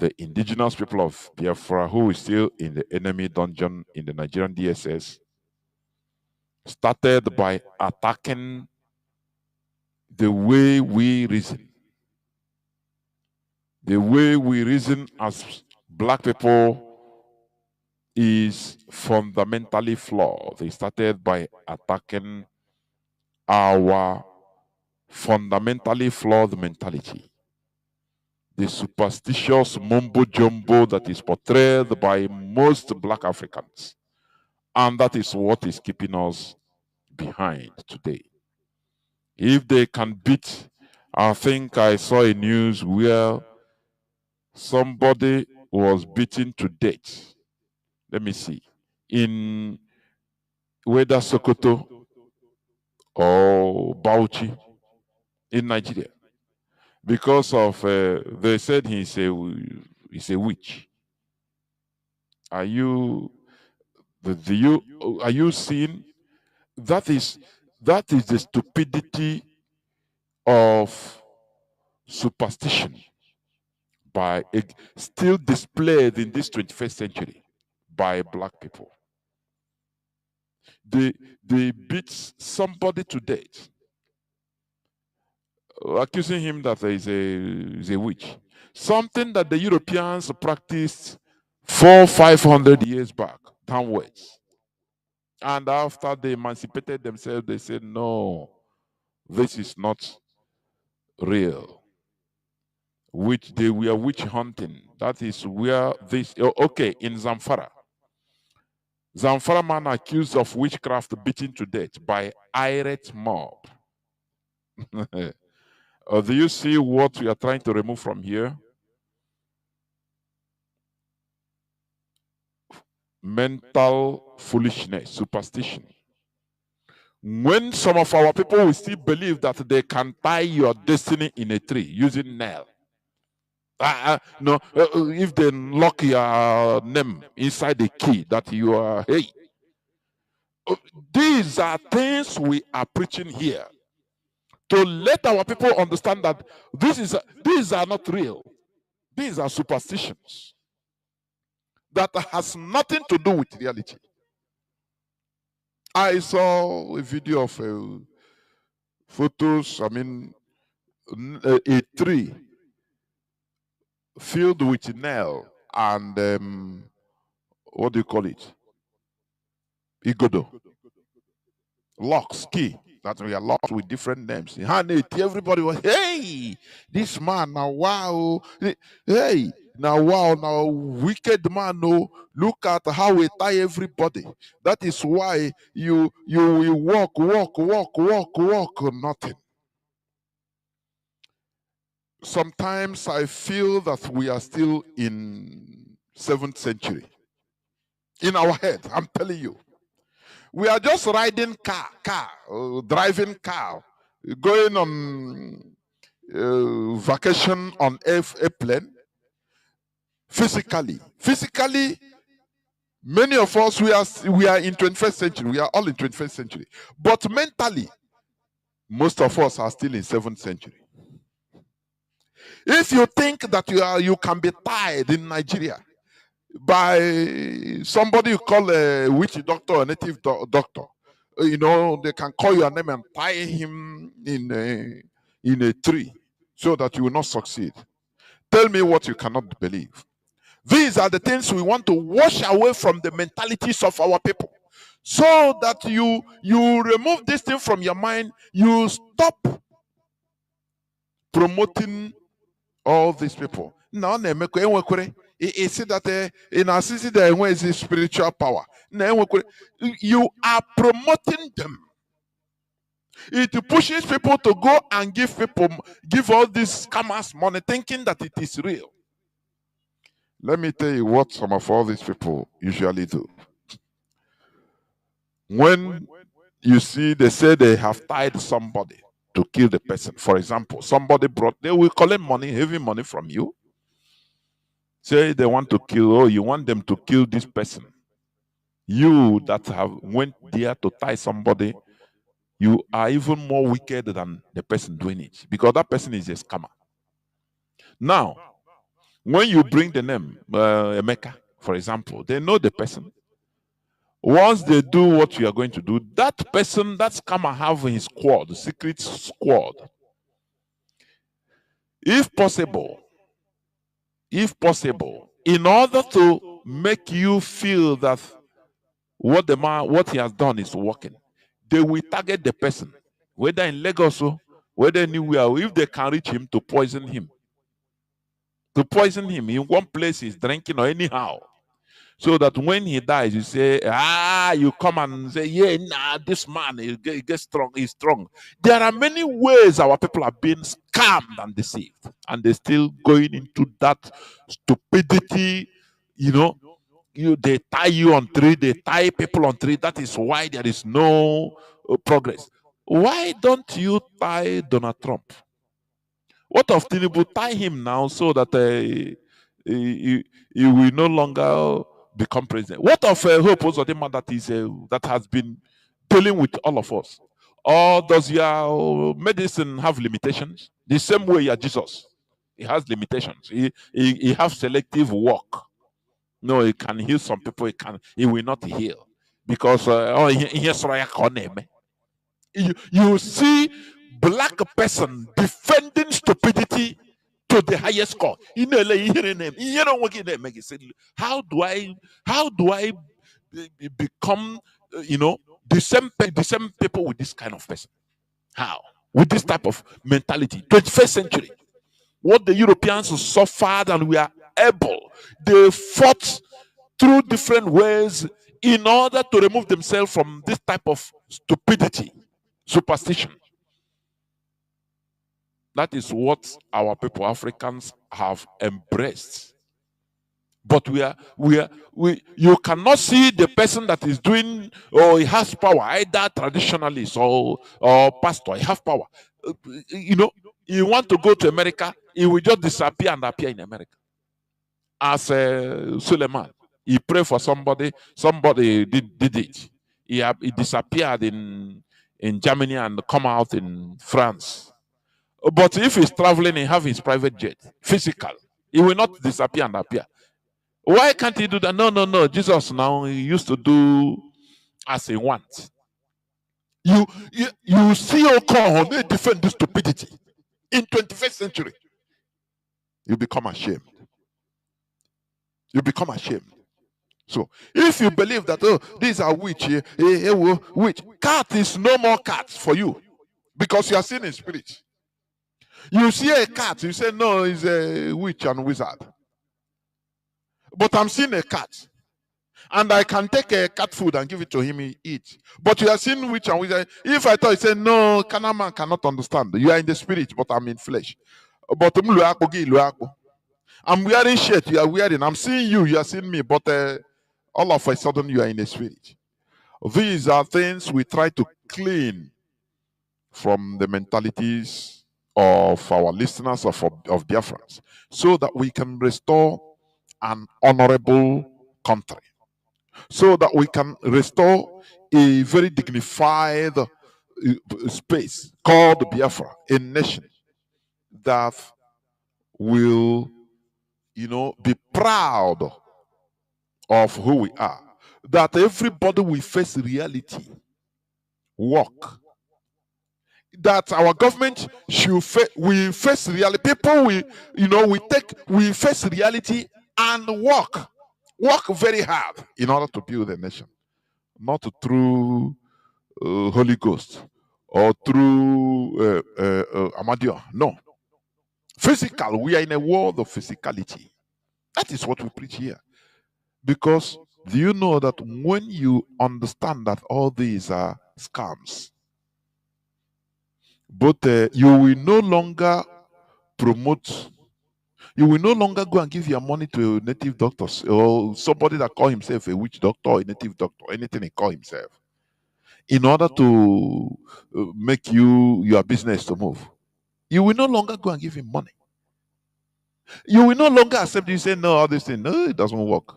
the indigenous people of Biafra, who is still in the enemy dungeon in the Nigerian DSS, started by attacking the way we reason. The way we reason as black people is fundamentally flawed. They started by attacking our fundamentally flawed mentality. The superstitious mumbo jumbo that is portrayed by most black Africans. And that is what is keeping us behind today. If they can beat, I think I saw a news where somebody was beaten to death. Let me see. In whether Sokoto or Bauchi in Nigeria. Because of, they said he's a witch. Are you seeing? That is the stupidity of superstition still displayed in this 21st century by black people. They beat somebody to death, accusing him that he's a witch. Something that the Europeans practiced 400-500 years back, downwards. And after they emancipated themselves, they said, no, this is not real. They were witch hunting. That is where this, okay, in Zamfara. Zamfara man accused of witchcraft beaten to death by irate mob. Do you see what we are trying to remove from here? Mental foolishness, superstition. When some of our people will still believe that they can tie your destiny in a tree using nail. No, if they lock your name inside the key that you are, hey. These are things we are preaching here to let our people understand that these are not real. These are superstitions that has nothing to do with reality. I saw a video of photos, a tree filled with nail and what do you call it? Igodo. Locks, key. That we are locked with different names. Everybody was, hey, this man, now wow. Hey, now wow, now wicked man, no. Look at how we tie everybody. That is why you will walk, nothing. Sometimes I feel that we are still in 7th century. In our head, I'm telling you. We are just riding driving car, going on vacation on airplane. Physically, many of us, we are in 21st century. We are all in 21st century. But mentally, most of us are still in 7th century. If you think that you can be tied in Nigeria by somebody you call a witch doctor or native doctor, they can call your name and tie him in a tree so that you will not succeed. Tell me what you cannot believe. These are the things we want to wash away from the mentalities of our people, so that you remove this thing from your mind. You stop promoting all these people. Now, you see that in our city there is spiritual power. You are promoting them. It pushes people to go and give all these scammers money, thinking that it is real. Let me tell you what some of all these people usually do. When you see, they say they have tied somebody to kill the person. For example, they will collect money, heavy money from you. Say they want to kill, you want them to kill this person. You that have went there to tie somebody, you are even more wicked than the person doing it, because that person is a scammer. Now, When you bring the name Emeka, for example, they know the person. Once they do what you are going to do, that person, that scammer have his squad, secret squad. If possible, in order to make you feel that what he has done is working, they will target the person, whether in Lagos or whether anywhere, if they can reach him, to poison him. To poison him in one place he's drinking or anyhow. So that when he dies, you say, you come and say, yeah, nah, this man, he gets strong, he's strong. There are many ways our people are being scammed and deceived, and they're still going into that stupidity. They tie you on tree, they tie people on tree. That is why there is no progress. Why don't you tie Donald Trump? What of Tinubu? Tie him now so that he will no longer become president. What of Hope Uzodinma that has been dealing with all of us? Or does your medicine have limitations? The same way your Jesus, he has limitations. He has selective work. No, he can heal some people. He will not heal because you see black person defending stupidity to the highest court. How do I become the same people with this kind of person? How? With this type of mentality, 21st century. What the Europeans suffered and we are able, they fought through different ways in order to remove themselves from this type of stupidity, superstition. That is what our people, Africans, have embraced. But you cannot see the person that is doing, or he has power, either traditionalist or pastor. He has power. You want to go to America, he will just disappear and appear in America. As Suleiman, he prayed for somebody did it. He disappeared in Germany and come out in France. But if he's traveling, he have his private jet, physical. He will not disappear and appear. Why can't he do that? No. Jesus now, he used to do as he wants. You see Okon, they defend this stupidity. In 21st century, you become ashamed. You become ashamed. So if you believe that, these are witch, witch, cat is no more cat for you because you are seeing in spirit. You see a cat, you say, no, it's a witch and wizard. But I'm seeing a cat. And I can take a cat food and give it to him, he eat. But you are seeing witch and wizard. If I thought, he said, no, man cannot understand. You are in the spirit, but I'm in flesh. But I'm wearing shirt, you are wearing. I'm seeing you, you are seeing me. But all of a sudden, you are in the spirit. These are things we try to clean from the mentalities of our listeners, of Biafrans, so that we can restore an honorable country, so that we can restore a very dignified space called Biafra, a nation that will, be proud of who we are, that everybody will face reality, work, that our government should face reality. People we face reality and work very hard in order to build a nation, not through Holy Ghost or through Amadio. No, physical. We are in a world of physicality. That is what we preach here. Because do you know that when you understand that all these are scams, but you will no longer promote, you will no longer go and give your money to native doctors or somebody that call himself a witch doctor or a native doctor, anything he call himself, in order to make your business to move. You will no longer go and give him money. You will no longer accept. You say, no, all this thing, no, it doesn't work.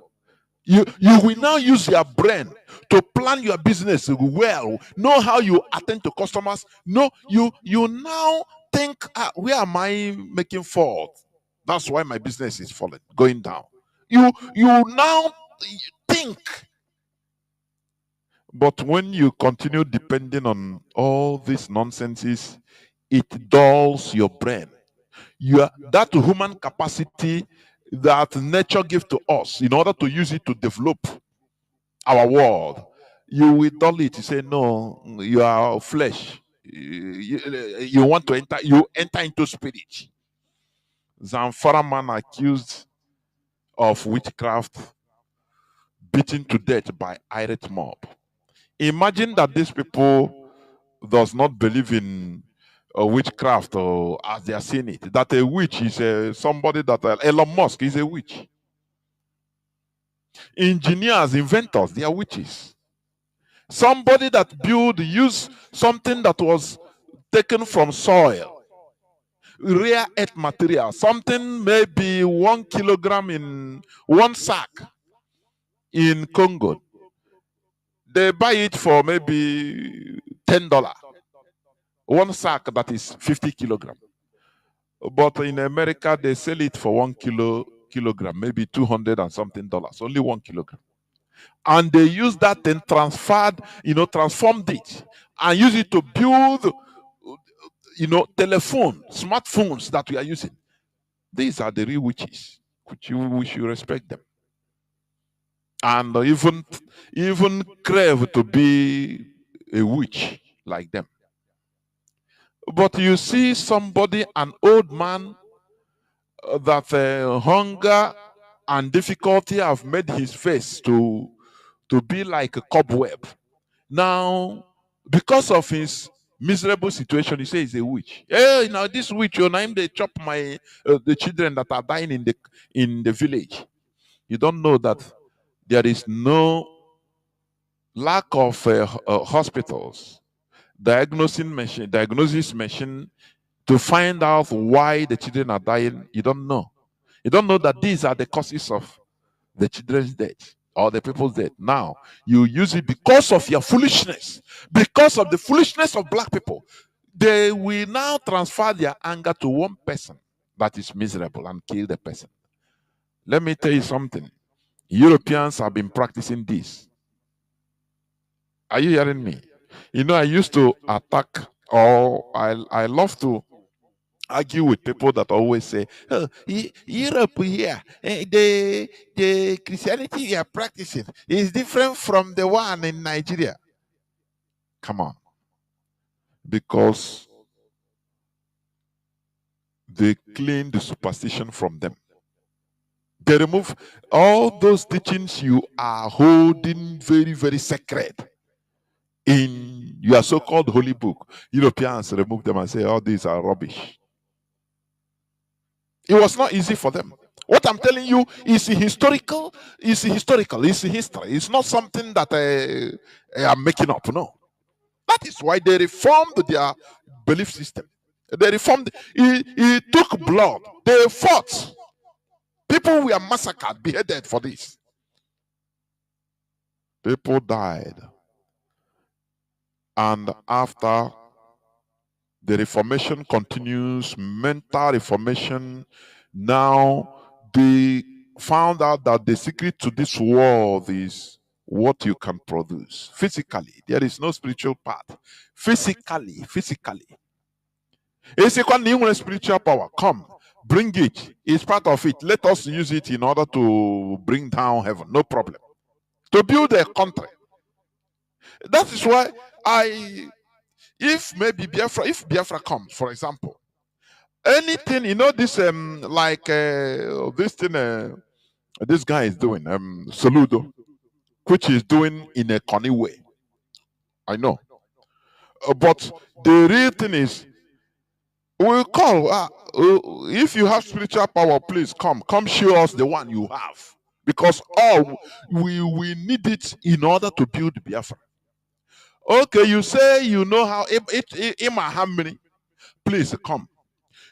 You will now use your brain to plan your business well, know how you attend to customers. No, you now think, where am I making fault? That's why my business is falling, going down. You now think. But when you continue depending on all these nonsenses, it dulls your brain. That human capacity that nature gives to us in order to use it to develop our world, you will dull it. You say, no, you are flesh. You want to enter, you enter into spirit. Zamfara man accused of witchcraft, beaten to death by irate mob. Imagine that these people does not believe in witchcraft or as they are seeing it. That a witch is somebody that Elon Musk is a witch. Engineers, inventors, they are witches. Somebody that use something that was taken from soil, rare earth material, something maybe 1 kilogram in one sack in Congo. They buy it for maybe $10. One sack that is 50 kilogram. But in America, they sell it for 1 kilogram, maybe 200 and something dollars, only 1 kilogram. And they use that and transformed it and use it to build, smartphones that we are using. These are the real witches. We should respect them. And even crave to be a witch like them. But you see somebody, an old man, that hunger and difficulty have made his face to be like a cobweb. Now, because of his miserable situation, he says he's a witch. Hey, now this witch, your name, they chop the children that are dying in the village. You don't know that there is no lack of hospitals, diagnosis machine to find out why the children are dying. You don't know. You don't know that these are the causes of the children's death or the people's death. Now, you use it because of your foolishness, because of the foolishness of black people. They will now transfer their anger to one person that is miserable and kill the person. Let me tell you something. Europeans have been practicing this. Are you hearing me? I used to attack, or I love to argue with people that always say, oh, Europe here, the Christianity they are practicing is different from the one in Nigeria. Come on. Because they clean the superstition from them. They remove all those teachings you are holding very, very sacred in your so-called holy book. Europeans remove them and say, all these are rubbish. It was not easy for them. What I'm telling you is historical. It's history. It's not something that I'm making up. No. That is why they reformed their belief system. They reformed. It took blood. They fought. People were massacred, beheaded for this. People died. And after the Reformation continues, mental reformation, now they found out that the secret to this world is what you can produce. Physically, there is no spiritual part. Physically. It's a spiritual power. Come, bring it. It's part of it. Let us use it in order to bring down heaven. No problem. To build a country. That is why if Biafra comes, for example, anything, this this thing this guy is doing, Saludo, which is doing in a corny way. I know. But the real thing is, we'll call, if you have spiritual power, please come show us the one you have. Because we need it in order to build Biafra. Okay, you say you know how, how many? Please come.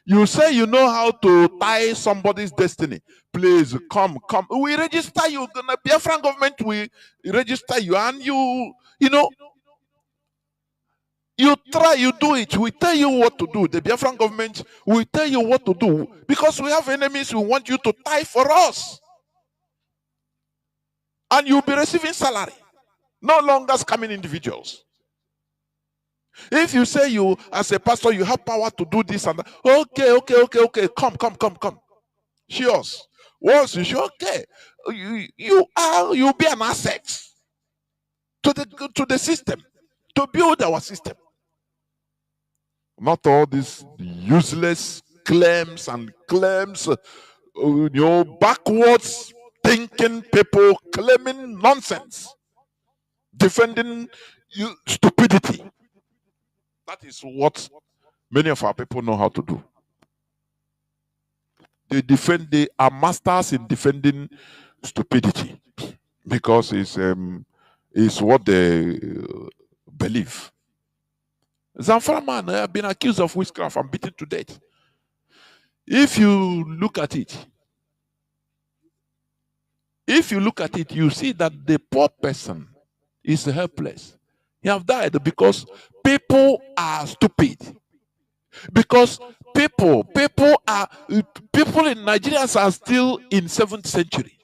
You say you know how to tie somebody's destiny. Please come. We register you. The Biafran government will register you, and you know. You try, you do it. We tell you what to do. The Biafran government will tell you what to do because we have enemies who want you to tie for us. And you'll be receiving salary. No longer scamming individuals. If you say you, as a pastor, you have power to do this and that, okay. Come. Show us. Once you show, okay, you'll be an asset to the system, to build our system. Not all these useless claims, backwards thinking people claiming nonsense, defending stupidity. That is what many of our people know how to do. They are masters in defending stupidity because it's what they believe. Zamfara man have been accused of witchcraft and beaten to death. If you look at it, you see that the poor person is helpless. He have died because people are stupid. Because people in Nigeria are still in 7th century.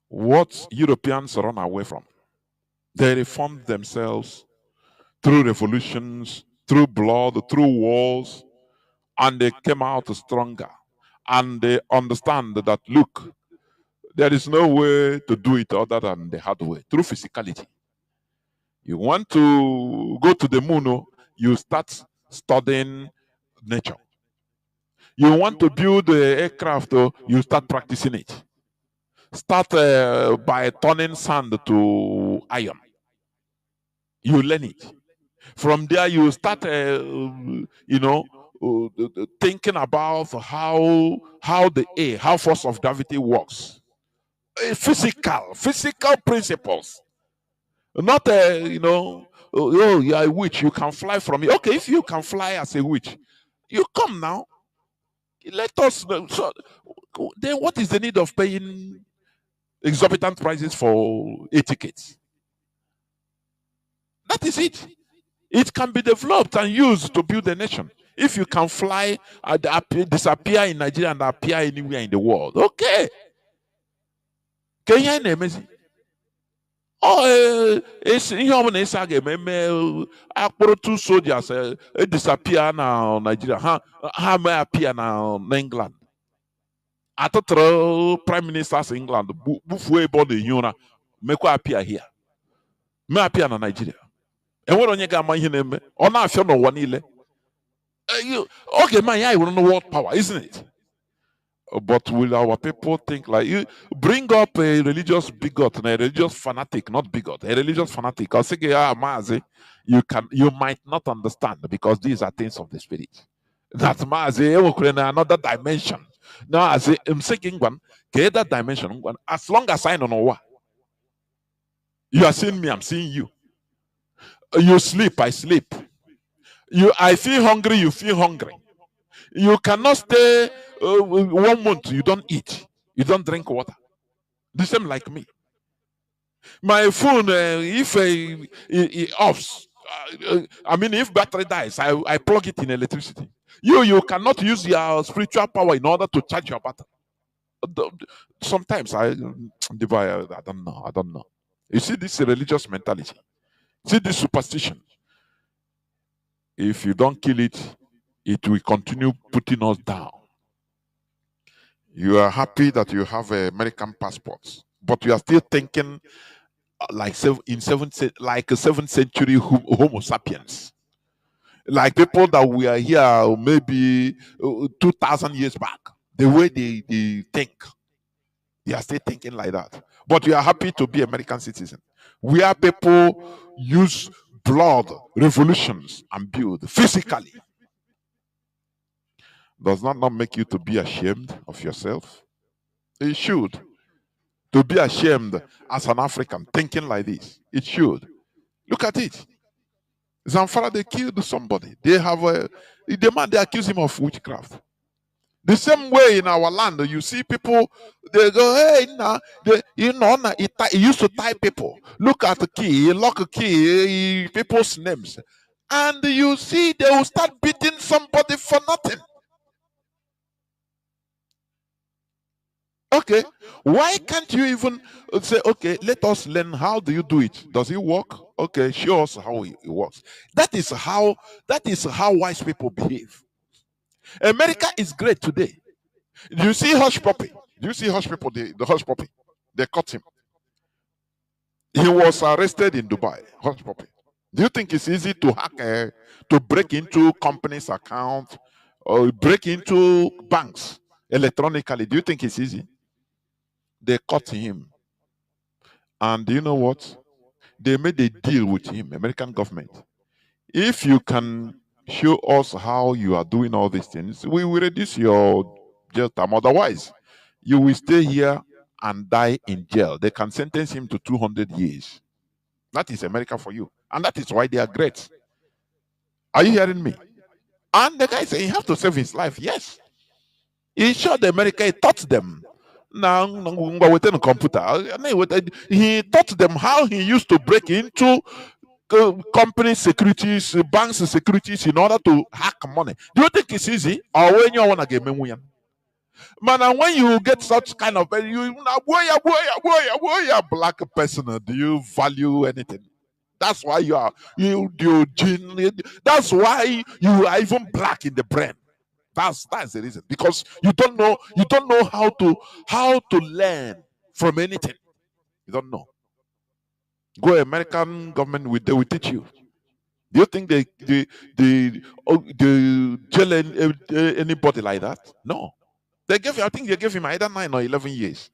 What Europeans run away from. They reformed themselves through revolutions, through blood, through wars, and they came out stronger. And they understand that, look, there is no way to do it other than the hard way, through physicality. You want to go to the moon, you start studying nature. You want to build an aircraft, you start practicing it. Start by turning sand to iron. You learn it. From there, you start, thinking about how force of gravity works. Physical principles. Not you're a witch, you can fly from it. Okay, if you can fly as a witch, you come now. Let us know. So then what is the need of paying exorbitant prices for a ticket? That is it. It can be developed and used to build a nation. If you can fly, disappear in Nigeria and appear anywhere in the world, okay. Kenya na-emezi. Ihe ọbụla ịsa ga-eme akpụrụ 2 soldiers disappear na Nigeria, ha may appear na England. Atụtụrụ prime ministers England bufuo ebe ọ na-ehi ụra, mekwa appear here, may appear na Nigeria. Enwere onye ga-ama ihe na-eme, ọ na-afịa n'ụwa niile. Okay, man, yeah, we're on the world power, isn't it? But will our people think like you? Bring up a religious bigot and a religious fanatic, not bigot, a religious fanatic. I'll say, Mazi, you might not understand because these are things of the spirit. That Mazi, another dimension. Now, as I'm saying, one, that dimension, as long as I don't know what you are seeing me, I'm seeing you. You sleep, I sleep. I feel hungry, you feel hungry. You cannot stay 1 month, you don't eat, you don't drink water. The same like me. My phone, if it offs, if battery dies, I plug it in electricity. You cannot use your spiritual power in order to charge your battery. Sometimes I don't know. You see this religious mentality. See this superstition. If you don't kill it, it will continue putting us down. You are happy that you have American passports, but you are still thinking like a 7th century Homo sapiens. Like people that we are here maybe 2,000 years back. The way they think. They are still thinking like that. But you are happy to be American citizen. Where people use blood, revolutions, and build physically. Does that not make you to be ashamed of yourself? It should. To be ashamed as an African thinking like this. It should. Look at it. Zamfara, they killed somebody. They accuse him of witchcraft. The same way in our land, you see people, they go, hey, nah, nah, he used to tie people. Look at the key, he lock a key, people's names. And you see, they will start beating somebody for nothing. Okay, why can't you even say, okay, let us learn how do you do it? Does it work? Okay, show us how it works. That is how wise people behave. America is great today. Do you see Hush Puppy? Do you see Hush People? The Hush Puppy. They caught him. He was arrested in Dubai. Hush Puppy. Do you think it's easy to hack, to break into companies' account, or break into banks electronically? Do you think it's easy? They caught him, and do you know what? They made a deal with him, American government. If you can show us how you are doing all these things, we will reduce your jail time. Otherwise, you will stay here and die in jail. They can sentence him to 200 years. That is America for you. And that is why they are great. Are you hearing me? And the guy said he have to save his life. Yes. He showed America, he taught them. Now, within a computer, he taught them how he used to break into company securities, banks securities in order to hack money. Do you think it's easy? Or when you want to get money? Man, and when you get such kind of black person, do you value anything? That's why that's why you are even black in the brain. That's the reason. Because you don't know how to learn from anything. You don't know. Go American government, they will teach you. Do you think they jail anybody like that? No. I think they gave him either 9 or 11 years.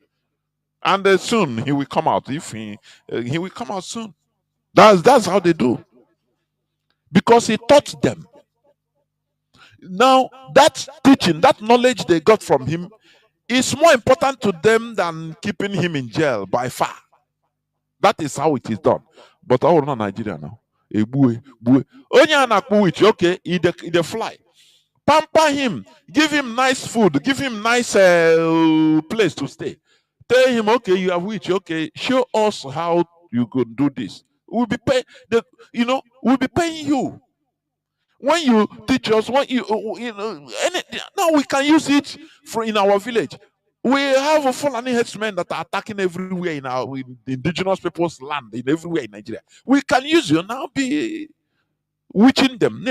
And soon he will come out. If he will come out soon. That's how they do. Because he taught them. Now, that teaching, that knowledge they got from him is more important to them than keeping him in jail by far. That is how it is done. But all not Nigeria now. Only an which okay, he fly. Pamper him, give him nice food, give him nice place to stay. Tell him, okay, you have which, okay, show us how you could do this. We'll be paying we'll be paying you. When you teach us, now we can use it in our village. We have a Fulani headsmen that are attacking everywhere in the indigenous people's land, in everywhere in Nigeria. We can use you now, be witching them.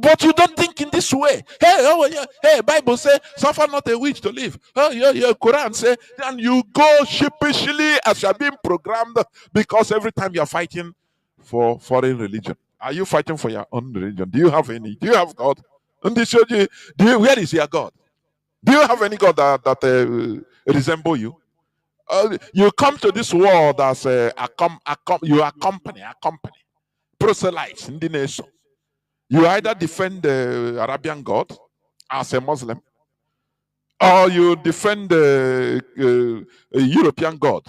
But you don't think in this way. Hey, Bible say, suffer not a witch to live. Oh, yeah, Quran say, and you go sheepishly as you are being programmed because every time you are fighting for foreign religion. Are you fighting for your own religion? Do you have any? Do you have God? And they showed you, where is your God? Do you have any God that resemble you? You come to this world as you accompany proselytes in the nation. You either defend the Arabian God as a Muslim, or you defend the European God,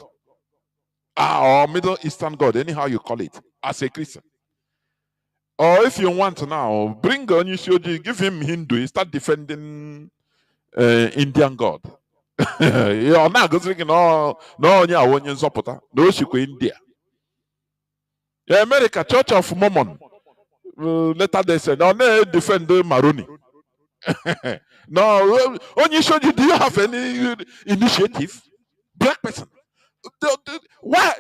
or Middle Eastern God, anyhow you call it, as a Christian. Or if you want now, bring Onyishoji, give him Hindu, he start defending Indian God. You're not going no, India. America, Church of Mormon. Later they said, no, they defend Maroni. No, Onyishoji, do you have any initiative? Black person. Why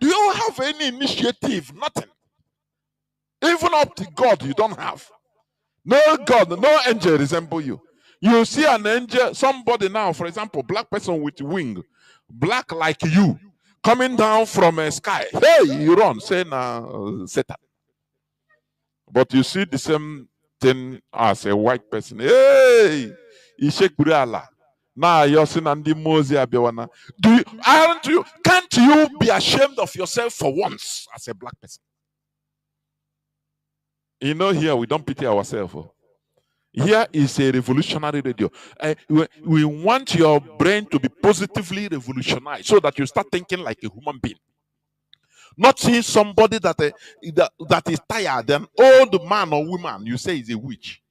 do you have any initiative? Nothing. Even up to God, you don't have. No God, no angel resemble you. You see an angel, somebody now, for example, black person with wing, black like you, coming down from a sky. Hey, you run, say Satan. But you see the same thing as a white person. Hey, Allah. Now you're saying Andy Moses Abiwana. Can't you be ashamed of yourself for once as a black person? You know, here we don't pity ourselves. Here is a revolutionary radio. We want your brain to be positively revolutionized so that you start thinking like a human being. Not seeing somebody that is tired, an old man or woman, you say is a witch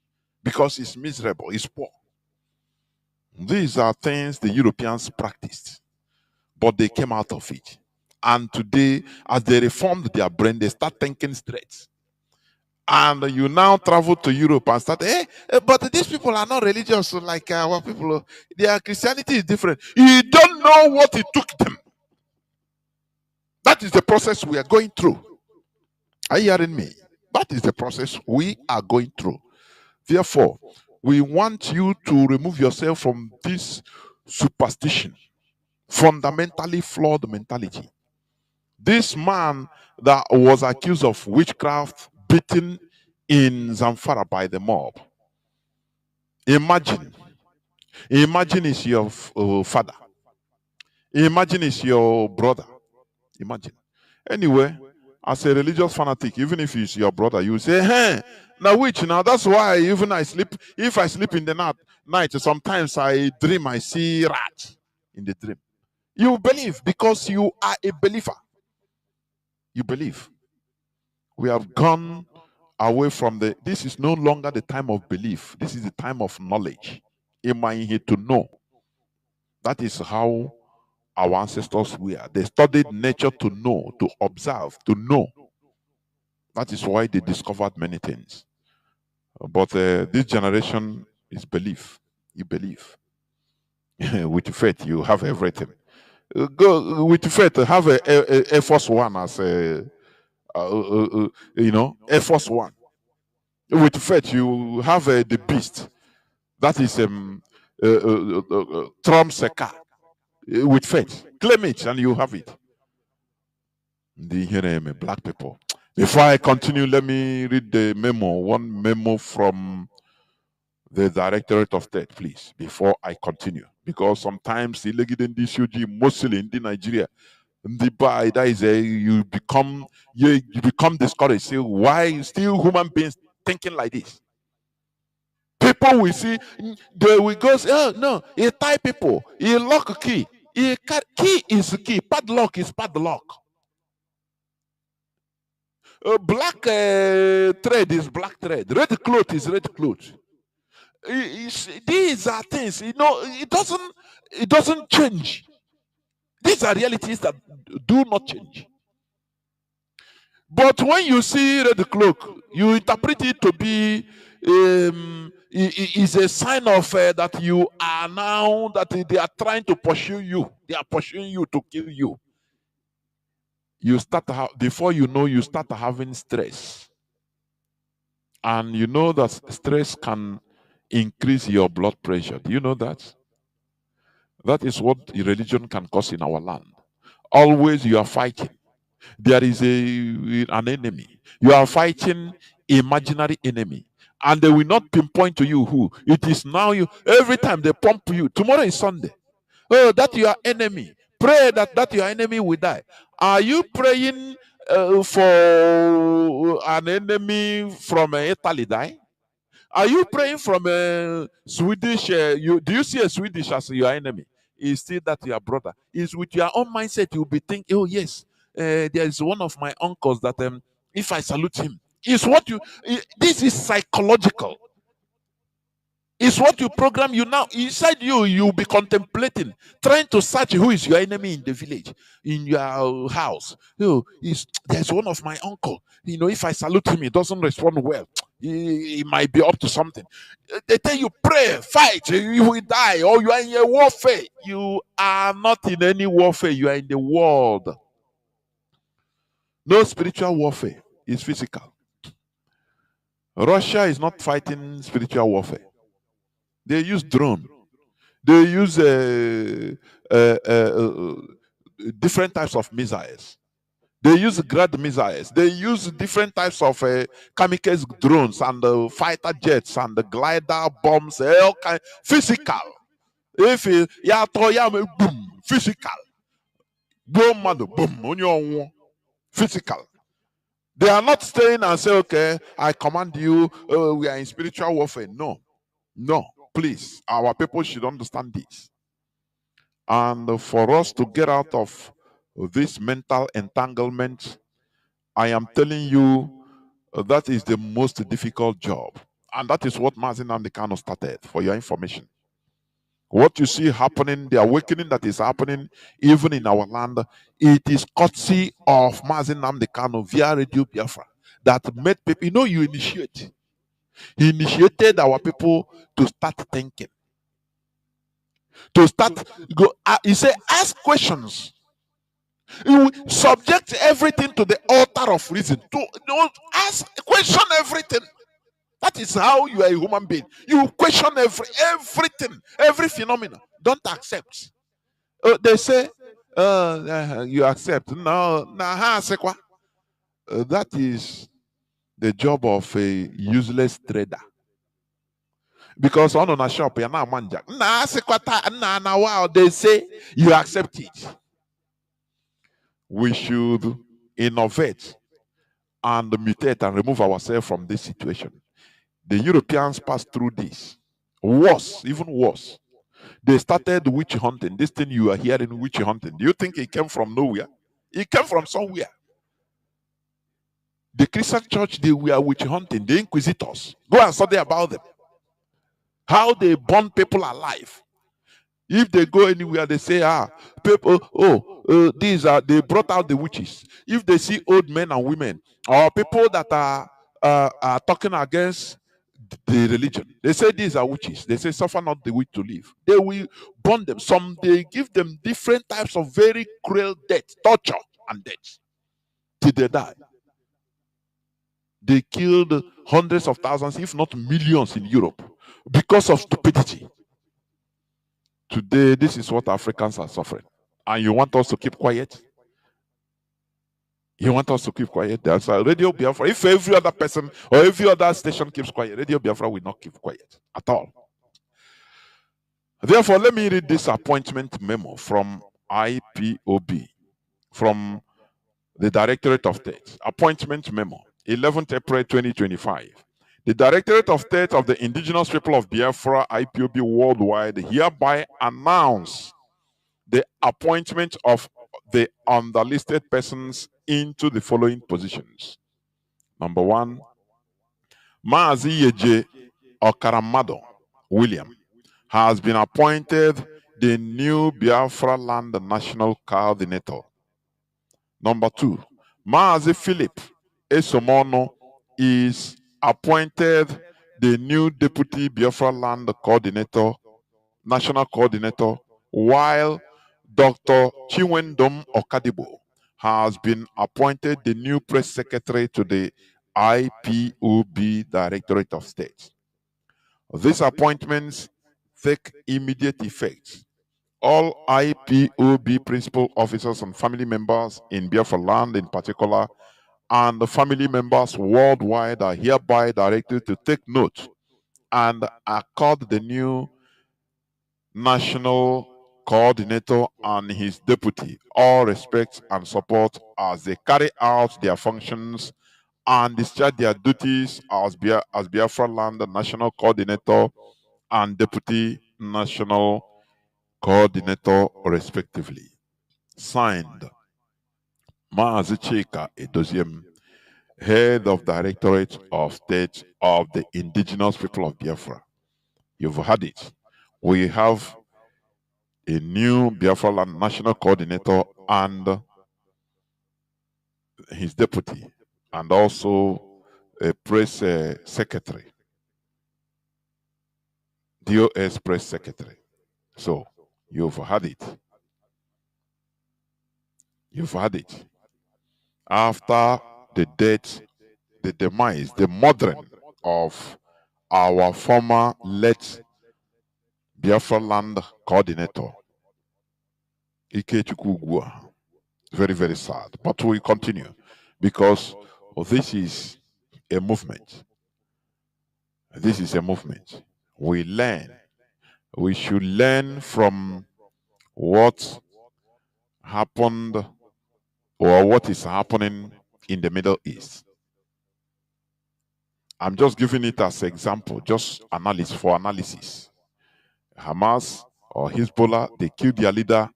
because he's miserable, he's poor. These are things the Europeans practiced, but they came out of it. And today, as they reformed their brain, they start thinking straight. And you now travel to Europe and start, but these people are not religious like our people. Their Christianity is different. You don't know what it took them. That is the process we are going through. Are you hearing me? That is the process we are going through. Therefore, we want you to remove yourself from this superstition, fundamentally flawed mentality. This man that was accused of witchcraft, beaten in Zamfara by the mob. Imagine it's your father. Imagine it's your brother. Imagine. Anyway, as a religious fanatic, even if it's your brother, you say, hey, now which? Now that's why even I sleep, if I sleep in the night, sometimes I dream, I see rat in the dream. You believe because you are a believer. You believe. We have gone away from this is no longer the time of belief. This is the time of knowledge. Am I here to know? That is how our ancestors were. They studied nature to know, to observe, to know. That is why they discovered many things. But this generation is belief. You believe. With faith, you have everything. Go with faith, have a Air Force One as a, Air Force One. With faith, you have the beast. That is Trump's car. With faith, claim it and you have it. The black people. Before I continue, let me read the memo. One memo from the Directorate of State, please, before I continue. Because sometimes the Legiden DCOG, mostly in Nigeria, that is you become discouraged. Say, why still human beings thinking like this? People will see, they will go, oh no, he tie people, he lock key. Key is key, padlock is padlock. Black thread is black thread. Red cloth is red cloth. These are things, it doesn't change. These are realities that do not change. But when you see red cloak, you interpret it to be is a sign of that you are now, that they are trying to pursue you. They are pursuing you to kill you. You start before you know, you start having stress. And you know that stress can increase your blood pressure. Do you know that? That is what religion can cause in our land. Always you are fighting. There is an enemy. You are fighting imaginary enemy. And they will not pinpoint to you who. It is now you. Every time they pump you. Tomorrow is Sunday. Oh, that your enemy. Pray that your enemy will die. Are you praying for an enemy from Italy die? Are you praying from a Swedish? Do you see a Swedish as your enemy? Is still that your brother? Is with your own mindset you'll be thinking, oh yes, there is one of my uncles that if I salute him, is what you. This is psychological. It's what you program you now inside you. You'll be contemplating, trying to search who is your enemy in the village, in your house. There's one of my uncle. If I salute him, he doesn't respond well. He might be up to something. They tell you pray, fight, you will die, or you are in a warfare. You are not in any warfare. You are in the world. No spiritual warfare is physical. Russia is not fighting spiritual warfare. They use drone. They use different types of missiles. They use Grad missiles. They use different types of kamikaze drones and fighter jets and the glider bombs. All kind physical. If boom, physical. Boom, boom, on your own. Physical. They are not staying and say, okay, I command you, we are in spiritual warfare. No. No. Please, our people should understand this. And for us to get out of this mental entanglement, I am telling you, that is the most difficult job. And that is what Mazi Nnamdi Kanu started, for your information. What you see happening, the awakening that is happening even in our land, it is courtesy of Mazi Nnamdi Kanu via Radio Biafra that made people, you initiate. He initiated our people to start thinking, to start go. He said, ask questions. You subject everything to the altar of reason. To ask, question everything. That is how you are a human being. You question everything, every phenomenon. Don't accept. They say you accept. No, that is the job of a useless trader. Because on a shop, you're not manja. Wow, they say you accept it. We should innovate and mutate and remove ourselves from this situation. The Europeans passed through this. Worse, even worse. They started witch hunting. This thing you are hearing, witch hunting. Do you think it came from nowhere? It came from somewhere. The Christian church, they were witch hunting. The inquisitors. Go and study about them. How they burn people alive. If they go anywhere, they say, people, they brought out the witches. If they see old men and women, or people that are talking against the religion, they say these are witches. They say, suffer not the witch to live. They will burn them. Some, they give them different types of very cruel death, torture and death, till they die. They killed hundreds of thousands, if not millions, in Europe because of stupidity. Today, this is what Africans are suffering. And you want us to keep quiet? You want us to keep quiet? That's Radio Biafra. If every other person or every other station keeps quiet, Radio Biafra will not keep quiet at all. Therefore, let me read this appointment memo from IPOB, from the Directorate of State. Appointment memo, 11th April 2025. The Directorate of State of the Indigenous People of Biafra, IPOB Worldwide, hereby announce the appointment of the underlisted persons into the following positions. Number 1, Mazi Yeje Okaramado William has been appointed the new Biafra Land National Coordinator. Number 2, Mazi Philip Esomono is appointed the new Deputy Biafra Land Coordinator, National Coordinator, while Dr. Chiwendom Okadibo has been appointed the new Press Secretary to the IPOB Directorate of State. These appointments take immediate effect. All IPOB principal officers and family members in Biafra land in particular, and the family members worldwide are hereby directed to take note and accord the new national coordinator and his deputy all respect and support as they carry out their functions and discharge their duties as Biafra Land National Coordinator and Deputy National Coordinator, respectively. Signed, Mazi Chika Edoziem, Head of Directorate of State of the Indigenous People of Biafra. You've heard it. We have a new Biafra Land National Coordinator and his deputy, and also a press secretary, DOS press secretary. So you've had it. You've had it. After the death, the demise, the murdering of our former late Biafra Land Coordinator, Ikechukwu Ugua. Very, very sad. But we continue because this is a movement. This is a movement. We learn. We should learn from what happened or what is happening in the Middle East. I'm just giving it as an example, just analysis. Hamas or Hezbollah, they killed their leader,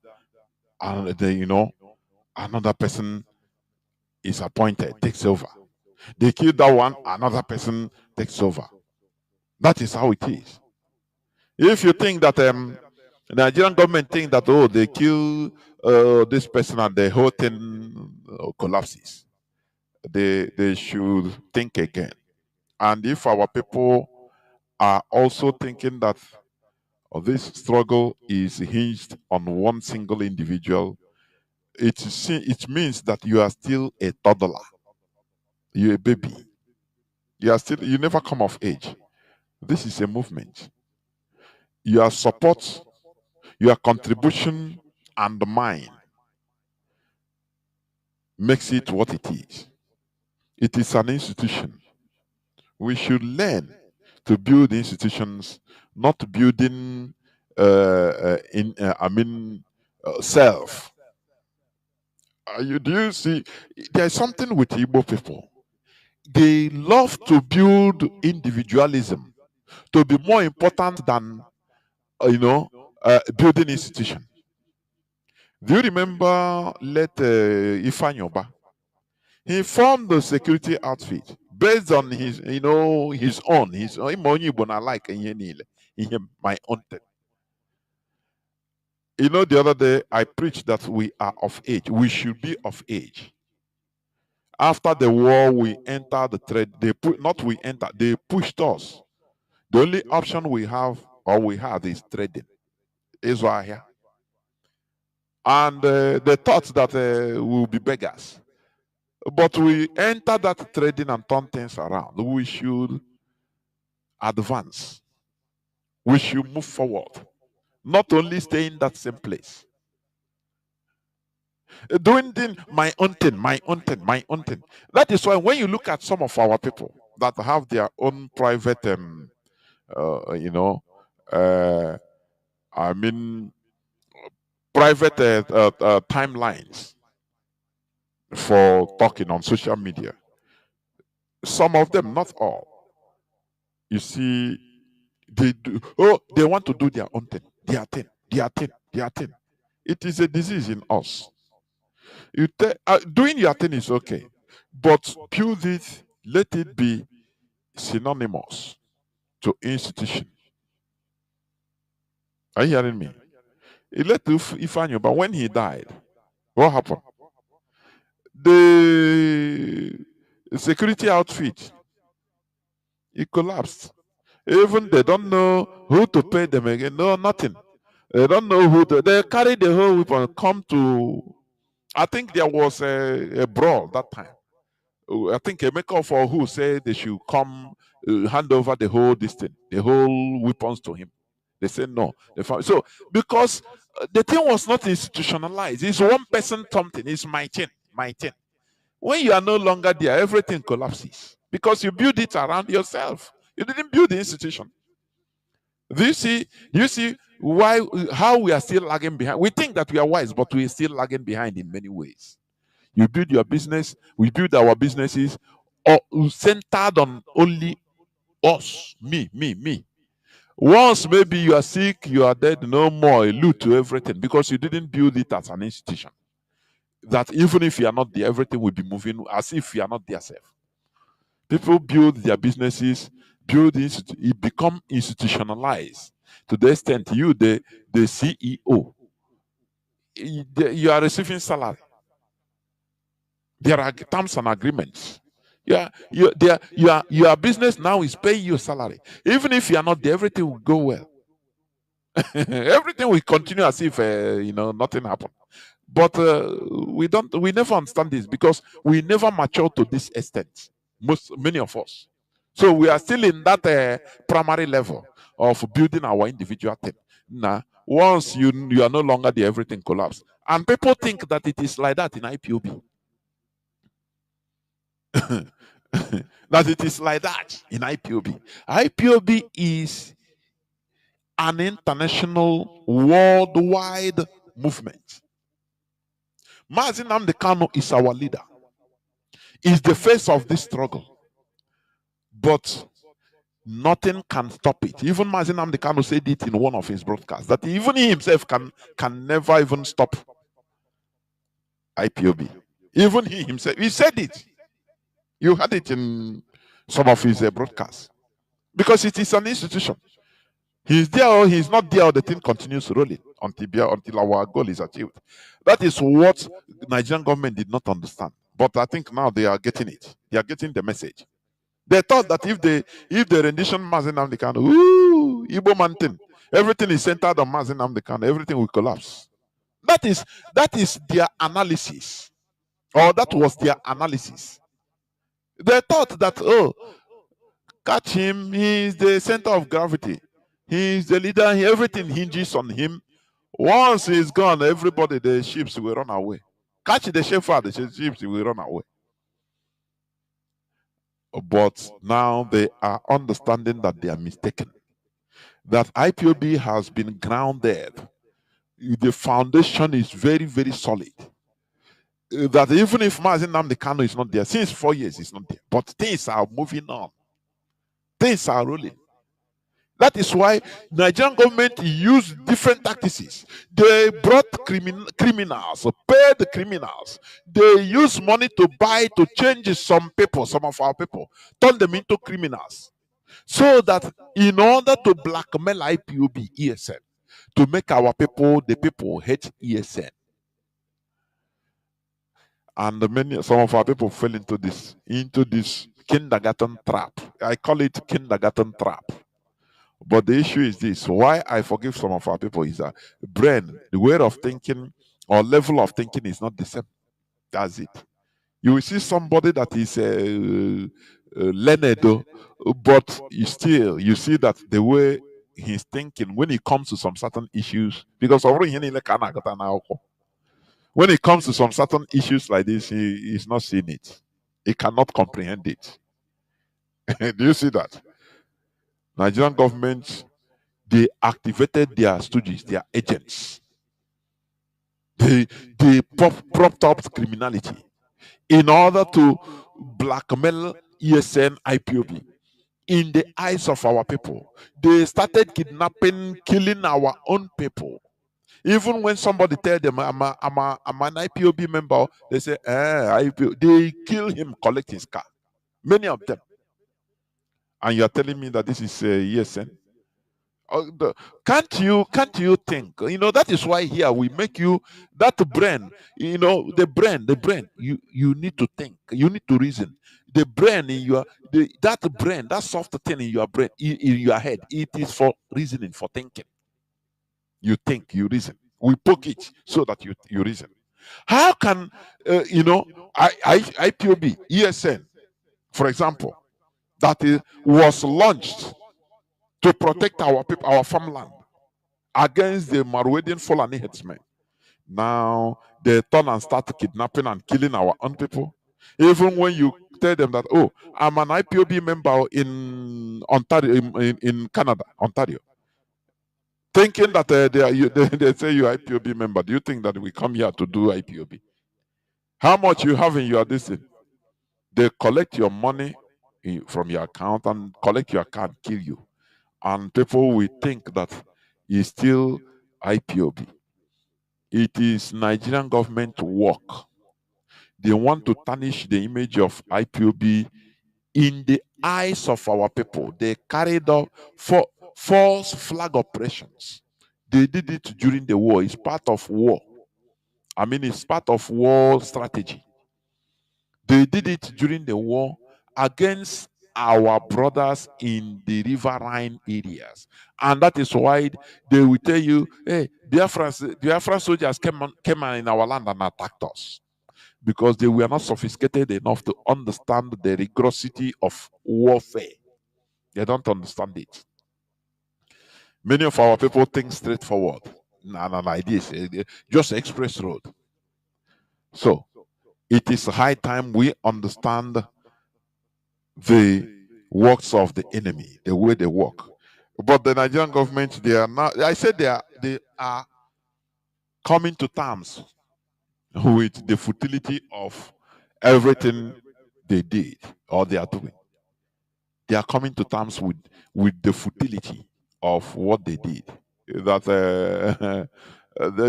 and they, another person is appointed, takes over. They kill that one, another person takes over. That is how it is. If you think that the Nigerian government think that, oh, they kill this person and the whole thing collapses, they should think again. And if our people are also thinking that this struggle is hinged on one single individual, it means that you are still a toddler. You're a baby. You never come of age. This is a movement. Your support, your contribution, and mine makes it what it is. It is an institution. We should learn to build institutions, not building self. Do you see? There's something with Igbo people. They love to build individualism to be more important than building institution. Do you remember Ifanyoba? He formed the security outfit based on his own like my own thing. The other day I preached that we are of age. We should be of age. After the war, we entered the trade. They pushed us. The only option we have or we had is trading. Is why here. And they thought that we'll be beggars. But we enter that trading and turn things around. We should advance. We should move forward. Not only stay in that same place. Doing my own thing, my own thing, my own thing. That is why when you look at some of our people that have their own private, I mean, private timelines for talking on social media. Some of them, not all. You see, they want to do their own thing, their thing, their thing, their thing. It is a disease in us. Doing your thing is okay, but build it, let it be synonymous to institution. Are you hearing me? Let Ifanyo, but when he died, what happened? The security outfit, it collapsed. Even they don't know who to pay them again. No, nothing. They don't know they carry the whole weapon, come to. I think there was a brawl that time. I think Emeka for who said they should come hand over the whole the whole weapons to him. They said no. So because the thing was not institutionalized, it's one person something. It's my thing, my thing. When you are no longer there, everything collapses because you build it around yourself. You didn't build the institution. Do you see? How we are still lagging behind? We think that we are wise, but we are still lagging behind in many ways. You build your business, we build our businesses, or centered on only us, me. Once maybe you are sick, you are dead, no more, a loot to everything because you didn't build it as an institution. That even if you are not there, everything will be moving as if you are not there self. People build their businesses, it become institutionalized to the extent the CEO, you are receiving salary. There are terms and agreements. Your business now is paying you salary. Even if you are not there, everything will go well. Everything will continue as if nothing happened. But we never understand this because we never mature to this extent. Many of us. So we are still in that primary level of building our individual thing. Now, once you are no longer there, everything collapses. And people think that it is like that in IPOB. That it is like that in IPOB. IPOB is an international, worldwide movement. Mazi Nnamdi Kanu is our leader. He's the face of this struggle. But nothing can stop it. Even Mazi Nnamdi Kanu said it in one of his broadcasts that even he himself can never even stop IPOB. Even he himself, he said it. You had it in some of his broadcasts. Because it is an institution. He's there or he's not there, or the thing continues rolling until our goal is achieved. That is what the Nigerian government did not understand. But I think now they are getting it. They are getting the message. They thought that if the rendition Mazi Nnamdi Kanu, Igbo mountain, everything is centered on Mazi Nnamdi Kanu, everything will collapse. That is their analysis, or that was their analysis. They thought that, oh, catch him, he is the center of gravity. He is the leader, everything hinges on him. Once he's gone, everybody, the ships will run away. Catch the shepherd, the ships will run away. But now they are understanding that they are mistaken. That IPOB has been grounded. The foundation is very, very solid. That even if Mazi Nnamdi Kanu is not there, since 4 years he's not there, but things are moving on. Things are rolling. That is why Nigerian government used different tactics. They brought criminals, paid the criminals. They use money to buy, to change some people, some of our people, turn them into criminals. So that in order to blackmail IPOB, ESN, to make our people, the people hate ESN. And some of our people fell into this kindergarten trap. I call it kindergarten trap. But the issue is this: why I forgive some of our people is that brain, the way of thinking or level of thinking is not the same. That's it. You will see somebody that is learned, but you see that the way he's thinking when it comes to some certain issues, because when it comes to some certain issues like this, he is not seeing it. He cannot comprehend it. Do you see that? Nigerian government, they activated their stooges, their agents. They propped up criminality in order to blackmail ESN, IPOB. In the eyes of our people, they started kidnapping, killing our own people. Even when somebody tell them, I'm an IPOB member, they say, IPOB. They kill him, collect his car. Many of them. And you are telling me that this is ESN? Can't you think? That is why here we make you that brain. The brain. You need to think. You need to reason. The brain in that soft thing in your brain, in your head, it is for reasoning, for thinking. You think, you reason. We poke it so that you reason. How can IPOB, ESN, for example, that was launched to protect our people, our farmland, against the Marwedian Fulani headsmen. Now they turn and start kidnapping and killing our own people. Even when you tell them that, oh, I'm an IPOB member in Ontario, in Canada, Ontario, thinking that they say you're IPOB member. Do you think that we come here to do IPOB? How much you have in your district? They collect your money from your account and collect your account, kill you. And people will think that it's still IPOB. It is Nigerian government work. They want to tarnish the image of IPOB in the eyes of our people. They carried out false flag operations. They did it during the war. It's part of war. It's part of war strategy. They did it during the war against our brothers in the riverine areas. And that is why they will tell you, hey, Biafra soldiers came in our land and attacked us. Because they were not sophisticated enough to understand the rigorosity of warfare. They don't understand it. Many of our people think straightforward. Like this, just express road. So, it is high time we understand the works of the enemy, the way they work. But the Nigerian government, they are not. I said they are coming to terms with the futility of everything they did or they are doing. They are coming to terms with the futility of what they did. That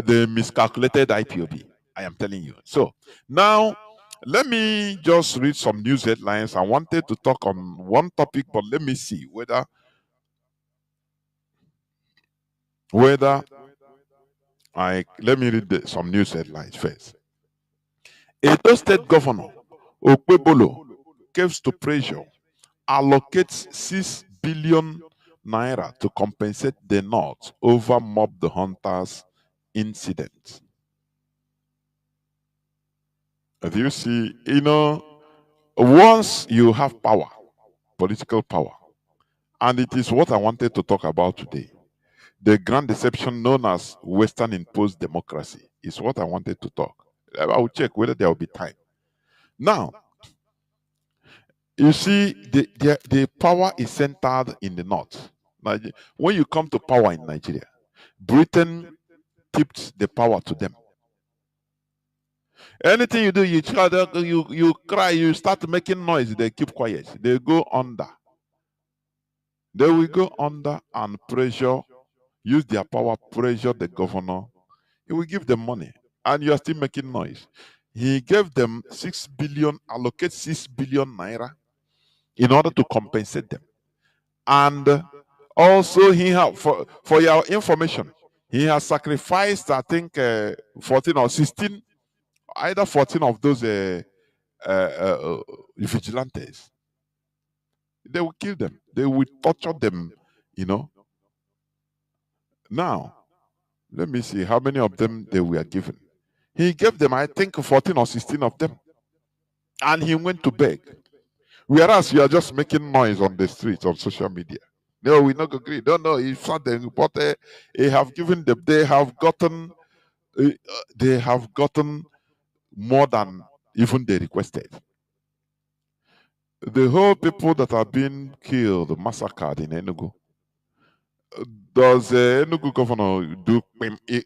they miscalculated IPOB. I am telling you. So now let me just read some news headlines. I wanted to talk on one topic, but let me see whether let me read some news headlines first. Edo State Governor Okpebolo caves to pressure allocates 6 billion naira to compensate the North over mob the hunters incident. Do you see, once you have power, political power, and it is what I wanted to talk about today, the grand deception known as Western imposed democracy is what I wanted to talk. I will check whether there will be time. Now, you see, the power is centered in the north. When you come to power in Nigeria, Britain tipped the power to them. Anything you do, you cry, you start making noise, they keep quiet. They go under. They will go under and pressure, use their power, pressure the governor. He will give them money, and you are still making noise. He gave them 6 billion, allocate 6 billion naira in order to compensate them. And also, he have for your information, he has sacrificed, I think, 14 or 16, either 14 of those vigilantes. They will kill them. They will torture them. You know. Now, let me see how many of them they were given. He gave them, I think, 14 or 16 of them, and he went to beg. Whereas you are just making noise on the streets on social media. No, we not agree. No, it's not the but they have given them. They have gotten more than even they requested. The whole people that are being killed, massacred in Enugu. Does Enugu governor do?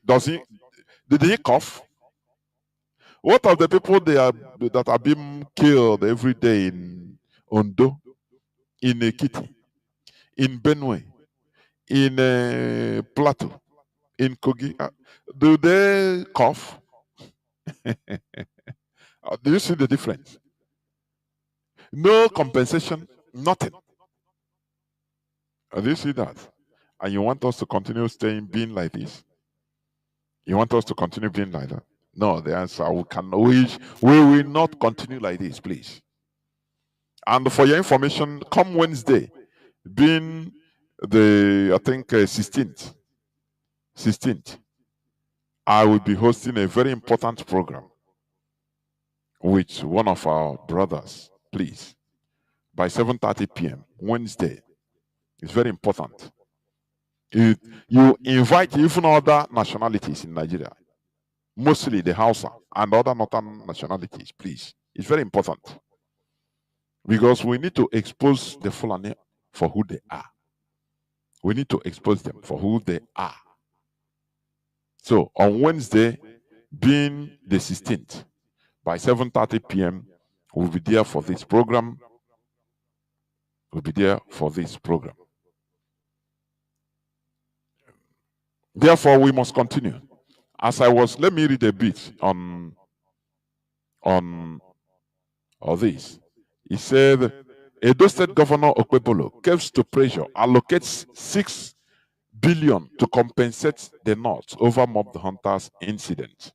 Does he? Did he cough? What of the people that are being killed every day in Ondo, in Ekiti, in Benue, in Plateau, in Kogi? Do they cough? Do you see the difference? No compensation, nothing. Do you see that? And you want us to continue being like this? You want us to continue being like that? No, the answer we will not continue like this, please. And for your information, come Wednesday, being the I think 16th, I will be hosting a very important program with one of our brothers, please, by 7:30 p.m. Wednesday. It's very important. You invite even other nationalities in Nigeria, mostly the Hausa and other northern nationalities, please. It's very important because we need to expose the Fulani for who they are. We need to expose them for who they are. So on Wednesday, being the 16th, by 7:30 p.m., we'll be there for this program. We'll be there for this program. Therefore, we must continue. Let me read a bit on all this. He said, Edo State Governor Okpebolo caves to pressure, allocates 6 billion to compensate the North over mob hunters incident.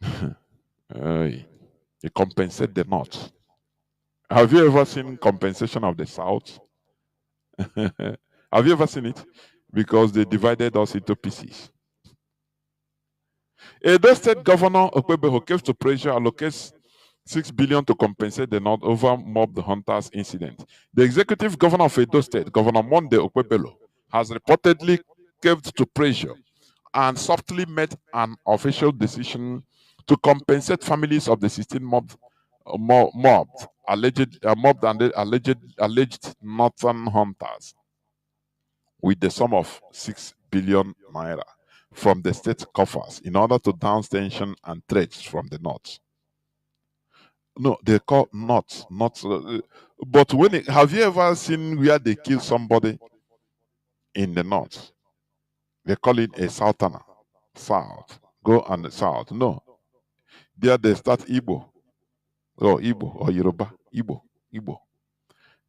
He compensate the North. Have you ever seen compensation of the South? Have you ever seen it? Because they divided us into pieces. Edo State Governor Okpebolo caves to pressure, allocates 6 billion to compensate the North over mob hunters incident. The executive governor of Edo State, Governor Monde Okpebolo, has reportedly caved to pressure and softly made an official decision to compensate families of the 16 alleged northern hunters with the sum of 6 billion naira from the state coffers in order to down tension and threats from the north. No, they call not. But have you ever seen where they kill somebody in the north? They call it a southerner, south. go on the south. No. There they start Igbo. Or Igbo or Yoruba. Igbo. Igbo.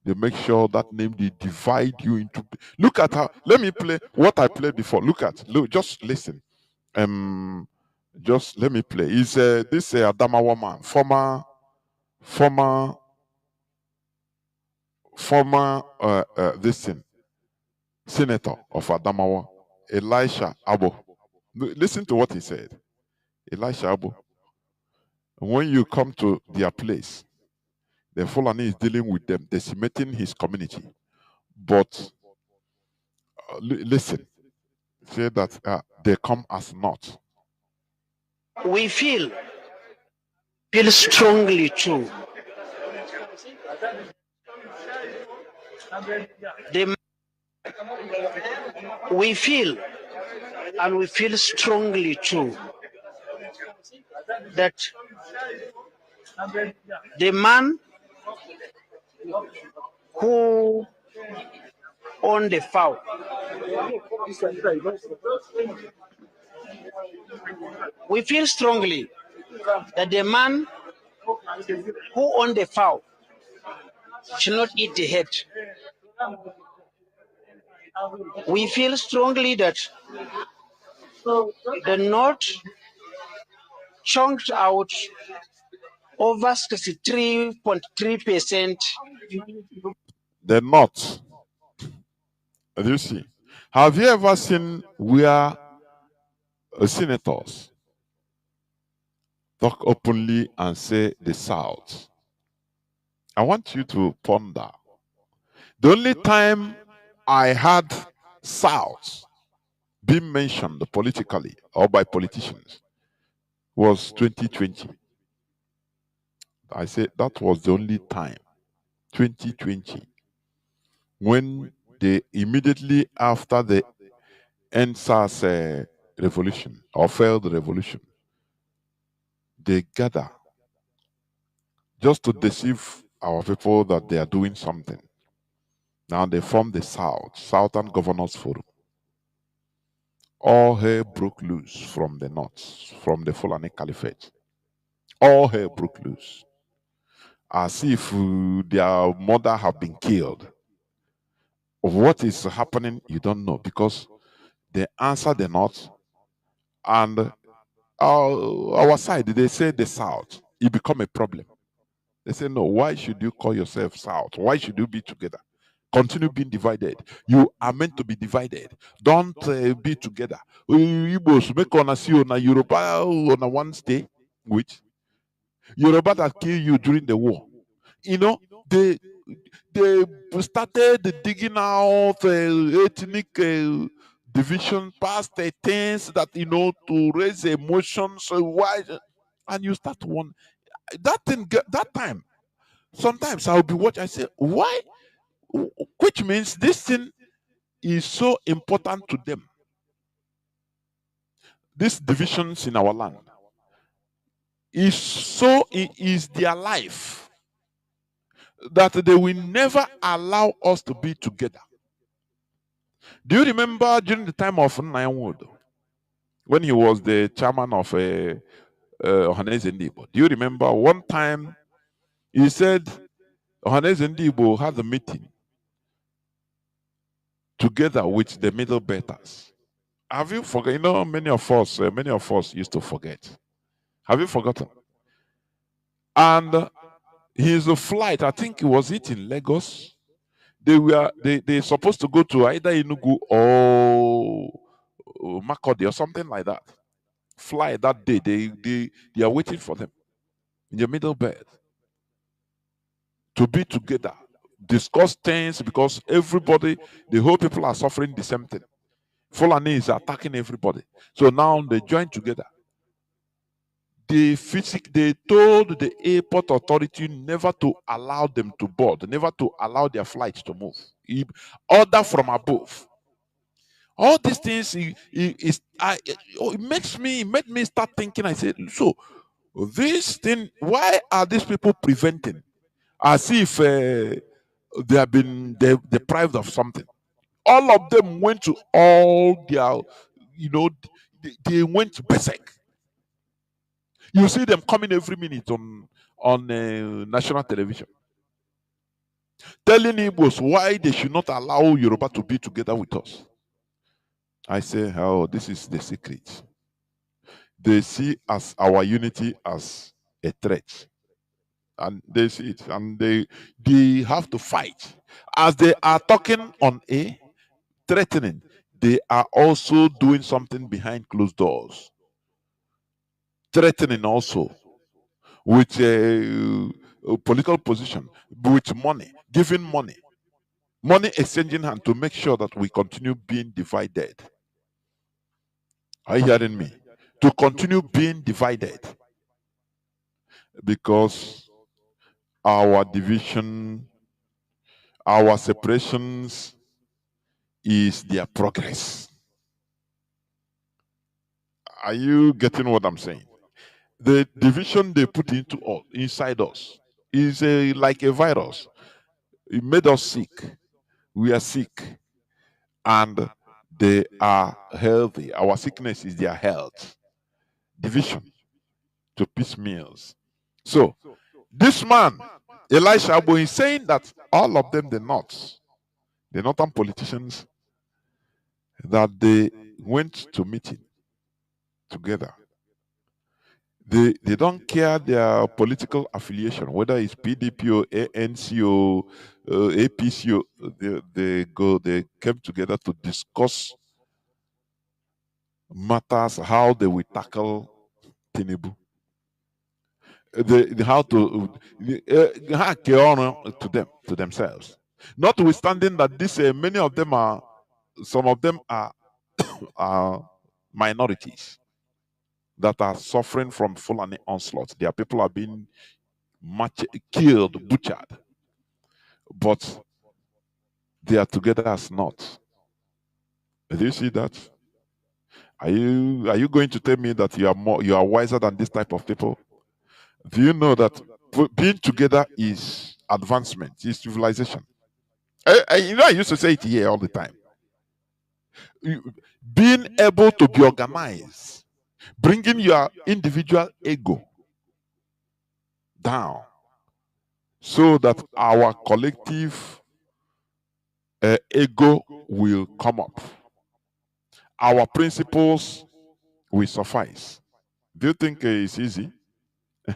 They make sure that name they divide you into. Look at how. Let me play what I played before. Look, just listen. Just let me play. Is this Adamawa man, former this thing, senator of Adamawa, Elisha Abo. Listen to what he said. Elisha Abo. When you come to their place, the Fulani is dealing with them, decimating his community. But listen, say that they come as not. We feel strongly too. We feel strongly too that the man who owned the fowl, we feel strongly that the man who owned the fowl should not eat the head. We feel strongly that the North chunked out over 63.3%. The North. Do you see? Have you ever seen where senators talk openly and say the South? I want you to ponder. The only time I had South being mentioned politically or by politicians was 2020. I said that was the only time, 2020, when they immediately after the NSAS revolution or failed revolution, they gather just to deceive our people that they are doing something. Now they form the Southern Governors Forum. All hell broke loose from the north, from the Fulani Caliphate. All hell broke loose. As if their mother have been killed. What is happening, you don't know, because they answer the north, and our side, they say the South, it become a problem. They say, no, why should you call yourself South? Why should you be together? Continue being divided. You are meant to be divided. Don't be together. Igbos make on see on a Yoruba on a one stay, which Yoruba that killed you during the war. You know, they started digging out ethnic division past the things that to raise emotions. Why? And you start one that thing that time. Sometimes I'll be watching. I say, why? Which means this thing is so important to them. These divisions in our land is their life that they will never allow us to be together. Do you remember during the time of Nnamdi, when he was the chairman of Ohaneze Ndibo? Do you remember one time he said Ohaneze Ndibo had a meeting together with the middle betters? Have you forgotten? You know, many of us used to forget. Have you forgotten? And his flight, I think it was in Lagos. They supposed to go to either Enugu or Makodi or something like that. Fly that day. They are waiting for them in the middle bed to be together, discuss things, because everybody, the whole people are suffering the same thing. Fulani is attacking everybody. So now they join together. They told the airport authority never to allow them to board, never to allow their flights to move. Order from above. All these things it made me start thinking. I said, so this thing, why are these people preventing? As if they have been deprived of something. All of them went to all their, they went basic. You see them coming every minute on national television, telling Igbos why they should not allow Yoruba to be together with us. I say, oh, this is the secret. They see as our unity as a threat, and they see it, and they have to fight. As they are talking on a threatening, they are also doing something behind closed doors, threatening also with a political position, with money, giving money exchanging hand to make sure that we continue being divided. Are you hearing me? To continue being divided, because our division, our separations is their progress. Are you getting what I'm saying? The division they put into us, inside us, is like a virus. It made us sick. We are sick, and they are healthy. Our sickness is their health. Division to piecemeals. So this man, Elisha Abu, is saying that all of them, the northern politicians, that they went to meeting together. They don't care their political affiliation, whether it's PDP or ANC or APC. Or, they came together to discuss matters, how they will tackle Tinubu. How to get on to themselves. Notwithstanding that this many of them are, some of them are minorities that are suffering from Fulani onslaught. Their people are being killed, butchered, but they are together as not. Do you see that? Are you going to tell me that you are wiser than this type of people? Do you know that being together is advancement, is civilization? I used to say it here all the time. Being able to be organized, bringing your individual ego down, so that our collective ego will come up. Our principles will suffice. Do you think it's easy?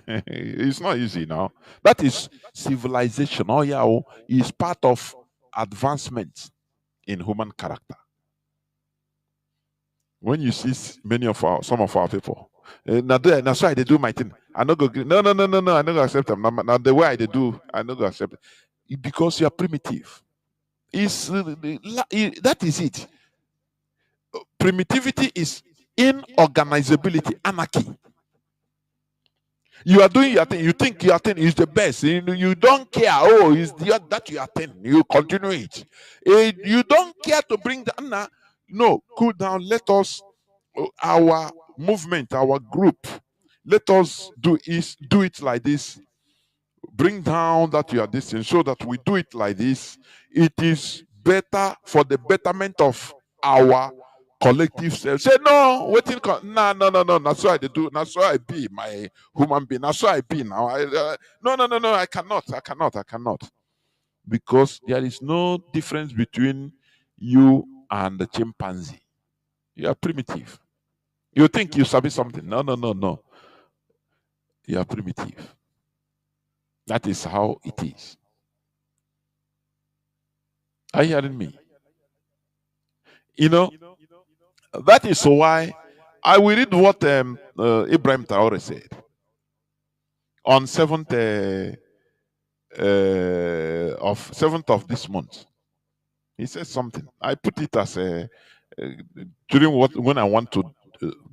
It's not easy now. That is civilization. Oh yeah, is part of advancement in human character. When you see some of our people, that's why they do my thing. I no go agree. No, no, no, no, no. I no go accept them. Now the way they do, I no go accept it. Because you are primitive. That is it. Primitivity is inorganizability, anarchy. You are doing your thing. You think your thing is the best. You don't care. Oh, is that your thing? You continue it. You don't care to bring the no. Cool down. Let us, our movement, our group. Let us do it like this. Bring down that you are this thing, so that we do it like this. It is better for the betterment of our collective self. Say no, waiting. No, no, no, no. That's why they do. That's why I be my human being. That's why I be now. No, no, no, no. I cannot. I cannot. I cannot. Because there is no difference between you and the chimpanzee. You are primitive. You think you sabi something? No, no, no, no. You are primitive. That is how it is. Are you hearing me? You know, that is why I will read what Ibrahim Traore said on 7th of this month. He said something. I put it as during when I want to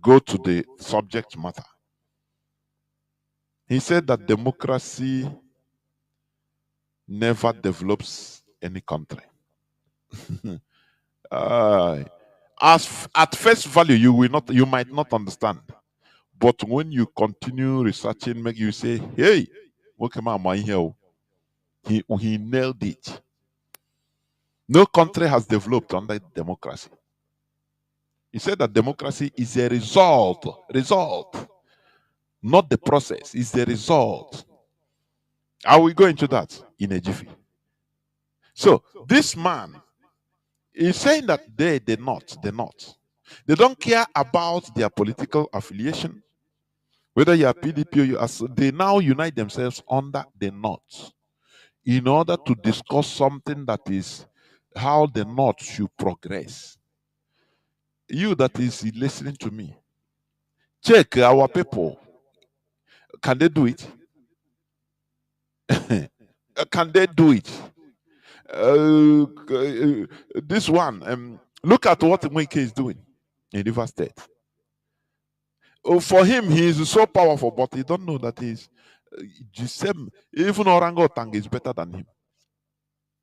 go to the subject matter. He said that democracy never develops any country. As at face value, you might not understand, but when you continue researching, make you say, "Hey, what come on, my here? He nailed it." No country has developed under democracy. He said that democracy is a result not the process, it's the result. I will go into that in a jiffy. So this man is saying that they're not. They don't care about their political affiliation, whether you are PDP or you are. They now unite themselves under the North in order to discuss something that is how the North should progress. You that is listening to me, check our people. Can they do it? Can they do it? This one, look at what Mwike is doing in River State. Oh, for him, he is so powerful, but he don't know that he's the same. Even orangutan is better than him.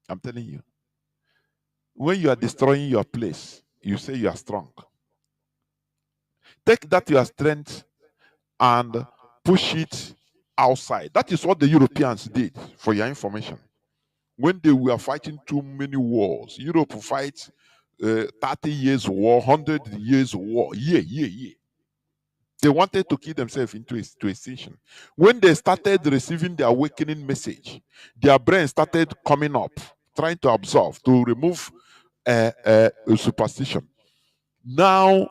I'm telling you. When you are destroying your place, you say you are strong. Take that your strength and push it outside. That is what the Europeans did, for your information. When they were fighting too many wars, Europe fight 30 years war, 100 years war. Yeah. They wanted to kill themselves into to extinction. When they started receiving the awakening message, their brain started coming up, trying to absorb, to remove superstition. Now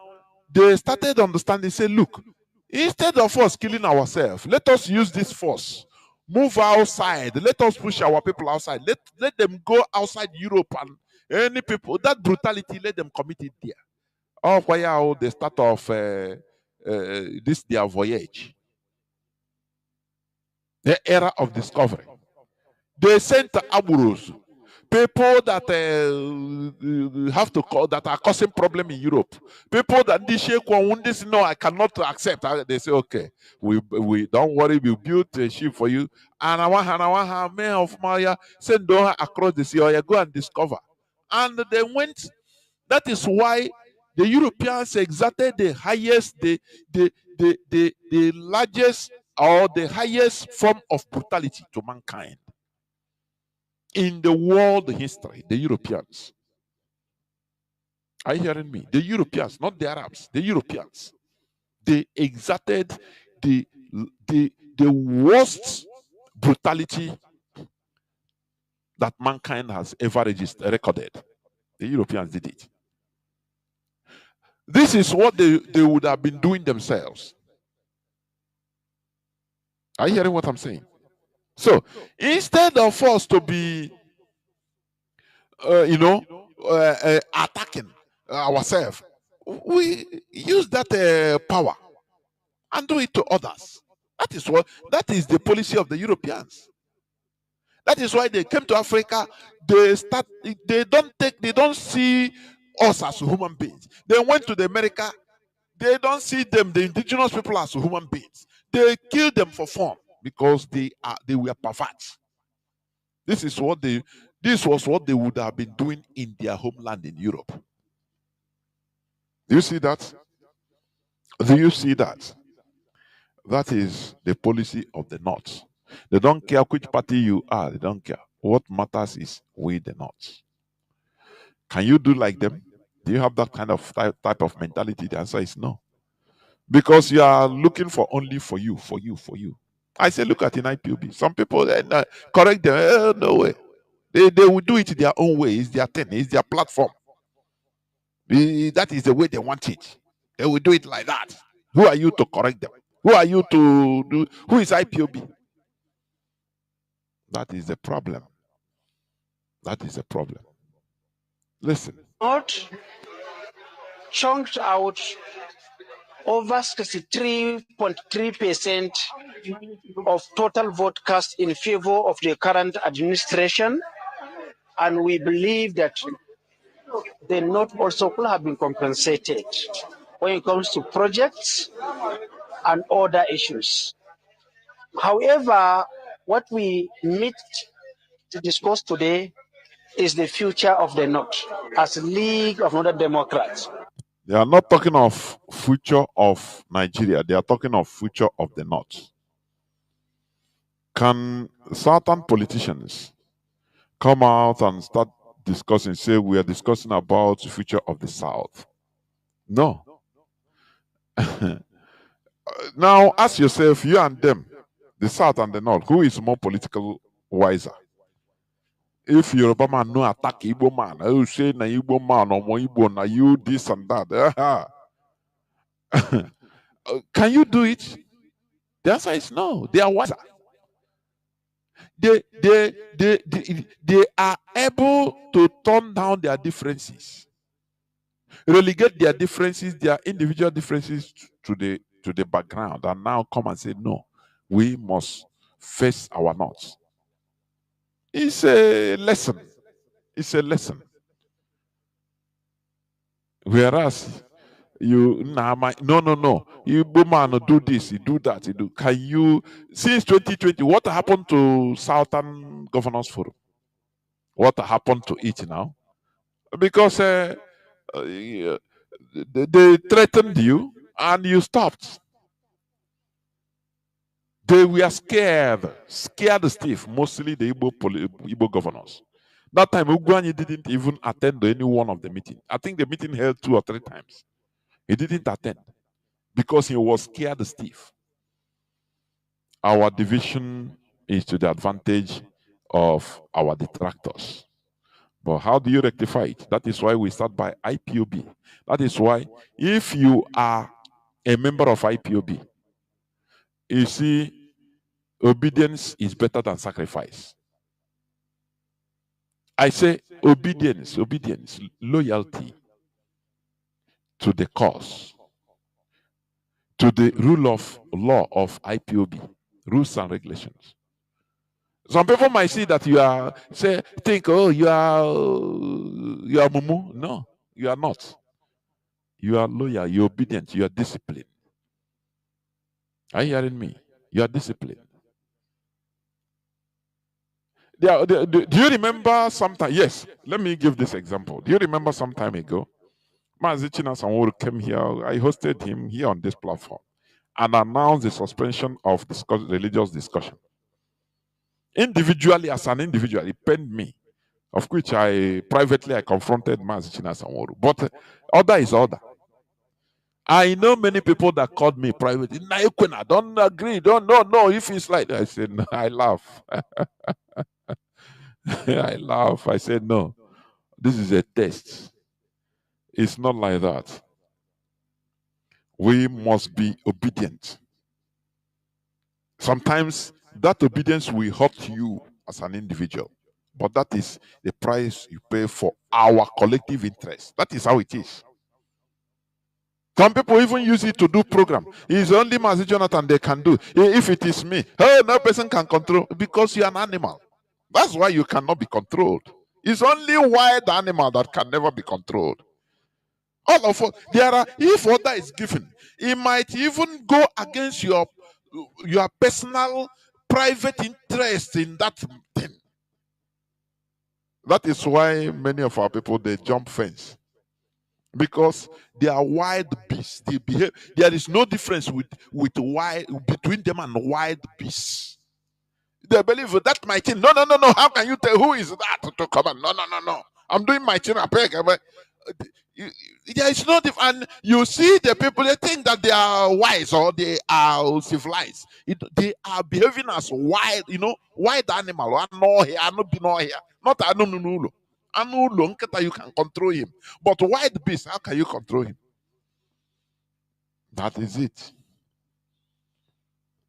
they started understanding, say, look, instead of us killing ourselves, let us use this force. Move outside. Let us push our people outside. Let them go outside Europe and any people. That brutality, let them commit it there. Oh, why the start of this their voyage, the era of discovery. They sent Aburus, people that have to call that are causing problem in Europe. People that this shake one this no, I cannot accept. They say, okay, we don't worry, we build a ship for you. And I want man of Maya send her across the sea, or you go and discover. And they went. That is why the Europeans exerted the highest, the largest or the highest form of brutality to mankind in the world history. The Europeans. Are you hearing me? The Europeans, not the Arabs, the Europeans. They exerted the the worst brutality that mankind has ever recorded. The Europeans did it. This is what they would have been doing themselves. Are you hearing what I'm saying? So instead of us to be, attacking ourselves, we use that power and do it to others. That is the policy of the Europeans. That is why they came to Africa. They don't see us as human beings. They went to the America. They don't see them, the indigenous people, as human beings. They kill them for fun because they were perverts. This was what they would have been doing in their homeland in Europe. Do you see that? Do you see that? That is the policy of the North. They don't care which party you are, they don't care. What matters is we the North. Can you do like them? Do you have that kind of type of mentality? The answer is no. Because you are looking for only for you. I say, look at in IPOB. Some people correct them. No way. They will do it their own way. It's their thing. It's their platform. That is the way they want it. They will do it like that. Who are you to correct them? Who are you to do? Who is IPOB? That is the problem. That is the problem. Listen. Not chunked out over 63.3% of total vote cast in favor of the current administration, and we believe that the North also could have been compensated when it comes to projects and other issues. However, what we meet to discuss today is the future of the North as a League of Northern Democrats. They are not talking of future of Nigeria. They are talking of future of the North. Can certain politicians come out and start discussing, say we are discussing about the future of the South? No. Now ask yourself, you and them, the South and the North, who is more political wiser? If Yoruba man no attack Igbo man, I say na Igbo man or more Igbo na you this and that. Can you do it? The answer is no. They are wiser. They are able to turn down their differences, relegate their differences, their individual differences to the background, and now come and say, no, we must face our north. It's a lesson. It's a lesson. Whereas no. You man do this, you do that, you do. Can you since 2020, what happened to Southern Governors Forum? What happened to it now? Because they threatened you and you stopped. They were scared stiff, mostly the Igbo governors. That time, Ugwani didn't even attend to any one of the meetings. I think the meeting held 2 or 3 times. He didn't attend because he was scared stiff. Our division is to the advantage of our detractors. But how do you rectify it? That is why we start by IPOB. That is why if you are a member of IPOB, you see, obedience is better than sacrifice. I say obedience, loyalty to the cause, to the rule of law of IPOB, rules and regulations. Some people might see that you are think, oh, you are mumu. No, you are not. You are loyal, you're obedient, you are disciplined. Are you hearing me? You are disciplined. Do you remember sometime? Yes, let me give this example. Do you remember some time ago? Mazi came here. I hosted him here on this platform and announced the suspension of religious discussion. Individually, as an individual, it pained me, of which I privately confronted Mazi Sanwo-Olu. But order is order. I know many people that called me privately. I don't agree. Don't no. If it's like that, I said no, I laugh. I laugh. I said no. This is a test. It's not like that. We must be obedient. Sometimes that obedience will hurt you as an individual, but that is the price you pay for our collective interest. That is how it is. Some people even use it to do program. It's only Mazi Jonathan they can do. If it is me, oh, no person can control because you're an animal. That's why you cannot be controlled. It's only wild animal that can never be controlled. All of us, if order is given, it might even go against your personal private interest in that thing. That is why many of our people, they jump fence. Because they are wild beasts. They behave. There is no difference between them and wild beasts. They believe that my thing. No. How can you tell who is that to come on? No. I'm doing my thing. I beg. There is no difference. And you see the people, they think that they are wise or they are civilized. They are behaving as wild, wild animal. Not anunulo. Anulo, you can control him. But wild beast, how can you control him? That is it.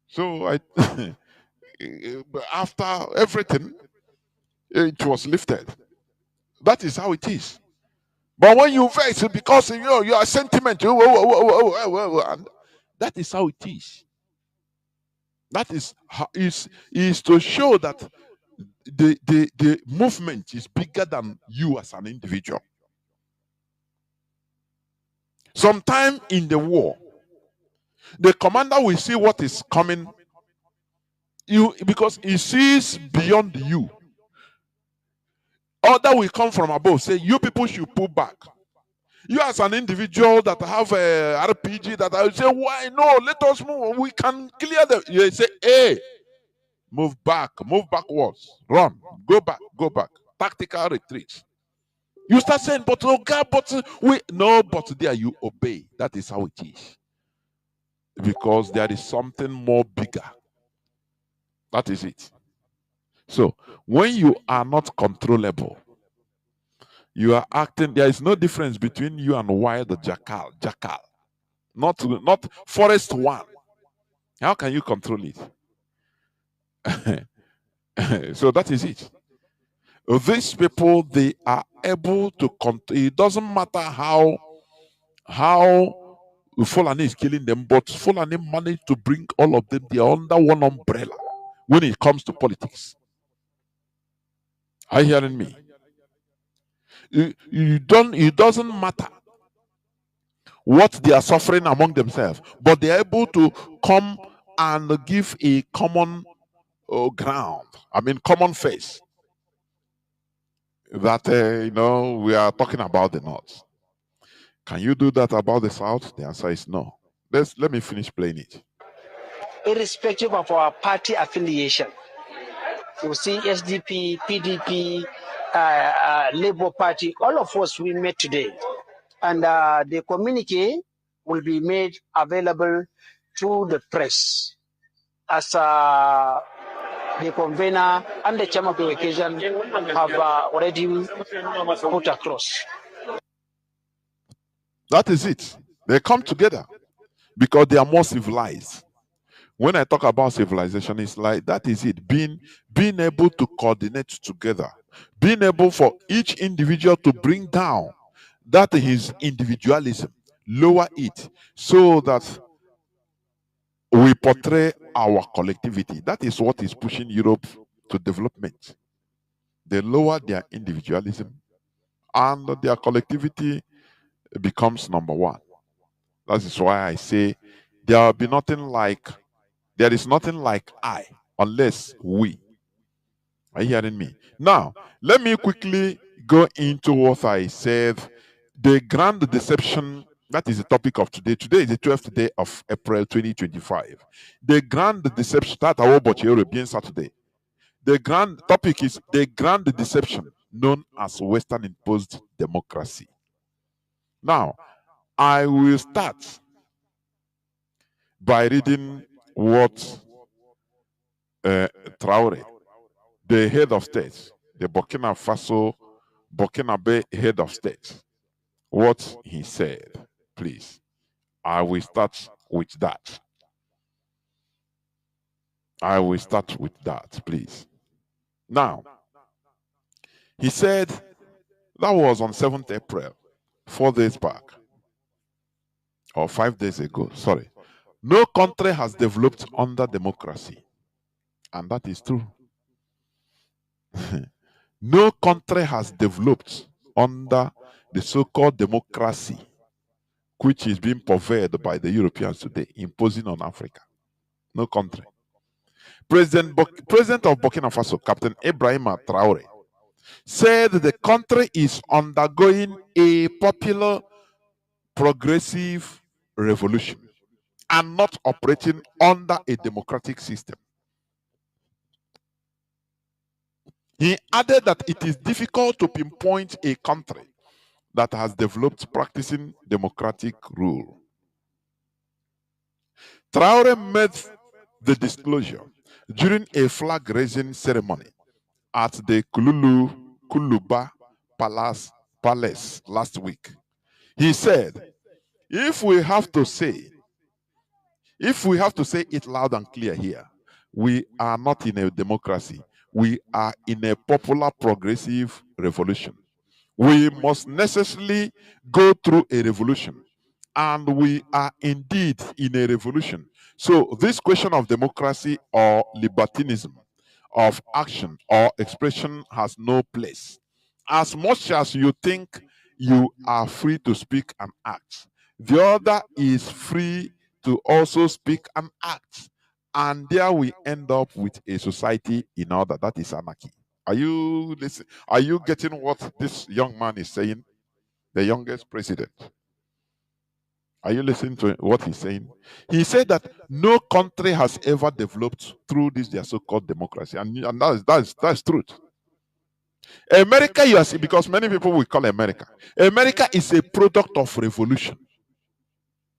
So after everything, it was lifted. That is how it is. But when you vex because you are sentiment, and that is how it is. That is to show that the movement is bigger than you as an individual. Sometime in the war, the commander will see what is coming. Because he sees beyond you. Order will come from above. Say, you people should pull back. You as an individual that have a RPG that I will say, why no? Let us move. We can clear them. You say, hey, move backwards, run, go back. Tactical retreat. You start saying, but oh God, but there you obey. That is how it is. because there is something more bigger. That is it. So when you are not controllable, you are acting. There is no difference between you and wild jackal. Jackal, not forest one. How can you control it? So that is it. These people, they are able to control. It doesn't matter how Fulani is killing them, but Fulani managed to bring all of them. They are under one umbrella when it comes to politics. Are you hearing me? It doesn't matter what they are suffering among themselves, but they are able to come and give a common ground. I mean, common face that we are talking about the North. Can you do that about the South? The answer is no. Let me finish playing it. Irrespective of our party affiliation, you see SDP, PDP, Labour Party, all of us we met today. And the communique will be made available to the press as the convener and the chairman of the occasion have already put across. That is it. They come together because they are more civilized. When I talk about civilization, it's like that is it. Being able to coordinate together, being able for each individual to bring down that his individualism, lower it, so that we portray our collectivity. That is what is pushing Europe to development. They lower their individualism, and their collectivity becomes number one. That is why I say there is nothing like I unless we. Are you hearing me? Now, let me quickly go into what I said. The grand deception, that is the topic of today. Today is the 12th day of April 2025. The grand deception, that I will European Saturday. The grand topic is the grand deception known as Western imposed democracy. Now, I will start by reading what Traore, the head of state, the Burkinabe head of state, what he said. Please, I will start with that. I will start with that, please. Now, he said that was on 7th April, 4 days back, or 5 days ago, sorry. No country has developed under democracy, and that is true. No country has developed under the so-called democracy, which is being pervaded by the Europeans today, imposing on Africa. No country. President of Burkina Faso, Captain Ibrahima Traore, said the country is undergoing a popular progressive revolution and not operating under a democratic system. He added that it is difficult to pinpoint a country that has developed practicing democratic rule. Traore made the disclosure during a flag-raising ceremony at the Kuluba Palace last week. He said, if we have to say it loud and clear here, we are not in a democracy. We are in a popular progressive revolution. We must necessarily go through a revolution, and we are indeed in a revolution. So this question of democracy or libertinism of action or expression has no place. As much as you think you are free to speak and act, the other is free to also speak and act. And there we end up with a society in order. That is anarchy. Are you listening? Are you getting what this young man is saying? The youngest president. Are you listening to what he's saying? He said that no country has ever developed through this their so-called democracy, and that's truth. America, you see, because many people will call America. America is a product of revolution.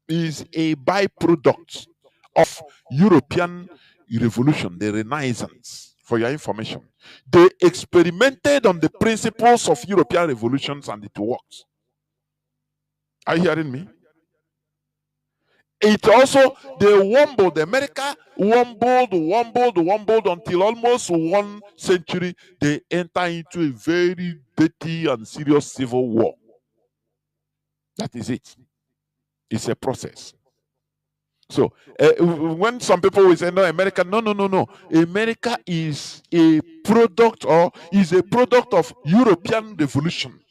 is a byproduct of European revolution, the Renaissance. For your information, they experimented on the principles of European revolutions and it works. Are you hearing me? It also, they wumbled, America wumbled until almost 1 century. They enter into a very dirty and serious civil war. That is it. It's a process. So when some people will say, no, America, no. America is a product of European revolution.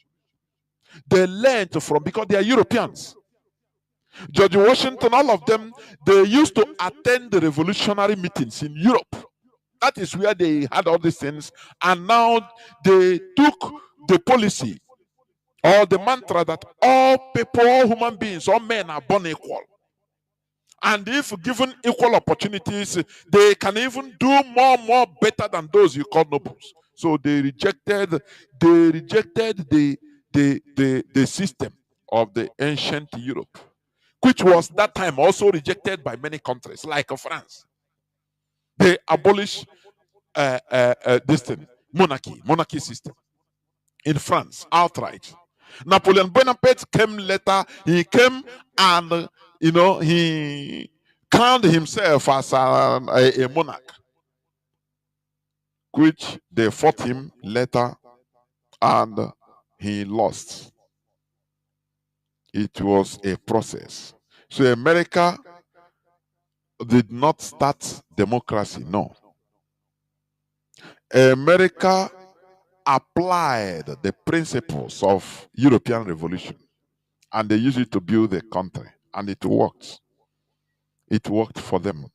They learned from, because they are Europeans. George Washington, all of them, they used to attend the revolutionary meetings in Europe. That is where they had all these things. And now they took the policy or the mantra that all people, all human beings, all men are born equal. And if given equal opportunities, they can even do more better than those you call nobles. So they rejected the system of the ancient Europe, which was that time also rejected by many countries, like France. They abolished this thing, monarchy system in France outright. Napoleon Bonaparte came later. He came and he crowned himself as a monarch, which they fought him later and he lost. It was a process. So America did not start democracy, no. America applied the principles of European revolution and they used it to build a country, and it worked. It worked for them.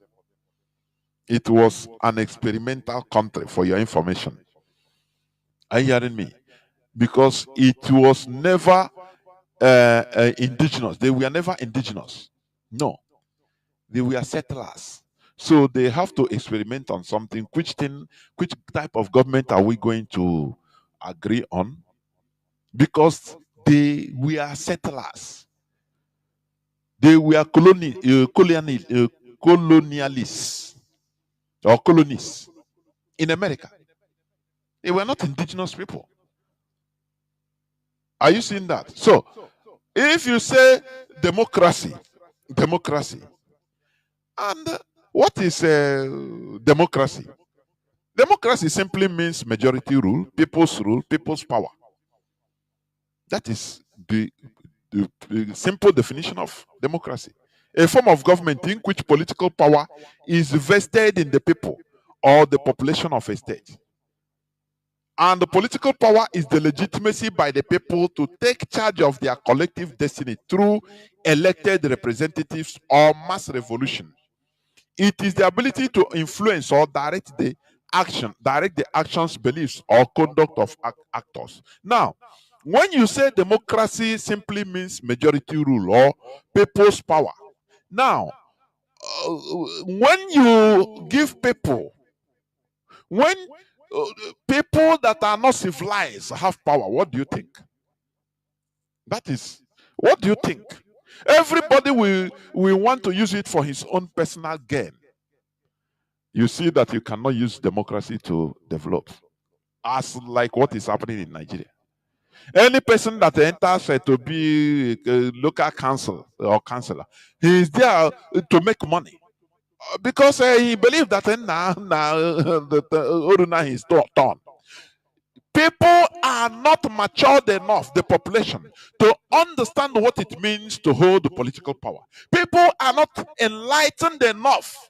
It was an experimental country, for your information. Are you hearing me? Because it was never indigenous. They were never indigenous. No. They were settlers. So they have to experiment on something. Which type of government are we going to agree on? Because they were settlers. They were colonialists or colonists in America. They were not indigenous people. Are you seeing that? So, if you say democracy, and what is democracy? Democracy simply means majority rule, people's power. That is the simple definition of democracy. A form of government in which political power is vested in the people or the population of a state. And the political power is the legitimacy by the people to take charge of their collective destiny through elected representatives or mass revolution. It is the ability to influence or direct the actions, beliefs, or conduct of actors. Now, when you say democracy simply means majority rule or people's power. Now, when you give people, when people that are not civilized have power, what do you think? That is, what do you think? Everybody will want to use it for his own personal gain. You see that you cannot use democracy to develop, as like what is happening in Nigeria. Any person that enters to be a local council or councillor, he is there to make money because he believes that now the Oruna is done. People are not matured enough, the population, to understand what it means to hold the political power. People are not enlightened enough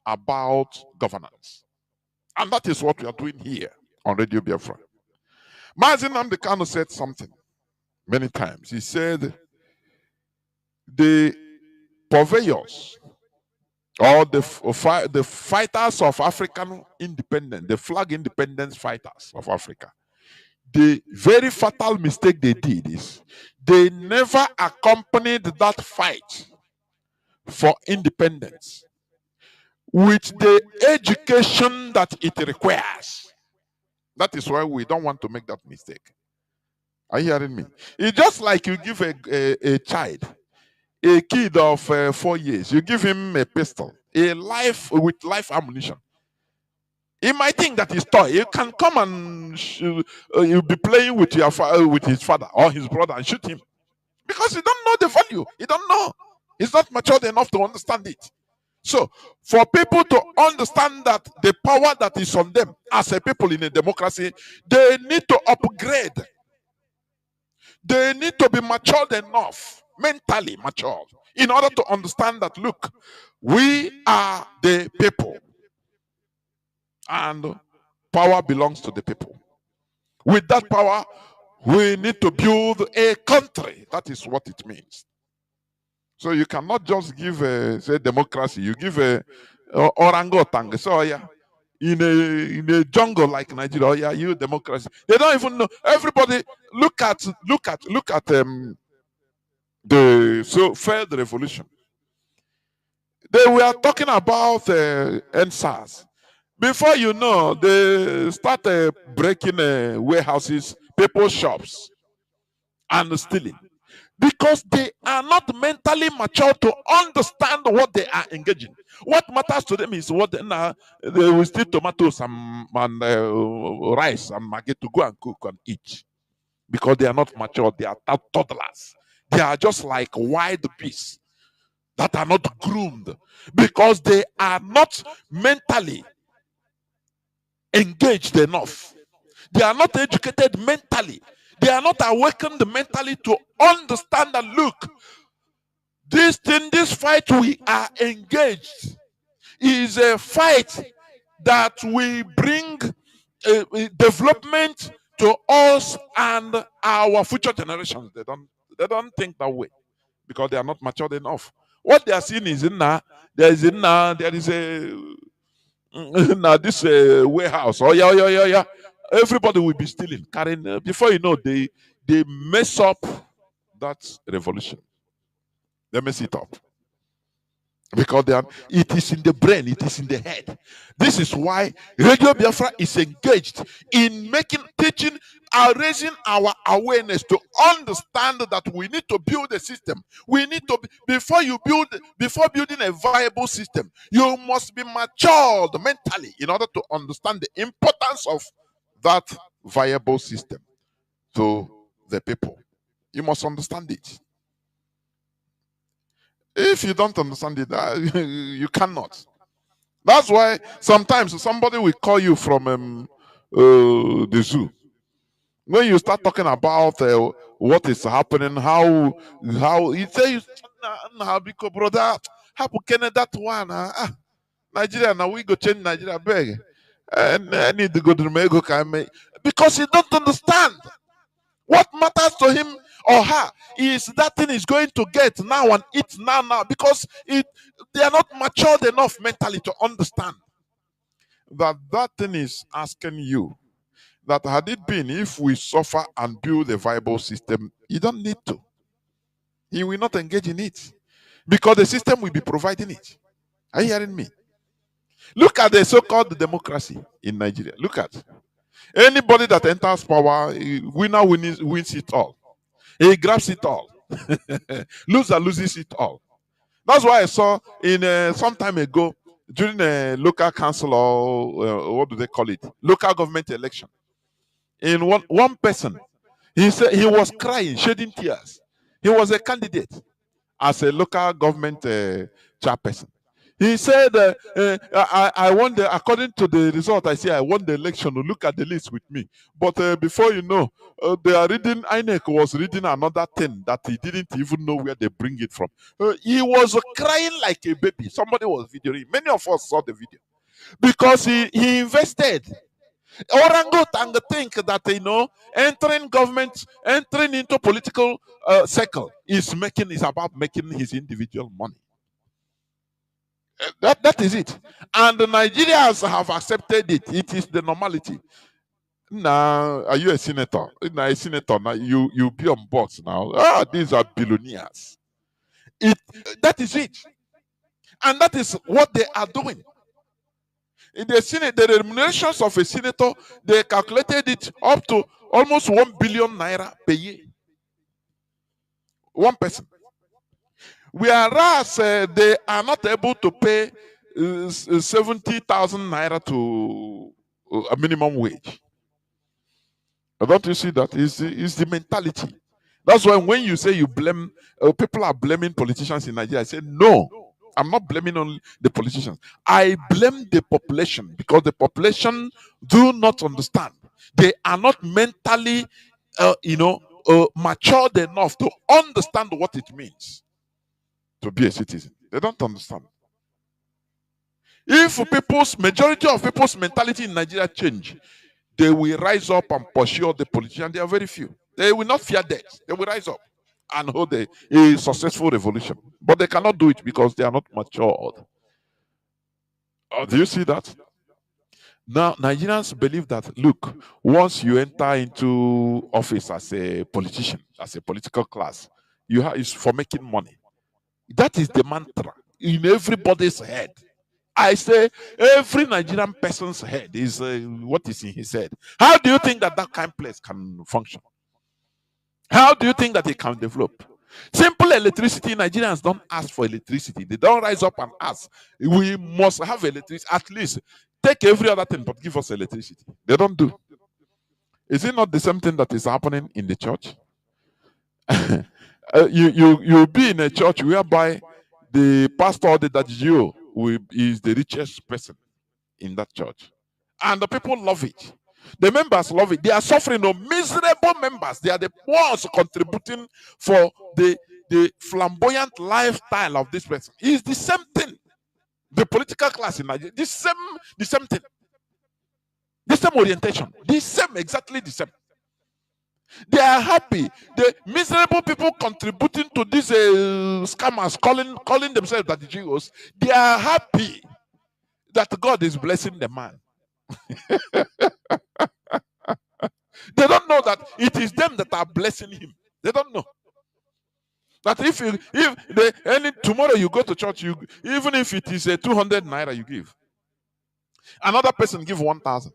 about governance. And that is what we are doing here on Radio Biafra. Mazi Nnamdi Kanu said something many times. He said, the purveyors or the fighters of African independence, the flag independence fighters of Africa, the very fatal mistake they did is they never accompanied that fight for independence with the education that it requires. That is why we don't want to make that mistake. Are you hearing me? It's just like you give a child a kid of 4 years, you give him a pistol, a life with life ammunition. He might think that he's toy. You can come and you'll be playing with your with his father or his brother and shoot him because he don't know the value. He don't know. He's not matured enough to understand it. So, for people to understand that the power that is on them as a people in a democracy, they need to upgrade. They need to be matured enough, mentally matured, in order to understand that, look, we are the people and power belongs to the people. With that power, we need to build a country. That is what it means. So you cannot just give say democracy. You give a orangutan. So yeah, in a jungle like Nigeria, oh, yeah, you democracy. They don't even know. Everybody look at the failed revolution. They were talking about NSAS. Before you know, they started breaking warehouses, people's shops, and stealing. Because they are not mentally mature to understand what they are engaging. What matters to them is what they will steal tomatoes and rice and maggi to go and cook and eat. Because they are not mature, they are toddlers. They are just like wild beasts that are not groomed because they are not mentally engaged enough. They are not educated mentally. They are not awakened mentally to understand that, look, this thing, this fight we are engaged is a fight that will bring development to us and our future generations. They don't think that way because they are not matured enough. What they are seeing is there is a now this warehouse. Oh yeah, yeah, yeah, yeah. Everybody will be stealing, carrying. Before you know, they mess up that revolution. They mess it up because it is in the brain, it is in the head. This is why Radio Biafra is engaged in teaching, raising our awareness to understand that we need to build a system. We need to before building a viable system, you must be matured mentally in order to understand the importance of that viable system to the people. You must understand it. If you don't understand it, you cannot. That's why sometimes somebody will call you from the zoo. When you start talking about what is happening, how you say, nah, because brother, how can that one? Nigeria, now we go change Nigeria beg. And I need to go to the because he don't understand. What matters to him or her is that thing is going to get now and eat now because they are not matured enough mentally to understand that thing is asking you that had it been if we suffer and build a viable system, you don't need to. He will not engage in it because the system will be providing it. Are you hearing me? Look at the so-called democracy in Nigeria. Look at anybody that enters power, winner wins it all. He grabs it all. Loser loses it all. That's why I saw in some time ago during a local council or what do they call it? Local government election. In one person, he said he was crying, shedding tears. He was a candidate as a local government chairperson. He said, I won the, according to the result, I say I won the election. Look at the list with me. But before you know, they are reading, INEC was reading another thing that he didn't even know where they bring it from. He was crying like a baby. Somebody was videoing. Many of us saw the video. Because he invested. Orangutan think that, entering government, entering into political circle is about making his individual money. That is it. And the Nigerians have accepted it. It is the normality. Now, are you a senator? Now, a senator, now you be on boards now. These are billionaires. That is it. And that is what they are doing. In the Senate, the remunerations of a senator, they calculated it up to almost 1 billion naira per year. One person. Whereas they are not able to pay 70,000 naira to a minimum wage. Don't you see that? It's the mentality. That's why when you say you blame, people are blaming politicians in Nigeria, I say, no, I'm not blaming only the politicians. I blame the population because the population do not understand. They are not mentally, matured enough to understand what it means to be a citizen. They don't understand. If majority of people's mentality in Nigeria change, they will rise up and pursue the politicians. They are very few. They will not fear death. They will rise up and hold a successful revolution. But they cannot do it because they are not matured. Do you see that? Now, Nigerians believe that, look, once you enter into office as a politician, as a political class, it's for making money. That is the mantra in everybody's head. I say every Nigerian person's head is what is in his head. How do you think that kind of place can function? How do you think that it can develop? Simple electricity, Nigerians don't ask for electricity. They don't rise up and ask. We must have electricity. At least take every other thing, but give us electricity. They don't do. Is it not the same thing that is happening in the church? You'll be in a church whereby the pastor or the dadjio is the richest person in that church. And the people love it. The members love it. They are suffering, no miserable members. They are the ones contributing for the flamboyant lifestyle of this person. It's the same thing. The political class in Nigeria, the same thing. The same orientation. Exactly the same. They are happy. The miserable people contributing to these scammers calling themselves the GOs, they are happy that God is blessing the man. They don't know that it is them that are blessing him. They don't know that tomorrow you go to church, even if it is a 200 naira you give, another person give 1,000,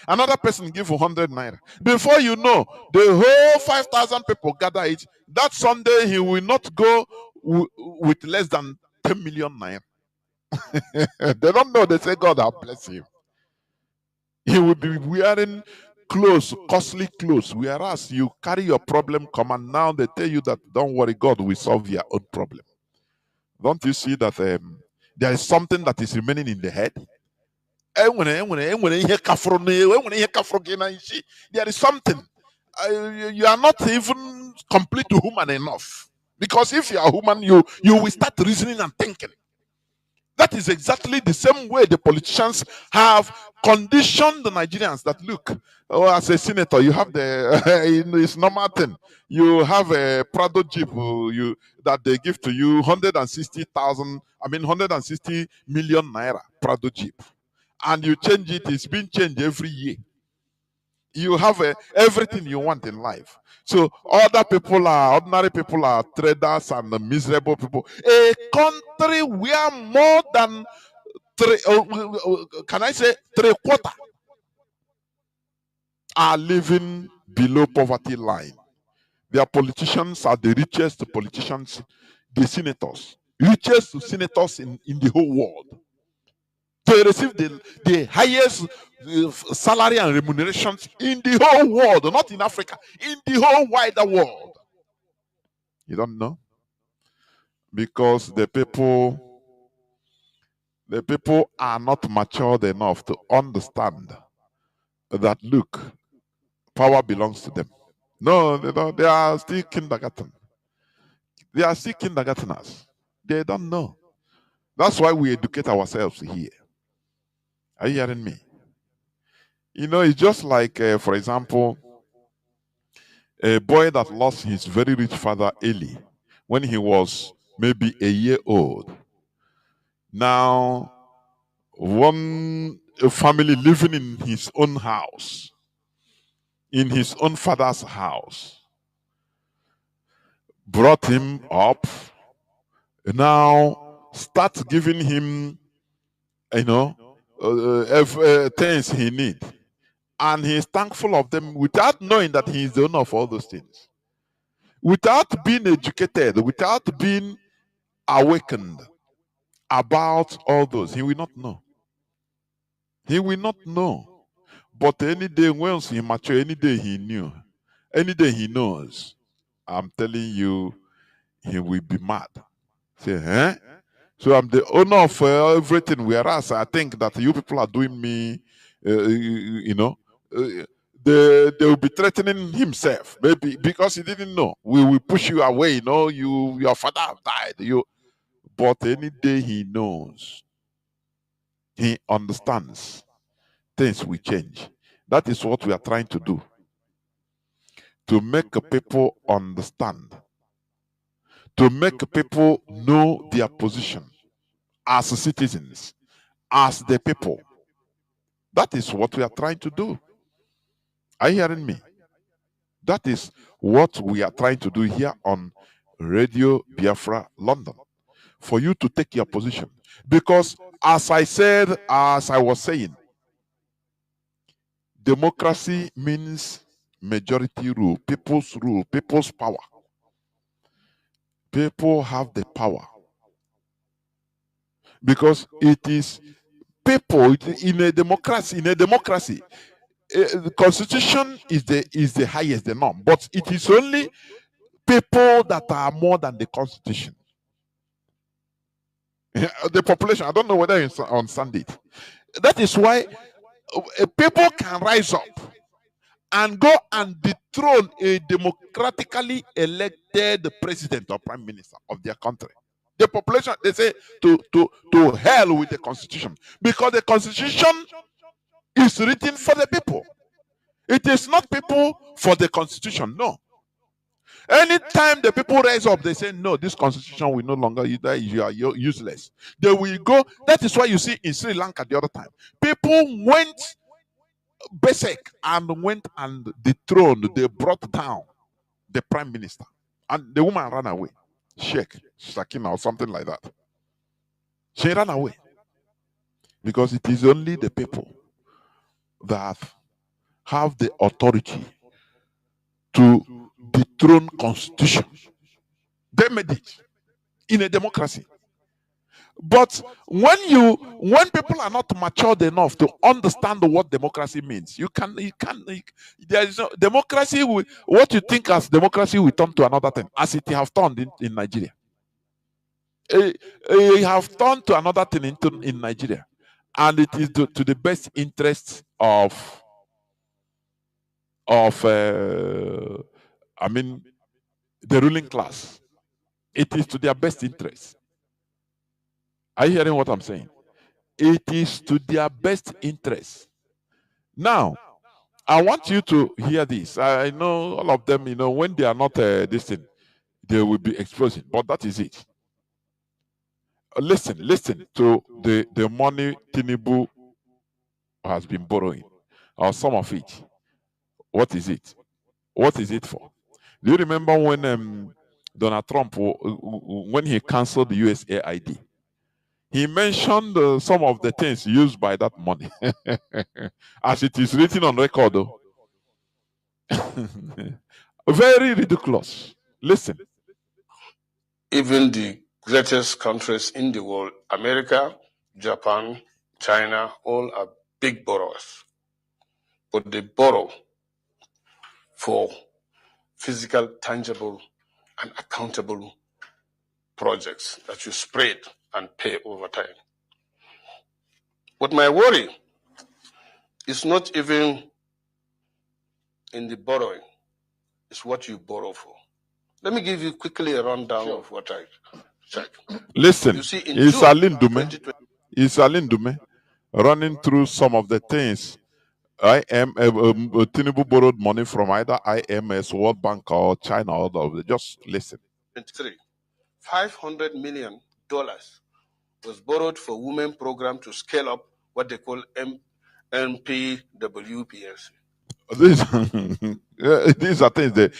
another person give 100 naira. Before you know, the whole 5,000 people gather it. That Sunday he will not go with less than 10 million naira. They don't know. They say God will bless him. He will be wearing clothes, costly clothes, whereas you carry your problem, come and now they tell you that don't worry, God will solve your own problem. Don't you see that there is something that is remaining in the head? There is something. You are not even complete human enough. Because if you are human, you will start reasoning and thinking. That is exactly the same way the politicians have conditioned the Nigerians that, look, as a senator, you have it's normal thing. You have a Prado Jeep that they give to you 160 million naira Prado Jeep. And you change it, it's been changed every year. You have everything you want in life. So ordinary people are traders and miserable people. A country where more than three quarter are living below poverty line. Their politicians are the richest politicians, the senators, richest senators in the whole world. They receive the highest salary and remunerations in the whole world, not in Africa, in the whole wider world. You don't know? Because the people are not matured enough to understand that, look, power belongs to them. No, they don't. They are still kindergarten. They are still kindergarteners. They don't know. That's why we educate ourselves here. Are you hearing me? It's just like, for example, a boy that lost his very rich father early when he was maybe a year old. Now, a family living in his own house, in his own father's house, brought him up. Now, start giving him, things he needs. And he is thankful of them without knowing that he is the owner of all those things. Without being educated, without being awakened about all those, he will not know. He will not know. But any day once he mature, any day he knew, any day he knows, I'm telling you, he will be mad. Say, eh? So I'm the owner of everything, whereas I think that you people are doing me, you know, uh, they will be threatening himself, maybe because he didn't know. We will push you away, your father have died. But any day he knows, he understands, things will change. That is what we are trying to do. To make people understand, to make people know their position as citizens, as the people. That is what we are trying to do. Are you hearing me? That is what we are trying to do here on Radio Biafra London. For you to take your position. Because as I was saying, democracy means majority rule, people's power. People have the power. Because it is people in a democracy. The constitution is the highest, the norm, but it is only people that are more than the constitution. The population, I don't know whether you understand it. That is why people can rise up and go and dethrone a democratically elected president or prime minister of their country. The population, they say, to hell with the constitution, because the constitution is written for the people. It is not people for the constitution. No. Anytime the people rise up, they say, no, this constitution will no longer, you are useless. They will go. That is why you see in Sri Lanka the other time, people went basic and went and dethroned, they brought down the prime minister. And the woman ran away. Sheikh Sakina or something like that. She ran away. Because it is only the people that have the authority to dethrone constitution. They made it in a democracy. But when people are not matured enough to understand what democracy means, there is no democracy. What you think as democracy will turn to another thing, as it have turned in Nigeria. It have turned to another thing in Nigeria, and it is to the best interests of I mean, the ruling class. It is to their best interest. Are you hearing what I'm saying? It is to their best interest. Now, I want you to hear this. I know all of them, when they are not this thing, they will be exploding. But that is it. Listen to the money Tinubu has been borrowing, or some of it. What is it? What is it for? Do you remember when Donald Trump, when he canceled the USAID, he mentioned some of the things used by that money, as it is written on record, though. Very ridiculous. Listen. Even the greatest countries in the world, America, Japan, China, all are big borrowers. But they borrow for physical, tangible, and accountable projects that you spread and pay over time. But my worry is not even in the borrowing, it's what you borrow for. Let me give you quickly a rundown of what I check. Listen, You see, in it's June Aline Dume running through some of the things. Tinubu borrowed money from either IMS, World Bank, or China. Or the, just listen. $500 million was borrowed for women program to scale up what they call NPWPLC. These are things that,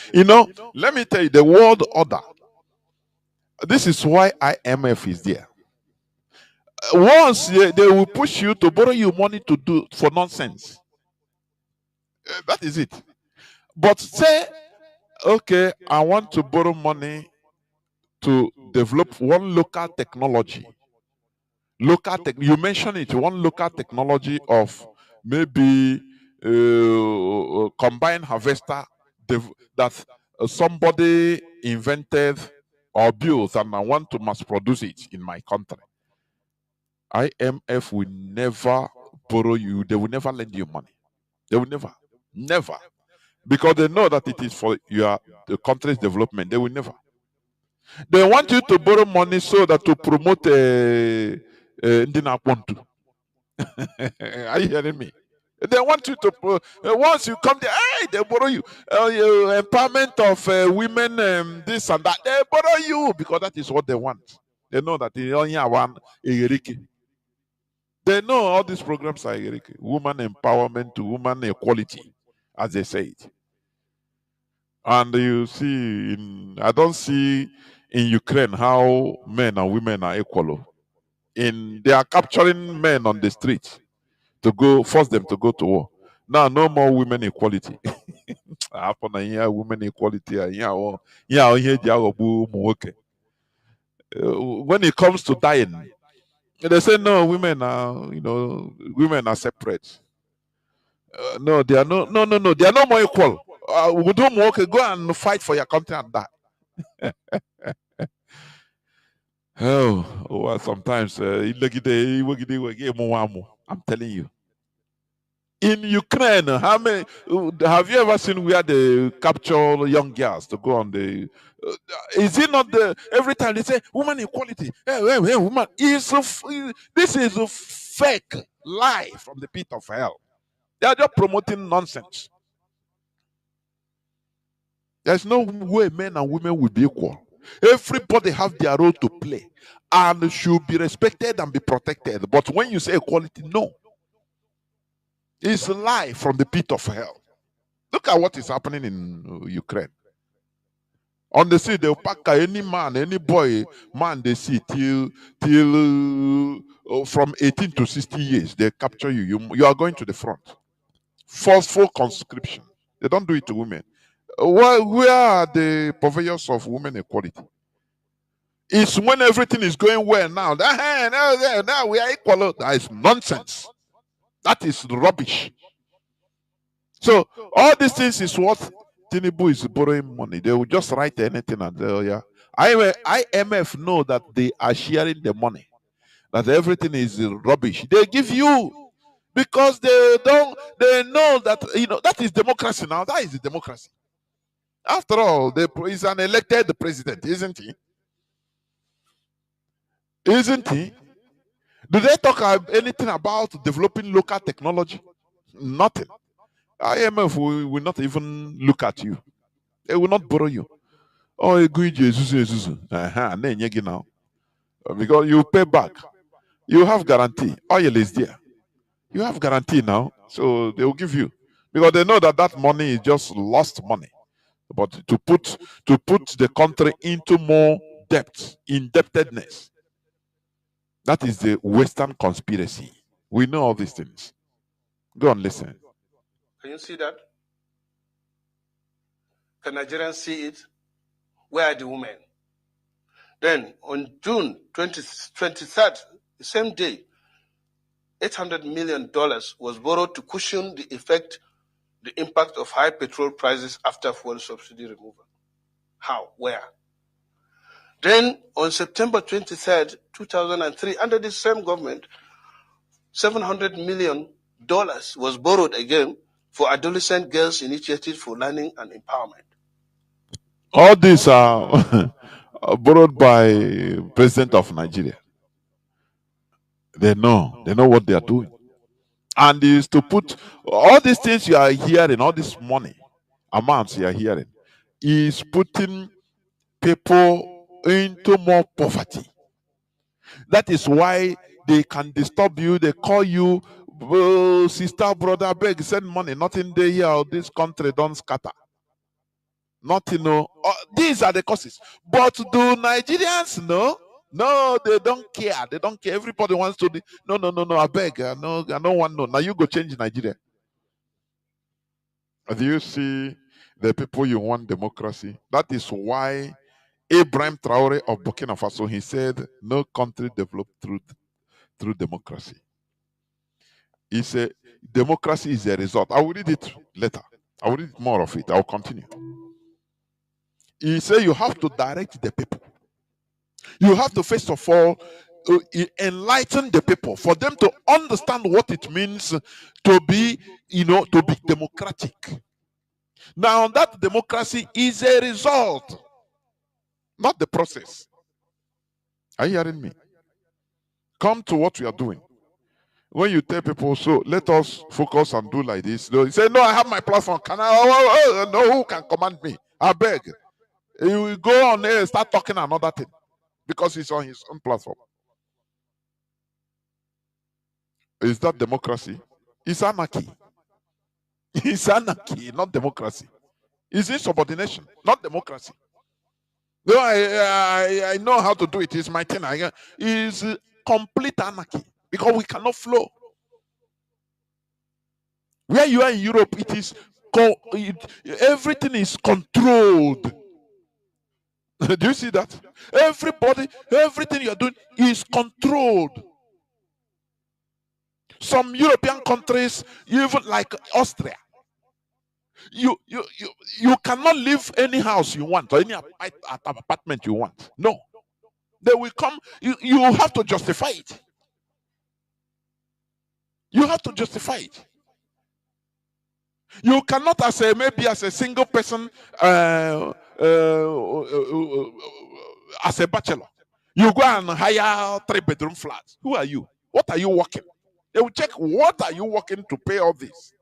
let me tell you, the world order. This is why IMF is there. Once they will push you to borrow you money to do for nonsense. That is it. But say, okay, I want to borrow money to develop one local technology. You mentioned it, one local technology of maybe combined harvester that somebody invented or built, and I want to mass produce it in my country. IMF will never borrow you, they will never lend you money. They will never. Because they know that it is for the country's development. They will never. They want you to borrow money so that to promote Ndina Kwantu. Are you hearing me? They want you to once you come there, hey, they borrow you. Empowerment of women, this and that. They borrow you because that is what they want. They know that they only have one Egerike. They know all these programs are Egerike. Woman empowerment to woman equality, as they say it. And you see, I don't see in Ukraine how men and women are equal. They are capturing men on the street to force them to go to war. Now, no more women equality. Happen here, women equality. When it comes to dying, they say no, women are separate. No, they are no, they are no more equal. We don't go and fight for your country and die. Well, sometimes I'm telling you. In Ukraine, how many have you ever seen where they capture young girls to go on the? Is it not the every time they say woman equality? Hey, woman! This is a fake lie from the pit of hell. They are just promoting nonsense. There's no way men and women will be equal. Everybody have their role to play and should be respected and be protected. But when you say equality, no. It's a lie from the pit of hell. Look at what is happening in Ukraine. On the sea, they'll pack any man, any boy, man they see till from 18 to 60 years, they capture you. You are going to the front. Forceful conscription. They don't do it to women. Where are the purveyors of women equality? It's when everything is going well now. Now we are equal. That is nonsense. That is rubbish. So all these things is what Tinubu is borrowing money. They will just write anything and say, oh yeah. IMF know that they are sharing the money. That everything is rubbish. They give you because they know that that is democracy now. That is the democracy. After all, he's an elected president, isn't he? Isn't he? Do they talk anything about developing local technology? Nothing. IMF will not even look at you. They will not borrow you. Oh, Jesus. Now. Because you pay back. You have guarantee. Oil is there. You have guarantee now. So they will give you. Because they know that money is just lost money. But to put the country into more debt, indebtedness. That is the Western conspiracy. We know all these things. Go on, listen. Can you see that? Can Nigerians see it? Where are the women? Then on June 23rd, the same day, $800 million was borrowed to cushion the impact of high petrol prices after fuel subsidy removal. How? Where? Then on September 23rd, 2003, under the same government, $700 million was borrowed again for adolescent girls' initiative for learning and empowerment. All these are borrowed by President of Nigeria. They know what they are doing. And is to put all these things you are hearing, all this money amounts you are hearing, is putting people into more poverty. That is why they can disturb you. They call you, sister, brother, beg, send money. Nothing there here. This country don't scatter. Nothing. No. These are the causes. But do Nigerians know? No, they don't care. They don't care. Everybody wants to. No. I beg. I don't want no. Now you go change Nigeria. Do you see the people you want democracy? That is why Ibrahim Traore of Burkina Faso, he said, no country developed through democracy. He said, democracy is a result. I will read it later. I will read more of it. I'll continue. He said, you have to direct the people. You have to, first of all, enlighten the people for them to understand what it means to be, to be democratic. Now, that democracy is a result, not the process. Are you hearing me? Come to what we are doing. When you tell people, so let us focus and do like this, they say, no, I have my platform. Can I? No, who can command me? I beg. He will go on there and start talking another thing because he's on his own platform. Is that democracy? It's anarchy. It's anarchy, not democracy. It's insubordination, not democracy. No, I know how to do it. It's my thing. It's complete anarchy because we cannot flow. Where you are in Europe, it is everything is controlled. Do you see that? Everything you're doing is controlled. Some European countries, even like Austria, you cannot live any house you want or any apartment you want. No, they will come. You have to justify it. You have to justify it. You cannot, maybe as a single person, as a bachelor, you go and hire 3-bedroom flats. Who are you? What are you working? They will check, what are you working to pay all this?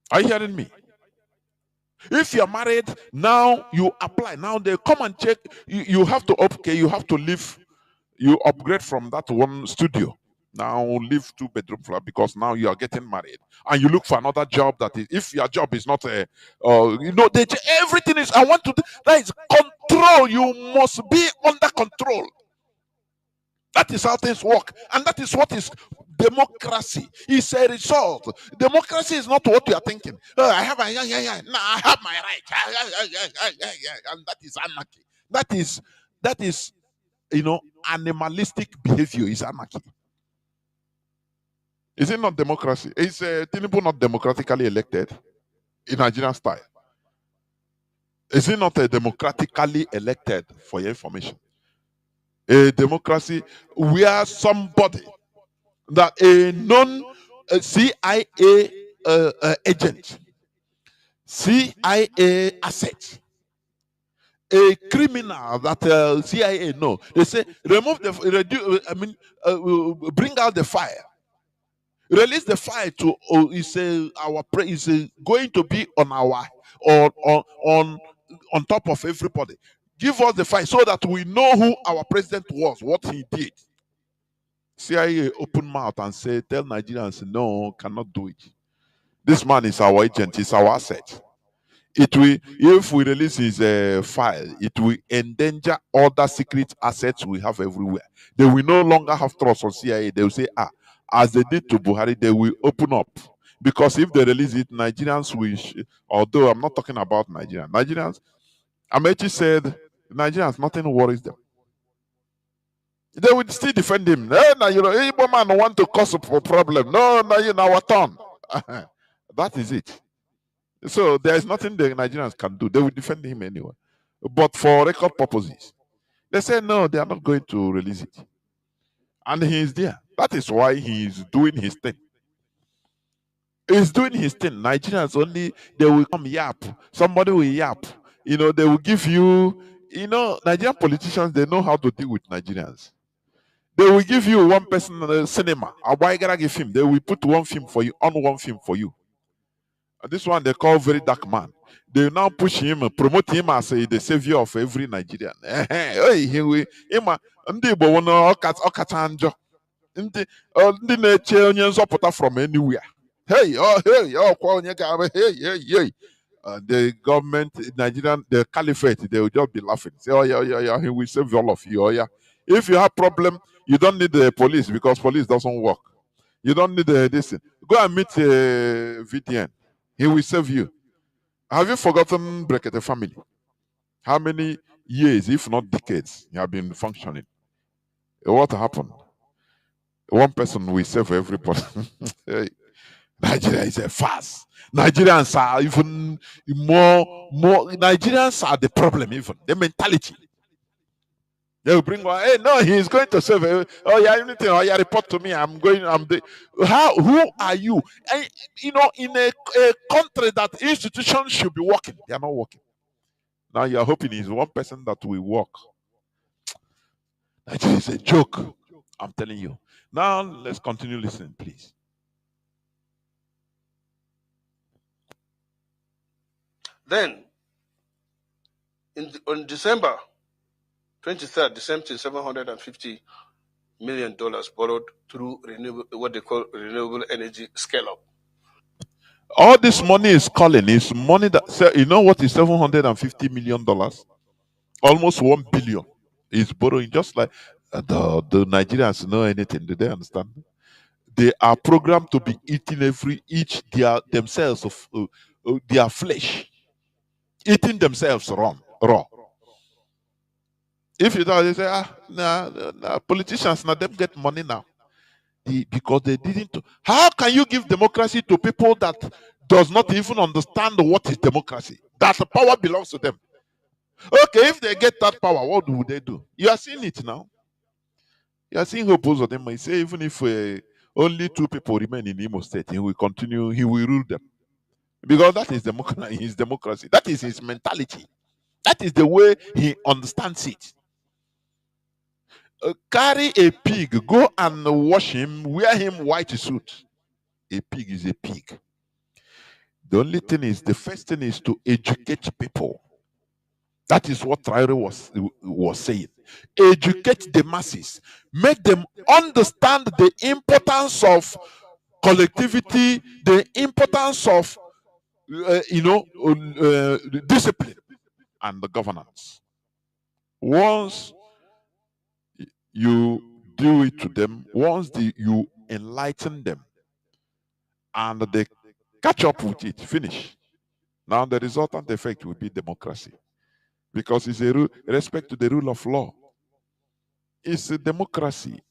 Are you hearing me? If you're married, now you apply. Now they come and check. You have to, you have to leave. You upgrade from that one studio. Now leave 2-bedroom flat because now you are getting married. And you look for another job that is, if your job is not everything is, I want to, that is control. You must be under control. That is how things work. And that is what is democracy. It's a result. Democracy is not what you are thinking. Oh, I have no, I have my right. And that is anarchy. That is animalistic behavior is anarchy. Is it not democracy? Is Tinubu not democratically elected in Nigerian style? Is it not democratically elected, for your information? A democracy where somebody that a non-CIA agent, CIA asset, a criminal that CIA know, they say remove bring out the fire, release the fire to is going to be on our on top of everybody. Give us the fire so that we know who our president was, what he did. CIA open mouth and say, tell Nigerians, no, cannot do it. This man is our agent, he's our asset. It will, if we release his file, it will endanger other secret assets we have everywhere. They will no longer have trust on CIA. They will say, as they did to Buhari, they will open up. Because if they release it, Nigerians will, although I'm not talking about Nigerians, Amechi said, Nigerians, nothing worries them. They will still defend him. No, Igbo man want to cause a problem. No, our turn. That is it. So there is nothing the Nigerians can do. They will defend him anyway. But for record purposes, they say no, they are not going to release it. And he is there. That is why he is doing his thing. He's doing his thing. Nigerians only, they will come yap. Somebody will yap. They will give you, Nigerian politicians, they know how to deal with Nigerians. They will give you one person cinema. Why gotta give him? They will put one film for you, on one film for you. And this one they call Very Dark Man. They now push him, promote him as the savior of every Nigerian. Hey, he will. From anywhere. Hey, the government, Nigerian, the caliphate, they will just be laughing. Say, oh yeah, he will save all of you. Oh yeah. If you have problem, you don't need the police because police doesn't work. You don't need this. Go and meet VTN. He will save you. Have you forgotten Brekete family? How many years, if not decades, you have been functioning? What happened? One person will save everybody. Hey, Nigeria is a farce. Nigerians are even more. Nigerians are the problem. Even the mentality. They will bring one. Hey, no, he is going to save. Oh yeah, anything. Oh yeah, report to me. I'm going. I'm the. How? Who are you? And, in a country that institutions should be working, they are not working. Now you are hoping is one person that will work. That is a joke. I'm telling you. Now let's continue listening, please. Then, on December 23rd, the same thing, $750 million borrowed through what they call renewable energy scale up. All this money is calling. It's money that, you know what is $750 million? Almost 1 billion is borrowing. Just like the Nigerians know anything. Do they understand? They are programmed to be eating each their themselves of their flesh, eating themselves raw. If you don't, they say, nah, politicians now them get money now. Because they didn't. How can you give democracy to people that does not even understand what is democracy? That the power belongs to them. Okay, if they get that power, what would they do? You are seeing it now. You are seeing who both of them might say, even if only two people remain in Imo State, he will continue, he will rule them. Because that is democracy, his democracy. That is his mentality. That is the way he understands it. Carry a pig, go and wash him, wear him white suit. A pig is a pig. The only thing is, the first thing is to educate people. That is what Traore was saying. Educate the masses, make them understand the importance of collectivity, the importance of discipline and the governance. Once you do it to them, once you enlighten them, and they catch up with it, finish. Now the resultant effect will be democracy, because it's respect to the rule of law. It's a democracy.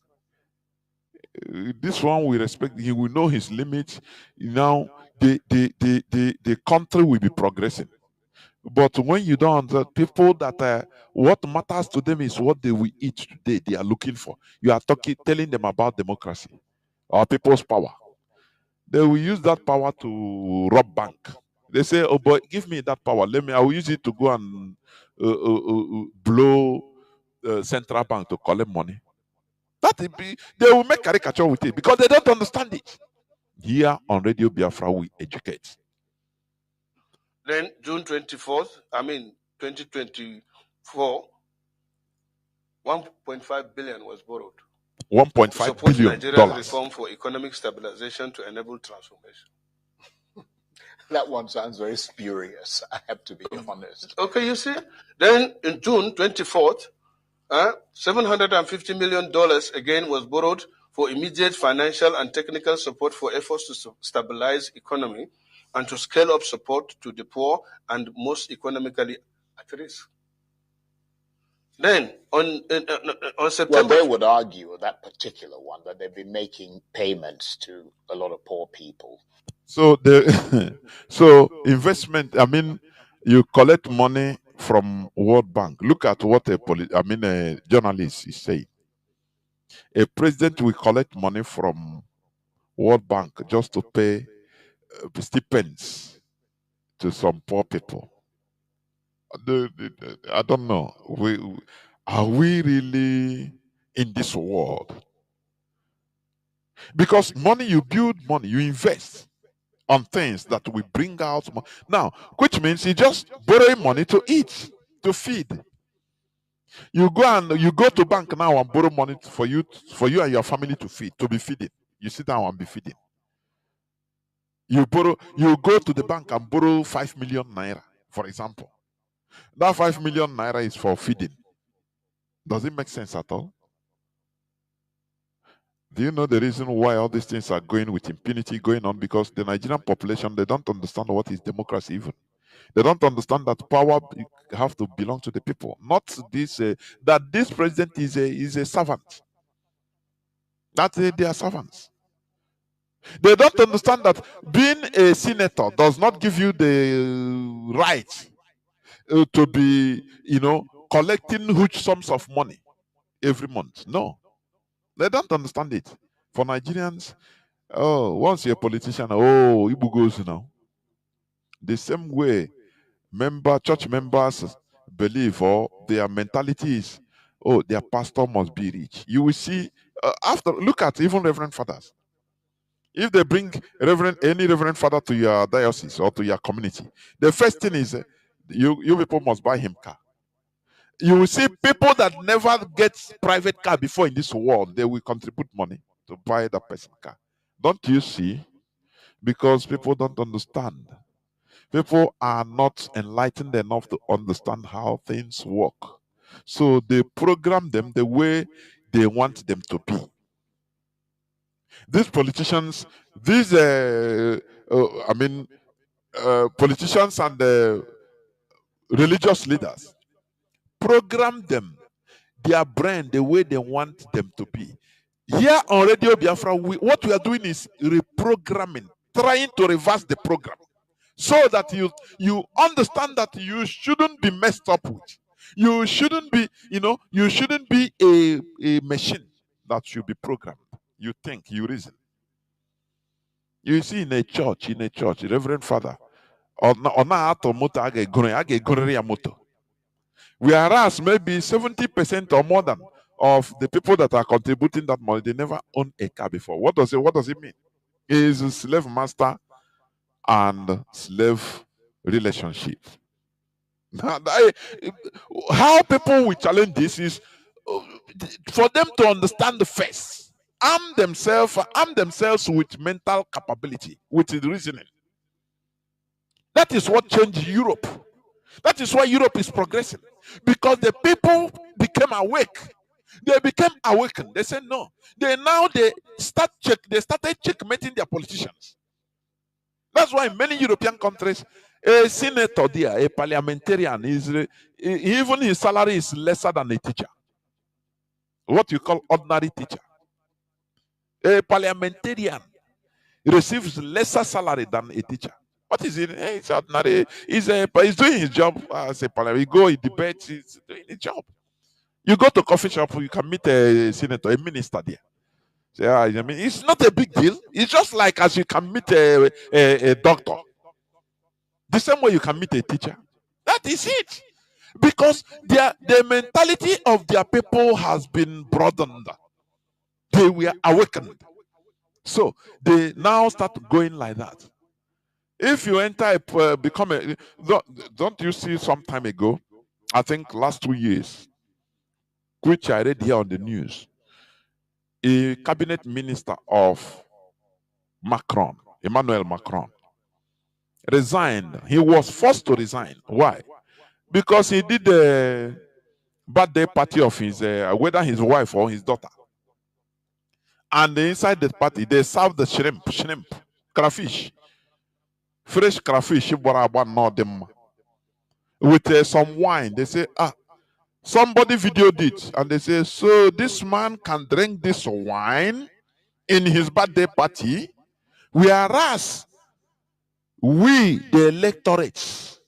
This one we respect. He will know his limits. Now the country will be progressing. But when you don't, people that what matters to them is what they will eat today. They are looking for. You are telling them about democracy or people's power. They will use that power to rob bank. They say, "Oh boy, give me that power. I will use it to go and blow central bank to collect money." They will make caricature with it because they don't understand it. Here on Radio Biafra, we educate. Then June 24th, 2024, 1.5 billion was borrowed. 1.5 billion Nigeria's reform for economic stabilization to enable transformation. That one sounds very spurious, I have to be honest. Okay, you see? Then in June 24th, $750 million again was borrowed for immediate financial and technical support for efforts to stabilize economy and to scale up support to the poor and most economically at risk. Then on September... Well, they would argue, that particular one, that they've been making payments to a lot of poor people. So so investment, you collect money from World Bank. Look at what a journalist is saying. A president will collect money from World Bank just to pay stipends to some poor people. I don't know. Are we really in this world? Because money, you build money, you invest on things that will bring out money. Now, which means you just borrowing money to eat, to feed. You go to bank now and borrow money for you and your family to feed, to be feeding. You sit down and be feeding. You go to the bank and borrow 5 million naira, for example. That 5 million naira is for feeding. Does it make sense at all? Do you know the reason why all these things are going with impunity going on? Because the Nigerian population, they don't understand what is democracy even. They don't understand that power have to belong to the people, not this that this president is a servant. That they are servants. They don't understand that being a senator does not give you the right to be, collecting huge sums of money every month. No, they don't understand it. For Nigerians, oh, once you're a politician, oh, Ibu goes now. The same way church members believe, or their mentality is, oh, their pastor must be rich. You will see, look at even Reverend Fathers. If they bring any Reverend Father to your diocese or to your community, the first thing is, you people must buy him car. You will see people that never get private car before in this world, they will contribute money to buy that person car. Don't you see? Because people don't understand. People are not enlightened enough to understand how things work. So they program them the way they want them to be. These politicians, politicians and religious leaders program them, their brain, the way they want them to be. Here on Radio Biafra, what we are doing is reprogramming, trying to reverse the program, so that you understand that you shouldn't be messed up with. You shouldn't be, you shouldn't be a machine that should be programmed. You think, you reason. You see, in a church, Reverend Father, whereas maybe 70% or more than of the people that are contributing that money, they never owned a car before. What does it mean? It is a slave master and slave relationship. How people will challenge this is for them to understand the first, arm themselves with mental capability, with reasoning. That is what changed Europe. That is why Europe is progressing, because the people became awake. They became awakened. They said no. They started checkmating their politicians. That's why in many European countries, a senator there, a parliamentarian, even his salary is lesser than a teacher. What you call ordinary teacher. A parliamentarian receives lesser salary than a teacher. What is it? It's ordinary. He's doing his job as a parliamentarian. He go, he debates, he's doing his job. You go to a coffee shop, you can meet a senator, a minister there. So, I mean, it's not a big deal. It's just like as you can meet a doctor. The same way you can meet a teacher. That is it. Because the mentality of their people has been broadened. They were awakened. So they now start going like that. If you enter, don't you see some time ago, I think last 2 years, which I read here on the news, a cabinet minister of Macron, Emmanuel Macron, resigned. He was forced to resign. Why? Because he did a birthday party of his, whether his wife or his daughter. And inside the party, they served the shrimp, crayfish, fresh crayfish, with some wine. They say, somebody videoed it, and they say, so this man can drink this wine in his birthday party, whereas we, the electorates,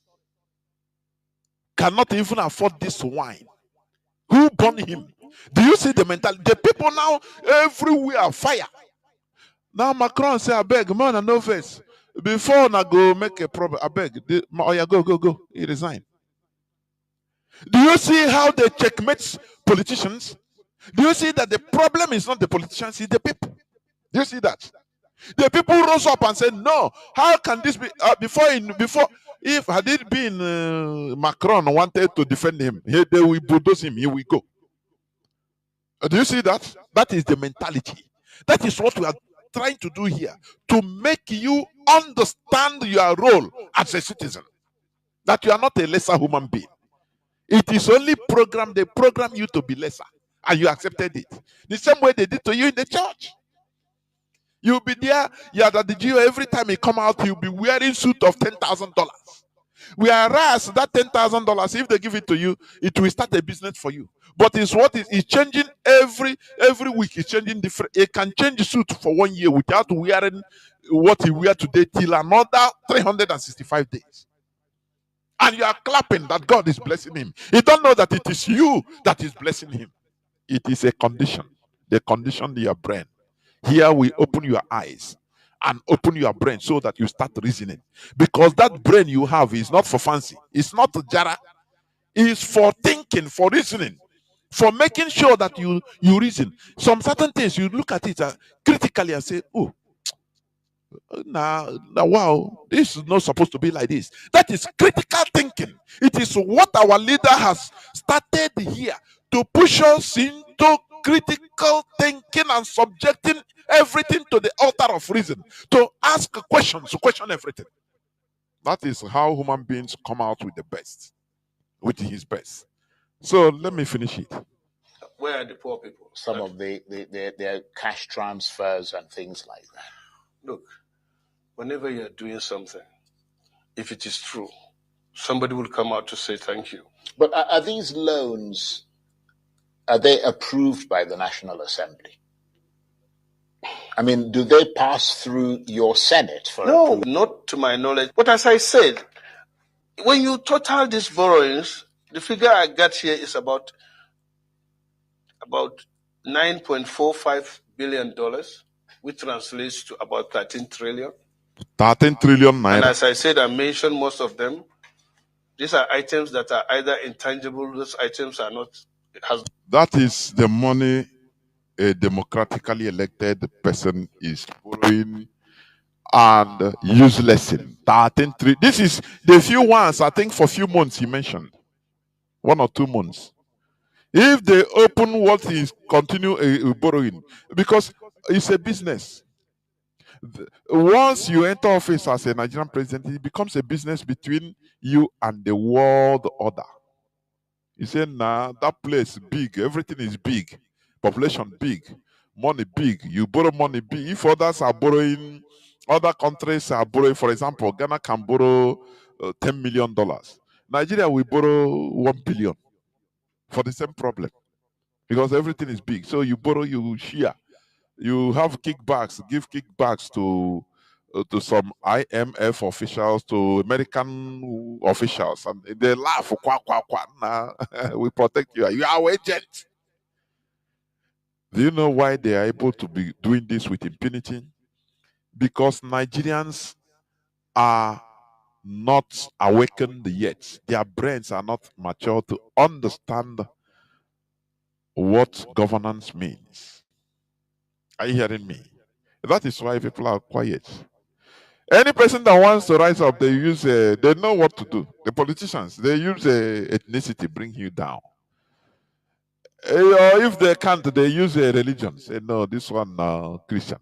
cannot even afford this wine. Who born him? Do you see the mentality? The people now everywhere fire. Now Macron say, I beg, man, I no face. Before I go make a problem, I beg. Oh yeah, go. He resigned. Do you see how they checkmate politicians? Do you see that the problem is not the politicians, it's the people? Do you see that? The people rose up and said, no, how can this be? Before, if had it been Macron wanted to defend him, they will bulldoze him, here we go. Do you see that? That is the mentality. That is what we are trying to do here, to make you understand your role as a citizen, that you are not a lesser human being. It is only programmed, they program you to be lesser, and you accepted it. The same way they did to you in the church. You'll be there, yeah, that the Geo, every time he come out, he'll be wearing suit of $10,000. Whereas that $10,000, if they give it to you, it will start a business for you. But it's changing every week. It's changing different. It can change the suit for 1 year without wearing what he wear today till another 365 days. And you are clapping that God is blessing him. You don't know that it is you that is blessing him. It is a condition. They condition your brain. Here we open your eyes and open your brain so that you start reasoning. Because that brain you have is not for fancy. It's not jara. It's for thinking, for reasoning, for making sure that you reason. Some certain things you look at it critically and say, oh, wow, this is not supposed to be like this. That is critical thinking. It is what our leader has started here to push us into critical thinking and subjecting everything to the altar of reason, to ask questions, to question everything. That is how human beings come out with the best, with his best. So let me finish it. Where are the poor people? Some of their cash transfers and things like that. Look, whenever you're doing something, if it is true, somebody will come out to say thank you. But are these loans, are they approved by the National Assembly? I mean, do they pass through your Senate? No, not to my knowledge. But as I said, when you total these borrowings, the figure I got here is about $9.45 billion, which translates to about 13 trillion. 13 trillion naira. And as I said, I mentioned most of them. These are items that are either intangible, those items are not. That is the money a democratically elected person is borrowing and useless in. 13 trillion. This is the few ones, I think, for few months he mentioned. 1 or 2 months. If they open what is continue borrowing, because it's a business. Once you enter office as a Nigerian president, it becomes a business between you and the world order. You say, nah, that place big, everything is big, population big, money big, you borrow money big. If others are borrowing, other countries are borrowing, for example, Ghana can borrow $10 million. Nigeria will borrow 1 billion for the same problem because everything is big. So you borrow, you share. You have kickbacks, give kickbacks to some IMF officials, to American officials, and they laugh. Kwa, kwa, kwa. Nah, we protect you. You are our agent. Do you know why they are able to be doing this with impunity? Because Nigerians are not awakened yet. Their brains are not mature to understand what governance means. Are you hearing me? That is why people are quiet. Any person that wants to rise up, they know what to do. The politicians, they use ethnicity, bring you down. Or if they can't, they use a religion. Say, no, this one Christian,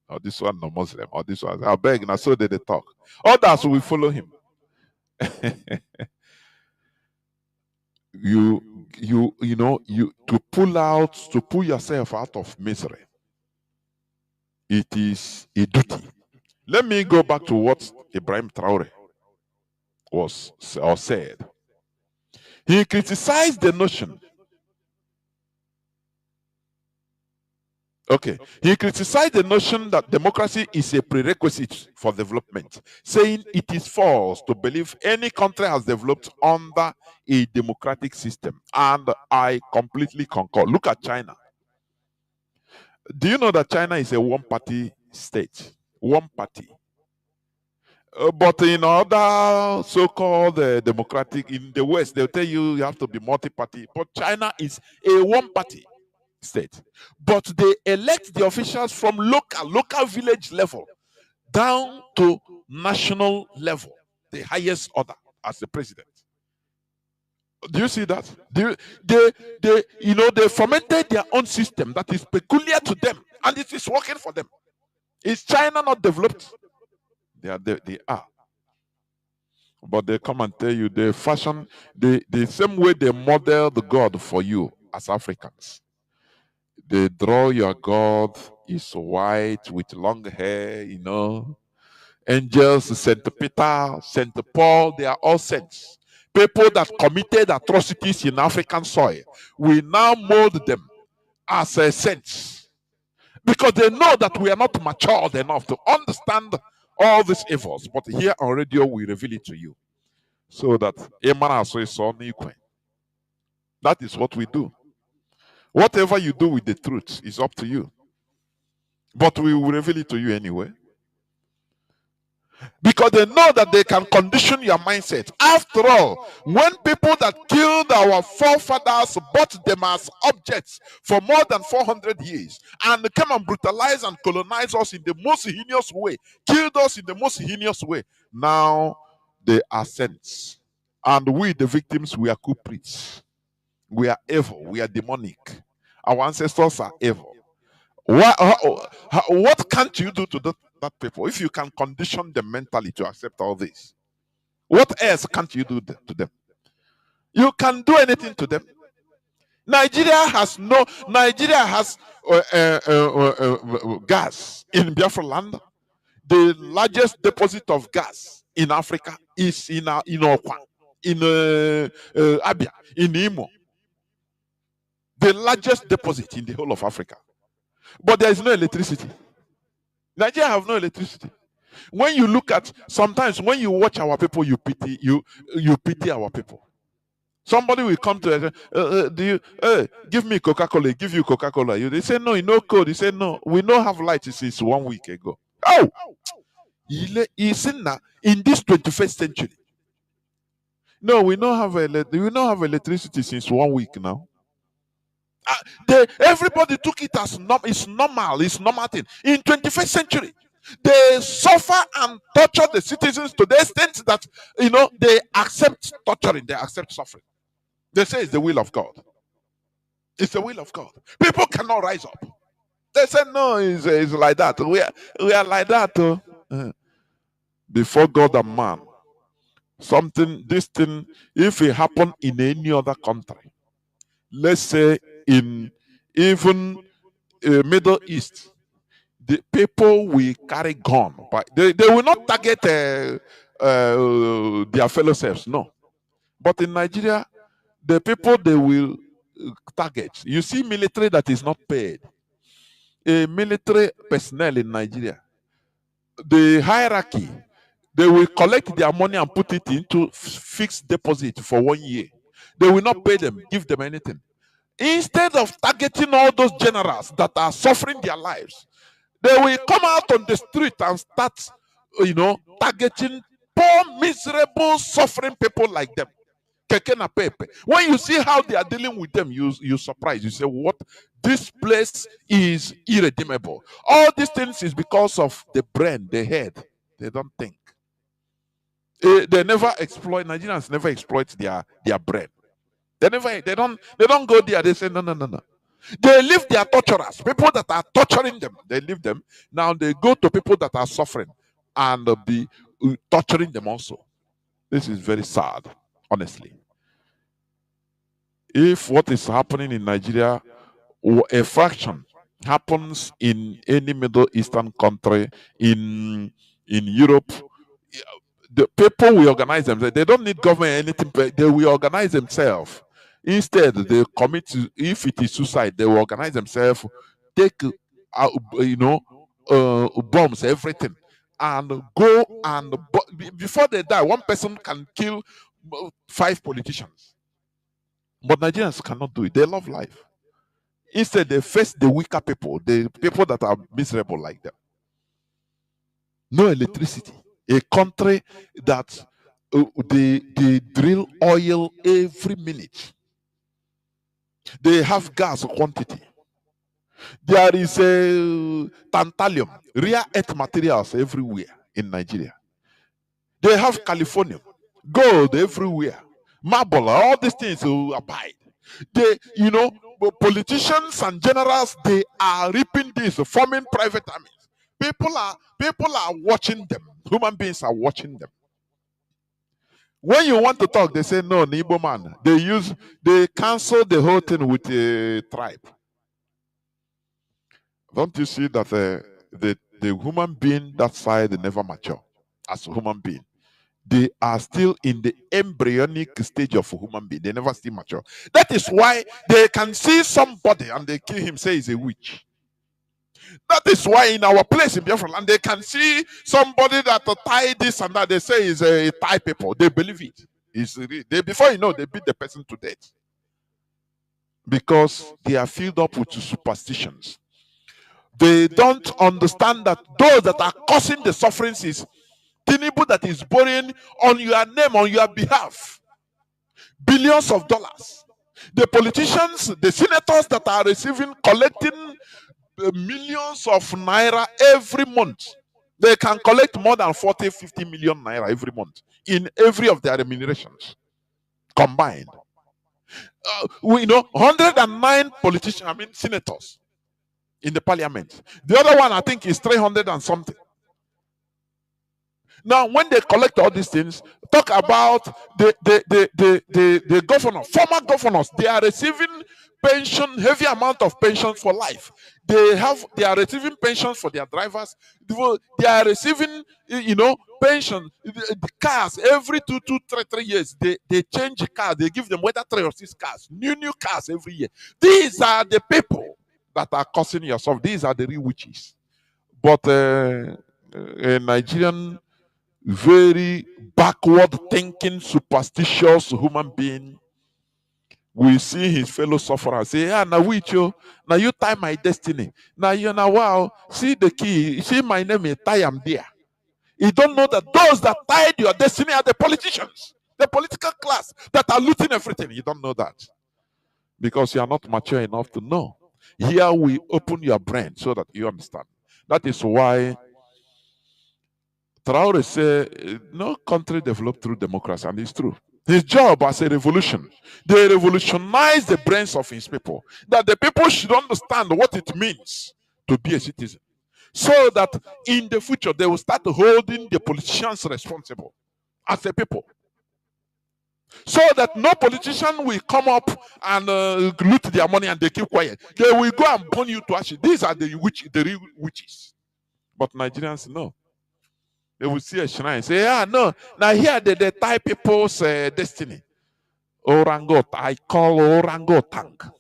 or this one no Muslim, or this one. I beg, now so they talk. Others will follow him. You to pull yourself out of misery. It is a duty. Let me go back to what Ibrahim Traore said. He criticized the notion. He criticized the notion that democracy is a prerequisite for development, saying it is false to believe any country has developed under a democratic system. And I completely concur. Look at China. Do you know that China is a one-party state? One party. But in other so-called democratic, in the West, they'll tell you have to be multi-party. But China is a one-party state. But they elect the officials from local village level down to national level, the highest order as the president. Do you see that? They fermented their own system that is peculiar to them, and it is working for them. Is China not developed? They are. But they come and tell you they fashion the same way they model the God for you as Africans. They draw your God is white with long hair, Angels, Saint Peter, Saint Paul, they are all saints. People that committed atrocities in African soil, we now mold them as saints because they know that we are not matured enough to understand all these evils. But here on radio, we reveal it to you so that that is what we do. Whatever you do with the truth is up to you. But we will reveal it to you anyway. Because they know that they can condition your mindset. After all, when people that killed our forefathers bought them as objects for more than 400 years and came and brutalized and colonized us in the most heinous way, killed us in the most heinous way, now they are saints. And we, the victims, we are culprits. We are evil. We are demonic. Our ancestors are evil. What can't you do to that people if you can condition them mentally to accept all this? What else can't you do to them? You can do anything to them. Nigeria has gas in Biafra land. The largest deposit of gas in Africa is in Okwa, in Abia, in Imo. The largest deposit in the whole of Africa. But there is no electricity. Nigeria have no electricity. When you look at, sometimes when you watch our people, you pity our people. Somebody will come to give me Coca-Cola, give you Coca-Cola. They say no, no code. They say no, we don't have light since 1 week ago. Oh, in this 21st century. No, we don't have electricity since 1 week now. Everybody took it as it's normal. It's normal thing. In 21st century, they suffer and torture the citizens to the extent that they accept torturing, they accept suffering. They say it's the will of God. It's the will of God. People cannot rise up. They say no, it's like that. We are like that. Before God and man, this thing, if it happened in any other country, let's say in even Middle East, the people will carry gun, but they will not target their fellow selves, no. But in Nigeria, the people they will target. You see military that is not paid. A military personnel in Nigeria, the hierarchy, they will collect their money and put it into fixed deposit for 1 year. They will not pay them, give them anything. Instead of targeting all those generals that are suffering their lives, they will come out on the street and start, targeting poor, miserable, suffering people like them. When you see how they are dealing with them, you surprise. You say, what? This place is irredeemable. All these things is because of the brain, the head. They don't think. They never exploit. Nigerians never exploit their brain. They don't go there. They say no. They leave their torturers, people that are torturing them. They leave them. Now they go to people that are suffering and be torturing them also. This is very sad, honestly. If what is happening in Nigeria, a fraction happens in any Middle Eastern country, in Europe, the people will organize themselves. They don't need government anything. They will organize themselves. Instead, they commit to, if it is suicide, they will organize themselves, take bombs, everything, and go and before they die, one person can kill 5 politicians. But Nigerians cannot do it. They love life. Instead, they face the weaker people, the people that are miserable like them. No electricity. A country that they drill oil every minute. They have gas quantity. There is a tantalum, rare earth materials everywhere in Nigeria. They have californium, gold everywhere, marble, all these things will abide. Politicians and generals, they are reaping this, forming private armies. People are watching them. Human beings are watching them. When you want to talk, they say no, Igbo man. They cancel the whole thing with a tribe. Don't you see that the human being that side never mature? as a human being. They are still in the embryonic stage of a human being. They never still mature. That is why they can see somebody and they kill him, say he's a witch. That is why in our place in Biafra land, they can see somebody that tie this and that. They say is a tie people. They believe it. They, before you know, they beat the person to death because they are filled up with superstitions. They don't understand that those that are causing the sufferings is Tinubu that is borrowing on your name, on your behalf, billions of dollars. The politicians, the senators that are receiving, collecting millions of naira every month. They can collect more than 40, 50 million naira every month in every of their remunerations combined. We know 109 politicians, I mean senators in the parliament. The other one I think is 300 and something. Now, when they collect all these things, talk about the governor, former governors, they are receiving pension, heavy amount of pensions for life. They are receiving pensions for their drivers. They are receiving, pension. The cars every 3 years. They change the cars. They give them whether 3 or 6 cars, new cars every year. These are the people that are causing yourself. These are the real witches. But a Nigerian, very backward thinking, superstitious human being will see his fellow sufferer say, now with you, now you tie my destiny. Now you know, wow, see the key, see my name is tie am there. You don't know that those that tied your destiny are the politicians, the political class that are looting everything. You don't know that because you are not mature enough to know. Here we open your brain so that you understand. That is why Traore said, no country developed through democracy, and it's true. His job as a revolution, they revolutionized the brains of his people, that the people should understand what it means to be a citizen, so that in the future they will start holding the politicians responsible as a people, so that no politician will come up and loot their money and they keep quiet. They will go and burn you to ashes. These are the real witches. But Nigerians know. They will see a shrine and say, no. Now here they tie people's destiny. Orangot, I call orangutank.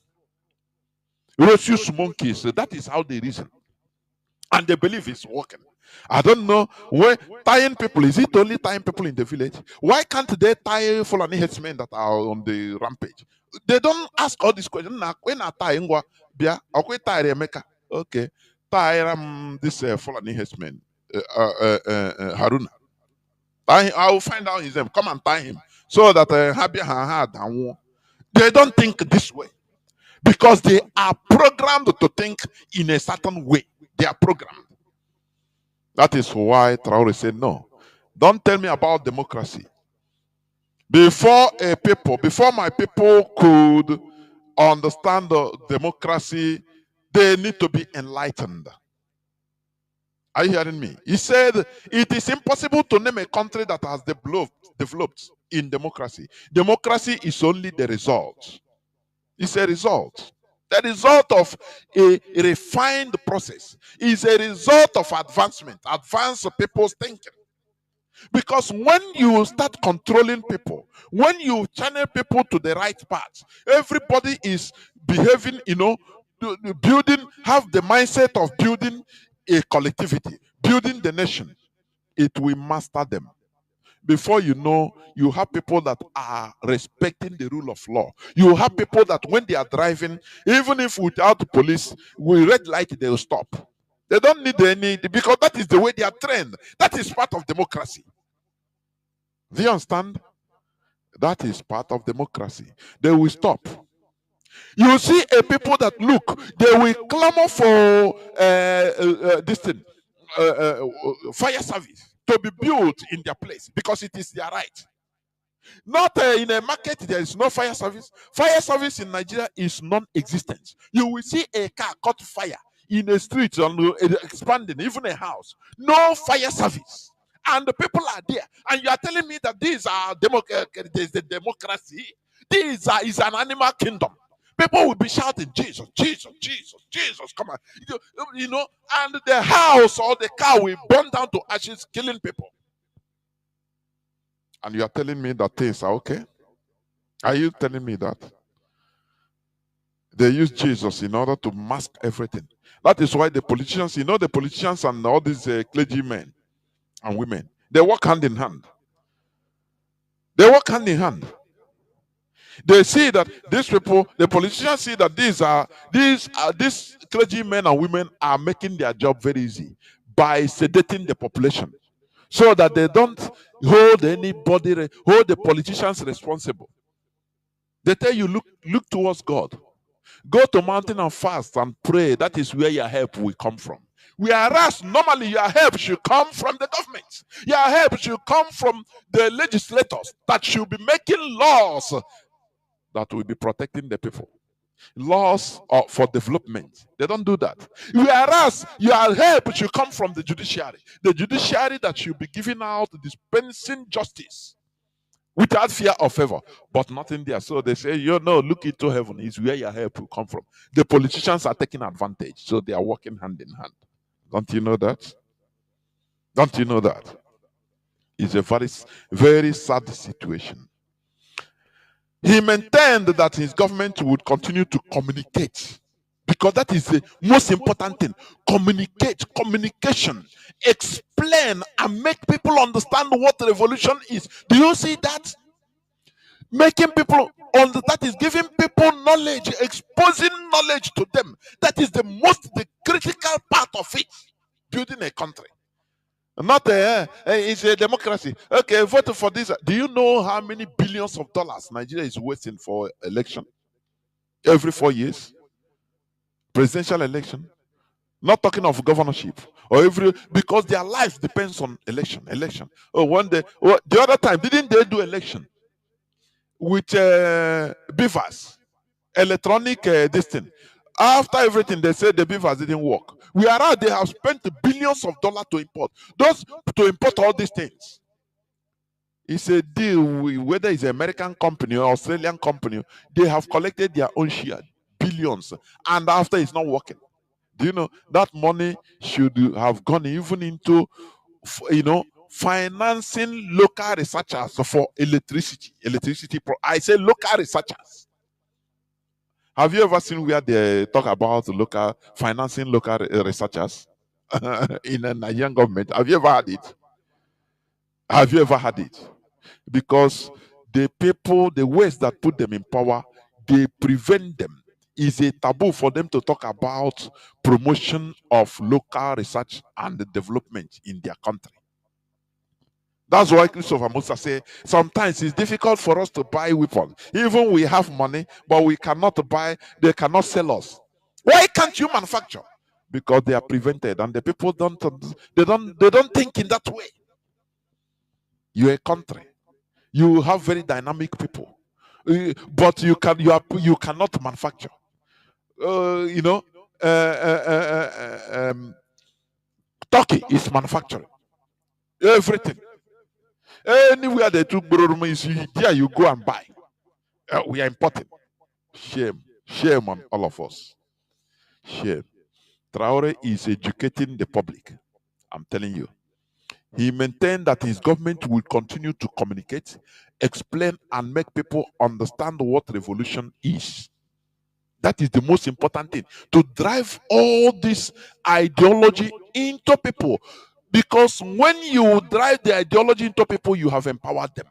Rhesus monkeys. That is how they reason. And they believe it's working. I don't know where tying people, is it only tying people in the village? Why can't they tie Fulani headsmen that are on the rampage? They don't ask all these questions. When I tie Ngwa, Bia, okay, tie Remeka. Okay, tie this Fulani headsman. Haruna. I will find out his name. Come and tie him so that they don't think this way because they are programmed to think in a certain way. They are programmed. That is why Traore said, no, don't tell me about democracy. Before my people could understand the democracy, they need to be enlightened. Are you hearing me? He said it is impossible to name a country that has developed in democracy. Democracy is only the result. It's a result. The result of a refined process is a result of advancement, advance people's thinking. Because when you start controlling people, when you channel people to the right path, everybody is behaving, building, have the mindset of building a collectivity, building the nation. It will master them. Before you know, you have people that are respecting the rule of law. You have people that when they are driving, even if without the police, with red light, they will stop. They don't need any, because that is the way they are trained. That is part of democracy. Do you understand? That is part of democracy. They will stop. You see a people that look, they will clamor for this thing, fire service to be built in their place because it is their right. Not in a market, there is no fire service. Fire service in Nigeria is non-existent. You will see a car caught fire in a street and expanding, even a house. No fire service. And the people are there. And you are telling me that these are the democracy. This is an animal kingdom. People will be shouting, Jesus, Jesus, Jesus, Jesus, come on. And the house or the car will burn down to ashes, killing people. And you are telling me that things are okay? Are you telling me that? They use Jesus in order to mask everything. That is why the politicians, the politicians and all these clergymen and women, they work hand in hand. They work hand in hand. They see that these people, the politicians see that these clergymen and women are making their job very easy by sedating the population, so that they don't hold hold the politicians responsible. They tell you, look towards God. Go to mountain and fast and pray. That is where your help will come from. Whereas normally your help should come from the government. Your help should come from the legislators that should be making laws that will be protecting the people. Laws for development. They don't do that. Whereas your help should come from the judiciary. The judiciary that should be giving out, dispensing justice without fear or favor, but nothing there. So they say, look into heaven is where your help will come from. The politicians are taking advantage, so they are working hand in hand. Don't you know that? Don't you know that? It's a very, very sad situation. He maintained that his government would continue to communicate, because that is the most important thing. Communication, explain and make people understand what revolution is. Do you see that? Making people that is giving people knowledge, exposing knowledge to them. That is the critical part of it. Building a country. Not it's a democracy. Okay, vote for this. Do you know how many billions of dollars Nigeria is wasting for election every 4 years? Presidential election. Not talking of governorship or because their life depends on election. Oh, the other time, didn't they do election with beavers, electronic this thing? After everything, they said the beavers didn't work. Whereas they have spent billions of dollars to import all these things. It's a deal whether it's an American company or Australian company. They have collected their own share, billions, and after it's not working. Do you know that money should have gone even into, financing local researchers for electricity? I say local researchers. Have you ever seen where they talk about financing local researchers in a Nigerian government? Have you ever had it? Have you ever had it? Because the people, the ways that put them in power, they prevent them. It's a taboo for them to talk about promotion of local research and development in their country. That's why Christopher Musa say sometimes it's difficult for us to buy weapons. Even we have money, but we cannot buy. They cannot sell us. Why can't you manufacture? Because they are prevented, and the people don't think in that way. You're a country. You have very dynamic people, but you cannot manufacture. Turkey is manufacturing everything. Anywhere they took Bororoma is there, you go and buy. We are importing. Shame on all of us. Shame. Traore is educating the public. I'm telling you. He maintained that his government will continue to communicate, explain, and make people understand what revolution is. That is the most important thing. To drive all this ideology into people. Because when you drive the ideology into people, you have empowered them.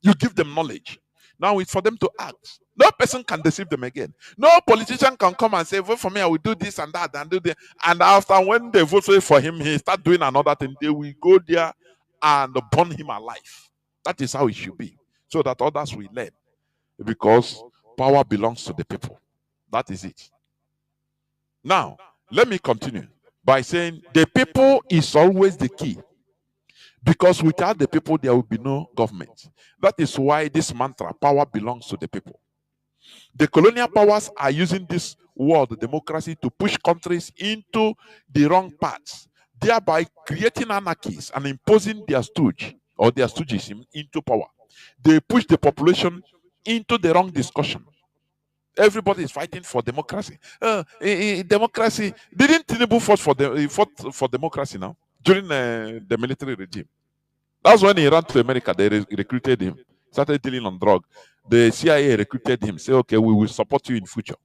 You give them knowledge. Now it's for them to act. No person can deceive them again. No politician can come and say, vote for me, I will do this and that and do that. And after, when they vote for him, he start doing another thing. They will go there and burn him alive. That is how it should be. So that others will learn. Because power belongs to the people. That is it. Now, let me continue by saying the people is always the key. Because without the people, there will be no government. That is why this mantra, power belongs to the people. The colonial powers are using this word, democracy, to push countries into the wrong paths, thereby creating anarchies and imposing their stooge or their stooges into power. They push the population into the wrong discussion. Everybody is fighting for democracy. Democracy. Didn't Tinubu fought for democracy now during the military regime? That's when he ran to America. They recruited him, started dealing on drug. The CIA recruited him, say, okay, we will support you in future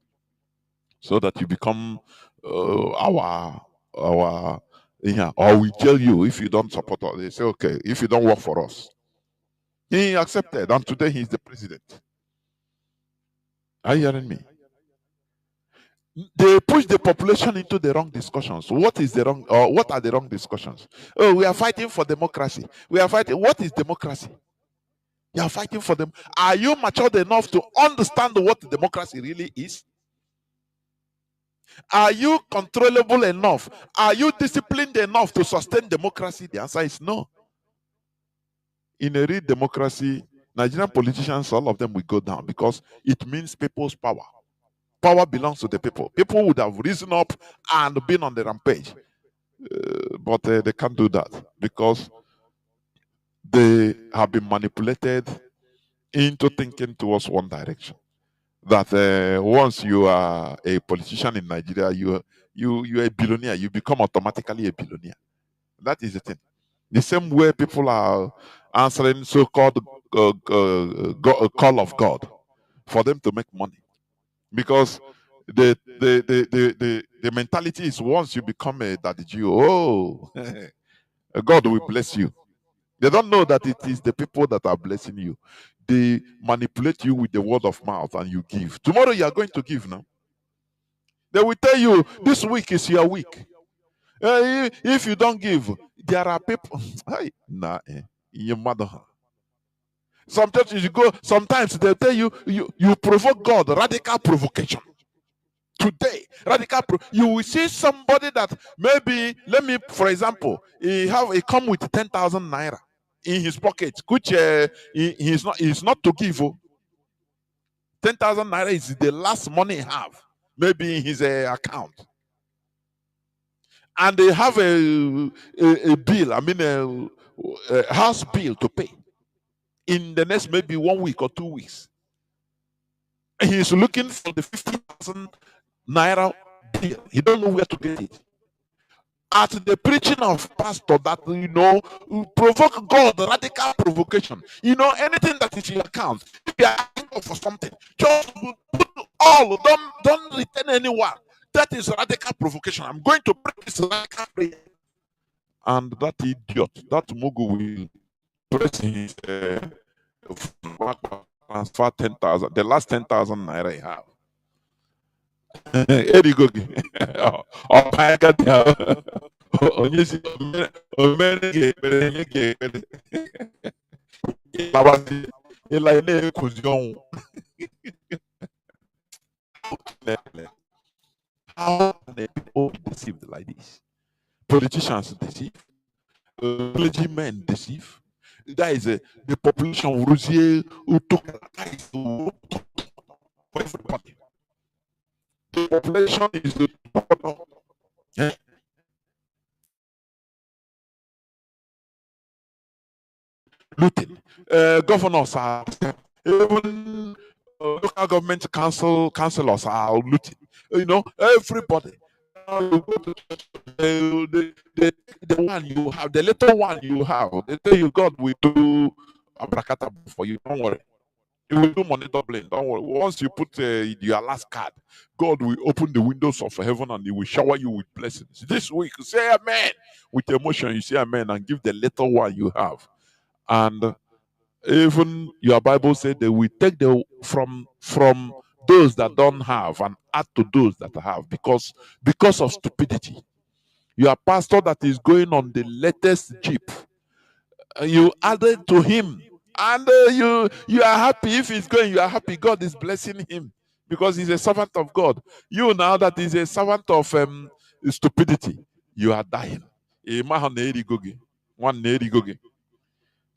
so that you become our yeah, or we jail you if you don't support us. They say, okay, if you don't work for us. He accepted, and today he is the president. Are you hearing me? They push the population into the wrong discussions. What is the wrong, or what are the wrong discussions? Oh, we are fighting for democracy. We are fighting. What is democracy? You are fighting for them. Are you matured enough to understand what democracy really is? Are you controllable enough? Are you disciplined enough to sustain democracy? The answer is no. In a real democracy, Nigerian politicians, all of them will go down because it means people's power. Power belongs to the people. People would have risen up and been on the rampage. But they can't do that because they have been manipulated into thinking towards one direction. That once you are a politician in Nigeria, you're a billionaire. You become automatically a billionaire. That is the thing. The same way people are answering so-called call of God for them to make money, because the mentality is once you become a daddy Jew, oh, God will bless you. They don't know that it is the people that are blessing you. They manipulate you with the word of mouth and you give. Tomorrow you are going to give now. They will tell you this week is your week. If you don't give, there are people. In your mother. Sometimes you go, sometimes they'll tell you, you provoke God, radical provocation. Today, you will see somebody that maybe, let me, for example, he come with 10,000 naira in his pocket, which he's not to give. 10,000 naira is the last money he have, maybe in his account. And they have a bill, I mean a house bill to pay in the next maybe 1 week or 2 weeks. And he's looking for the 50,000 naira bill. He don't know where to get it. At the preaching of pastor that, provoke God, radical provocation. Anything that is in your account, if you are asking God for something, just put all, don't return anyone. That is radical provocation. I'm going to pray this radical prayer. And that idiot, that Mugu will press his transfer 10,000, the last 10,000 naira he have. Erigogi. Oh, my God. Onye si omere ga-ekpere nye ga-ekpere ịla na-ekuzi ọnwụ. How can people be deceived like this? Politicians deceive, clergymen deceive. That is the population who took everybody. The population is the looting. Governors are, even local government councillors are looting. Everybody. The one you have, the little one you have, they tell you God will do abracadabra for you. Don't worry. He will do money doubling. Don't worry. Once you put your last card, God will open the windows of heaven and He will shower you with blessings. This week, say amen. With emotion, you say amen and give the little one you have. And even your Bible said they will take from those that don't have and add to those that have, because of stupidity. You are pastor that is going on the latest jeep. You added to him, and you are happy. If he's going, you are happy. God is blessing him because he's a servant of God. You now that is a servant of stupidity, you are dying.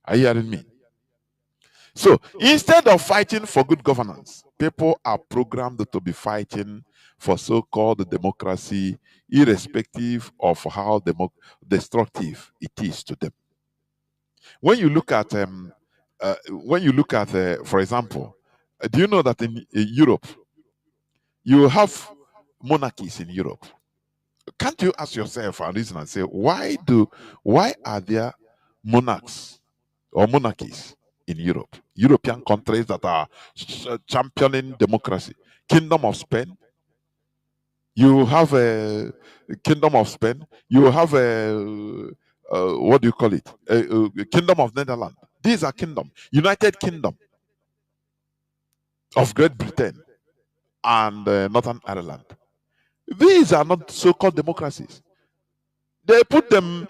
Are you hearing me? So instead of fighting for good governance, people are programmed to be fighting for so-called democracy, irrespective of how destructive it is to them. When you look at, for example, do you know that in Europe, you have monarchies in Europe? Can't you ask yourself and reason and say, why are there monarchs or monarchies in Europe. European countries that are championing democracy. Kingdom of Spain, you have a Kingdom of Spain, you have a what do you call it? A Kingdom of Netherlands. These are kingdom. United Kingdom of Great Britain and Northern Ireland. These are not so-called democracies. They put them,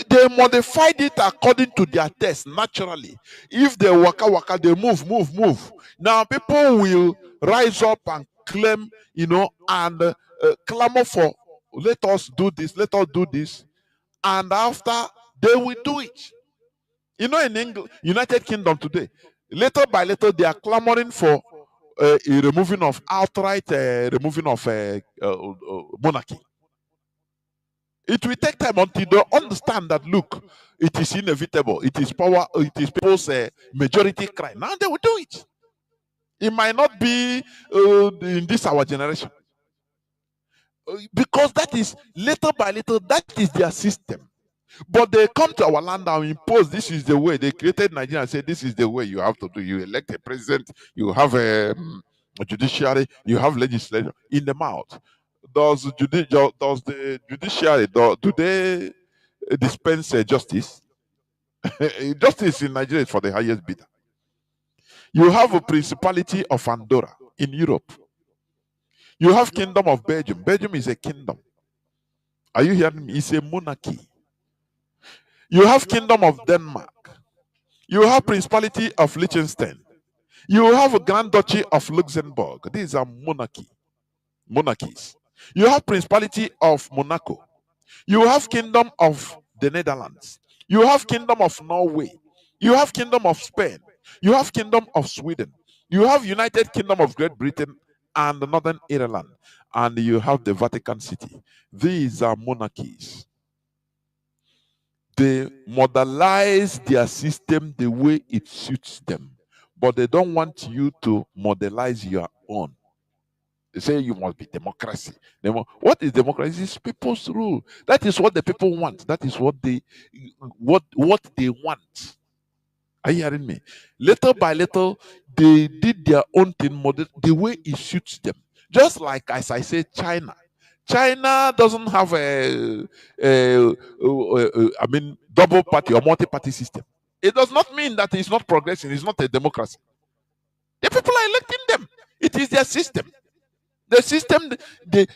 they modified it according to their taste naturally. If they waka waka, they move. Now people will rise up and claim, and clamor for, let us do this, let us do this, and after they will do it. In England, United Kingdom today, little by little, they are clamoring for a removing of outright removing of monarchy. It will take time until they understand that, look, it is inevitable. It is power. It is people's majority cry. Now they will do it. It might not be in this our generation, because that is little by little. That is their system. But they come to our land and impose, this is the way. They created Nigeria and said, this is the way you have to do. You elect a president, you have a judiciary, you have legislation in the mouth. Does the judiciary, do they dispense justice? Justice in Nigeria is for the highest bidder. You have a principality of Andorra in Europe. You have Kingdom of Belgium. Belgium is a kingdom. Are you hearing me? It's a monarchy. You have Kingdom of Denmark. You have Principality of Liechtenstein. You have a Grand Duchy of Luxembourg. These are monarchies. You have Principality of Monaco. You have Kingdom of the Netherlands. You have Kingdom of Norway. You have Kingdom of Spain. You have Kingdom of Sweden. You have United Kingdom of Great Britain and Northern Ireland. And you have the Vatican City. These are monarchies. They modelize their system the way it suits them, but they don't want you to modelize your own. They say you must be democracy. What is democracy? It's people's rule. That is what the people want. That is what they want. Are you hearing me? Little by little, they did their own thing, model the way it suits them. Just like, as I say, China. China doesn't have I mean, double party or multi-party system. It does not mean that it's not progressing. It's not a democracy. The people are electing them. It is their system. The system they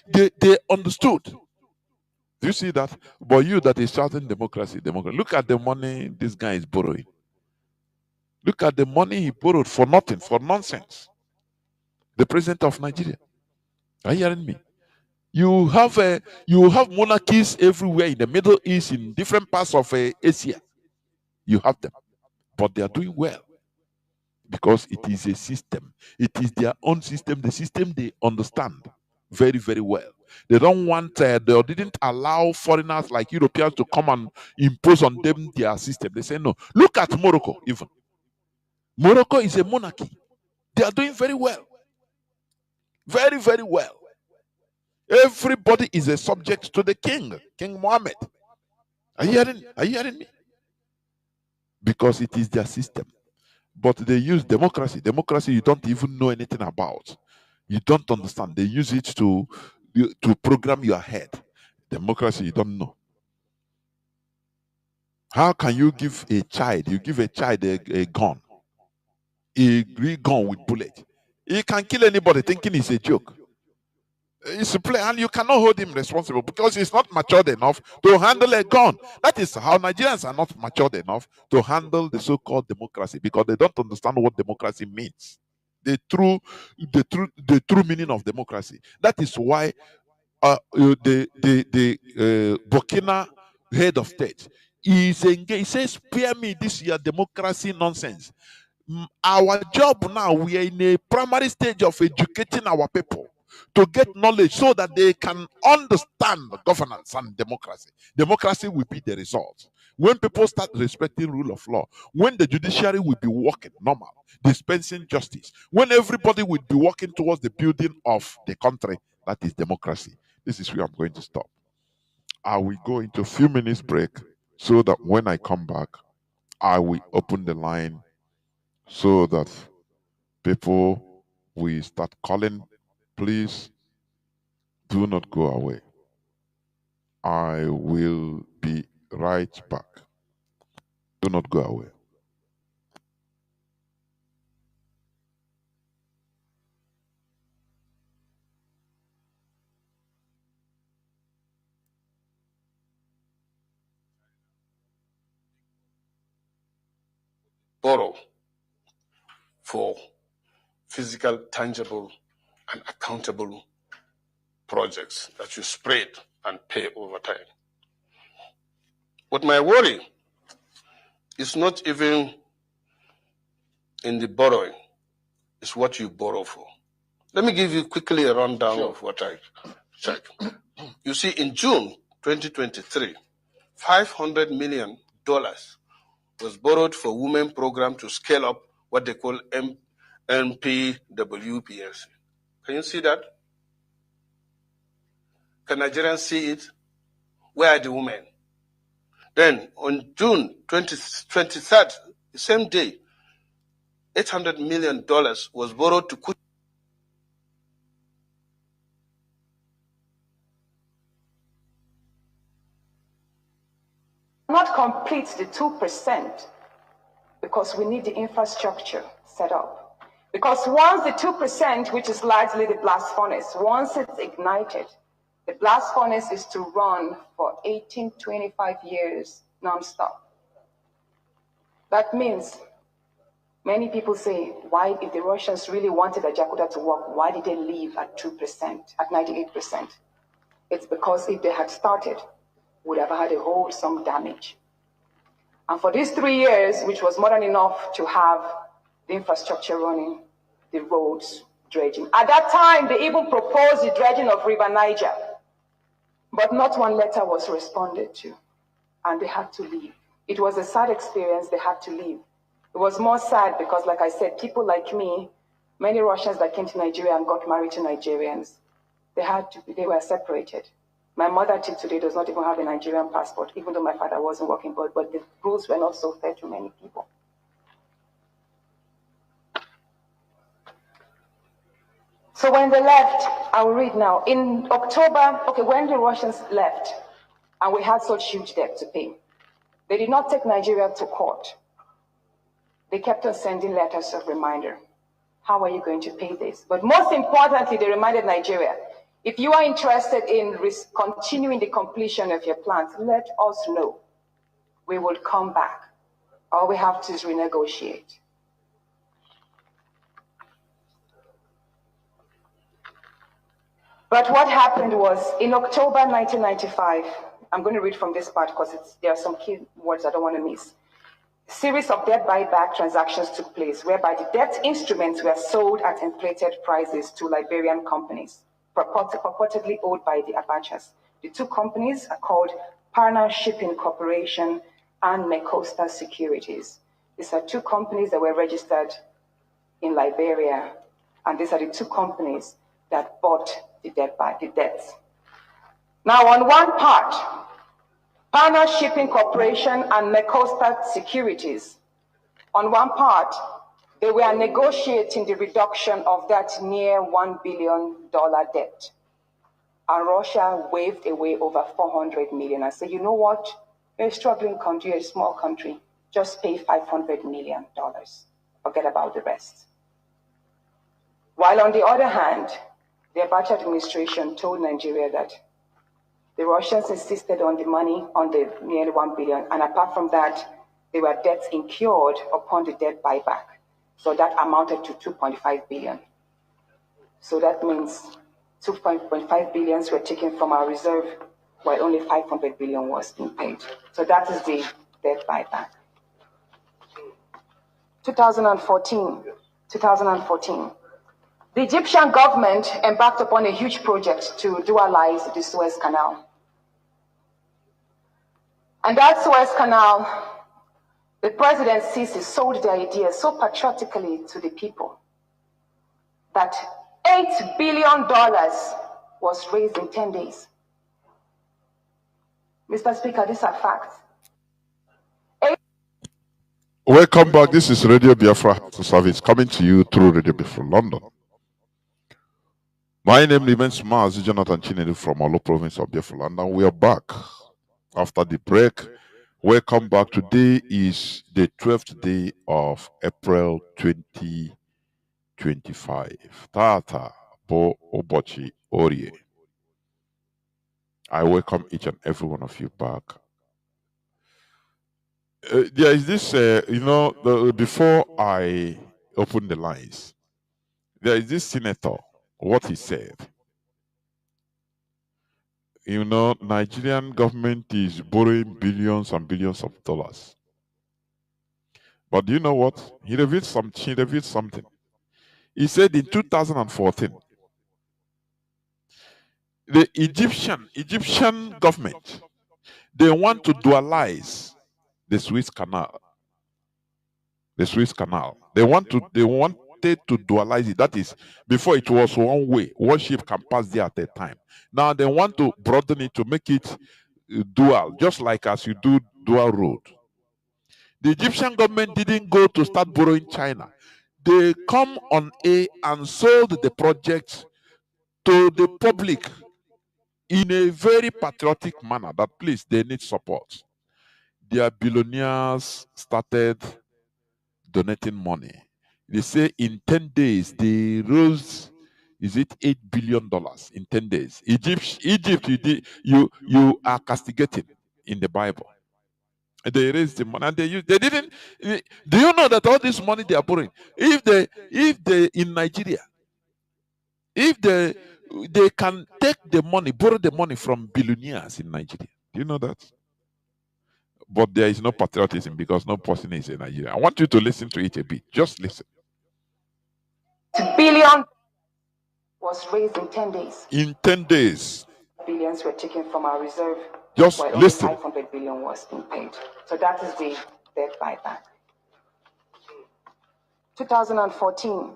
understood. Do you see that? But you that is shouting democracy. Look at the money this guy is borrowing. Look at the money he borrowed for nothing, for nonsense. The president of Nigeria. Are you hearing me? You have monarchies everywhere in the Middle East, in different parts of Asia. You have them, but they are doing well because it is a system. It is their own system, the system they understand very, very well. They don't want, they didn't allow foreigners like Europeans to come and impose on them their system. They say no. Look at Morocco, even. Morocco is a monarchy. They are doing very well. Very, very well. Everybody is a subject to the king, King Mohammed. Are you hearing me? Because it is their system. But they use democracy. Democracy you don't even know anything about. You don't understand. They use it to program your head. Democracy you don't know. How can you give a child, a gun, a green gun with bullet? He can kill anybody thinking it's a joke. It's a play, and you cannot hold him responsible because he's not matured enough to handle a gun. That is how Nigerians are not matured enough to handle the so-called democracy, because they don't understand what democracy means. The true meaning of democracy. That is why the Burkina head of state is engaged. He says, "Spare me this year democracy nonsense." Our job now, we are in a primary stage of educating our people to get knowledge so that they can understand governance and democracy. Democracy will be the result. When people start respecting rule of law, when the judiciary will be working normal, dispensing justice, when everybody will be working towards the building of the country, that is democracy. This is where I'm going to stop. I will go into a few minutes break so that when I come back, I will open the line so that people will start calling. Please do not go away. I will be right back. Do not go away. Borrow for physical, tangible, and accountable projects that you spread and pay over time. But my worry is not even in the borrowing, it's what you borrow for. Let me give you quickly a rundown of what I check. You see, in June 2023, $500 million was borrowed for women program to scale up what they call NPWPLC. Can you see that? Can Nigerians see it? Where are the women? Then on June 23rd, the same day, $800 million was borrowed to not complete the 2% because we need the infrastructure set up. Because once the 2%, which is largely the blast furnace, once it's ignited, the blast furnace is to run for 18, 25 years nonstop. That means many people say, why, if the Russians really wanted Ajakuta to work, why did they leave at 2%, at 98%? It's because if they had started, would have had a wholesome damage. And for these 3 years, which was more than enough to have the infrastructure running, the roads, dredging. At that time, they even proposed the dredging of River Niger, but not one letter was responded to, and they had to leave. It was a sad experience, they had to leave. It was more sad because, like I said, people like me, many Russians that came to Nigeria and got married to Nigerians, they were separated. My mother till today does not even have a Nigerian passport, even though my father wasn't working, but the rules were not so fair to many people. So when they left, I will read now. In October, when the Russians left, and we had such huge debt to pay, they did not take Nigeria to court. They kept on sending letters of reminder. How are you going to pay this? But most importantly, they reminded Nigeria, if you are interested in continuing the completion of your plans, let us know. We will come back. All we have to is renegotiate. But what happened was, in October 1995, I'm going to read from this part because there are some key words I don't want to miss. A series of debt buyback transactions took place whereby the debt instruments were sold at inflated prices to Liberian companies, purportedly owned by the Abachas. The two companies are called Parna Shipping Corporation and Mecosta Securities. These are two companies that were registered in Liberia, and these are the two companies that bought the debts. Now, on one part, Parna Shipping Corporation and Mecosta Securities, on one part, they were negotiating the reduction of that near $1 billion debt. And Russia waved away over 400 million and said, you know what? You're a struggling country, you're a small country. Just pay $500 million. Forget about the rest. While on the other hand, the Abacha administration told Nigeria that the Russians insisted on the money, on the nearly 1 billion, and apart from that, there were debts incurred upon the debt buyback. So that amounted to 2.5 billion. So that means 2.5 billions were taken from our reserve, while only 500 billion was being paid. So that is the debt buyback. 2014. The Egyptian government embarked upon a huge project to dualize the Suez Canal. And that Suez Canal, the president Sisi sold the idea so patriotically to the people that $8 billion was raised in 10 days. Mr. Speaker, these are facts. Welcome back. This is Radio Biafra service coming to you through Radio Biafra London. My name remains Mazi Jonathan Chinedu from Olo province of Biafra London. We are back after the break. Welcome back. Today is the 12th day of April 2025. Tata Bo Obochi Orie. I welcome each and every one of you back. There is this, before I open the lines, there is this senator, what he said. Nigerian government is borrowing billions and billions of dollars. But do you know what? He revealed something. He said in 2014, the Egyptian government, they want to dualize the Suez Canal. They wanted to dualize it. That is, before it was one way, one ship can pass there at a time. Now they want to broaden it to make it dual, just like as you do dual road. The Egyptian government didn't go to start borrowing China. They come on and sold the project to the public in a very patriotic manner that please, they need support. Their billionaires started donating money. They say in 10 days, they rose, is it $8 billion in 10 days? Egypt, you are castigating in the Bible. They raised the money and they didn't. Do you know that all this money they are borrowing? If they in Nigeria, if they can take the money, borrow the money from billionaires in Nigeria. Do you know that? But there is no patriotism because no person is in Nigeria. I want you to listen to it a bit. Just listen. Billion was raised in 10 days. In 10 days. Billions were taken from our reserve. Just while listen. Only 500 billion was being paid. So that is the debt buyback. 2014.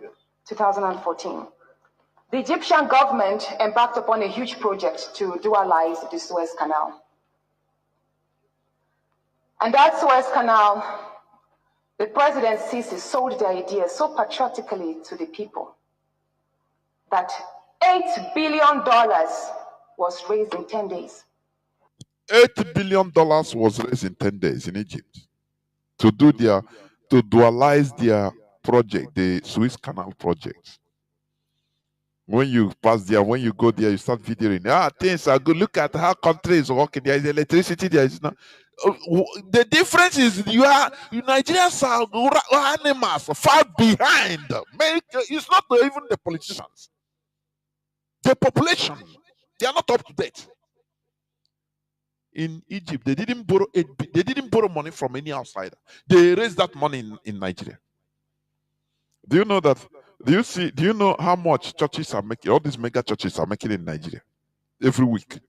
The Egyptian government embarked upon a huge project to dualize the Suez Canal. And that Suez Canal, the president Sisi sold the idea so patriotically to the people that $8 billion was raised in 10 days. $8 billion was raised in 10 days in Egypt to dualize their project, the Suez Canal project. When you pass there, when you go there, you start videoing. Things are good. Look at how country is working. There is electricity. There is no. The difference is Nigerians are animals far behind. It's not even the politicians. The population, they are not up to date. In Egypt, they didn't borrow money from any outsider. They raised that money in Nigeria. Do you know that? Do you know how much churches are making? All these mega churches are making in Nigeria every week.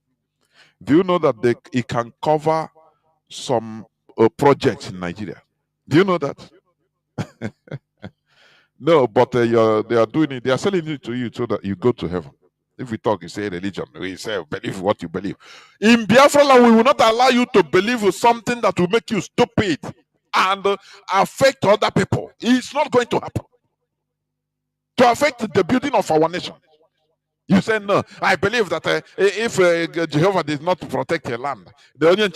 Do you know that it can cover some projects in Nigeria? Do you know that? No, but they are doing it. They are selling it to you so that you go to heaven. If we talk, you say religion. We say believe what you believe. In Biafra land, we will not allow you to believe something that will make you stupid and affect other people. It's not going to happen. To affect the building of our nation. You say no. I believe that if Jehovah did not protect a land, the only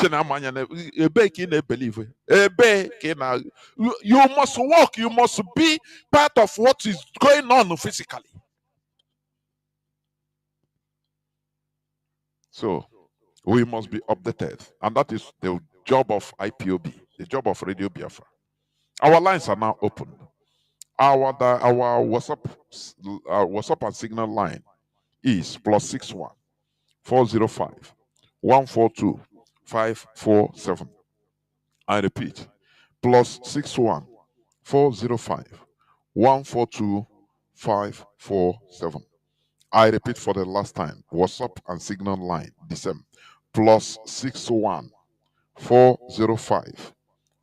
believe. You must walk. You must be part of what is going on physically. So we must be updated, and that is the job of IPOB, the job of Radio Biafra. Our lines are now open. Our WhatsApp and Signal line is +61 405 142 547. I repeat, +61 405 142 547. I repeat for the last time. WhatsApp and Signal line, the same. +61 405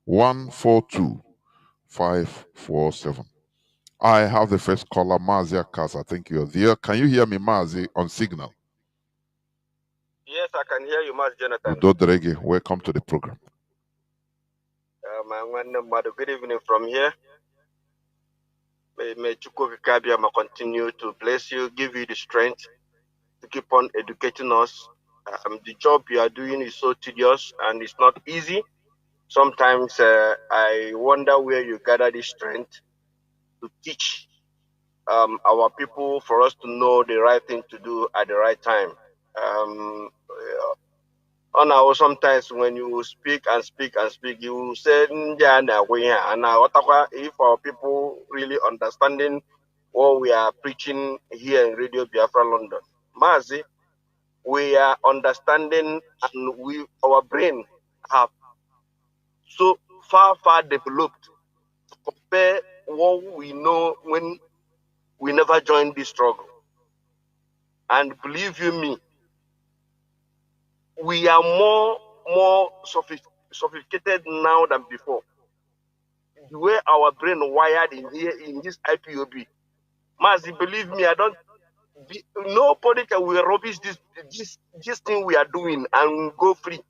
142 547. I have the first caller, Mazi Akasa. I think you're there. Can you hear me, Mazi, on Signal? Yes, I can hear you, Mazi Jonathan. Udo Drege, welcome to the program. Good evening from here. May Chukwukabiyama continue to bless you, give you the strength to keep on educating us. The job you are doing is so tedious and it's not easy. Sometimes I wonder where you gather the strength to teach our people, for us to know the right thing to do at the right time. Sometimes when you speak and speak and speak, you say, and if our people really understanding what we are preaching here in Radio Biafra London, Mazi, we are understanding, and our brain have so far developed to compare what we know when we never joined this struggle. And believe you me, we are more sophisticated now than before. The way our brain wired in here in this IPOB, Mazi, believe me, nobody can will rubbish this thing we are doing and go free.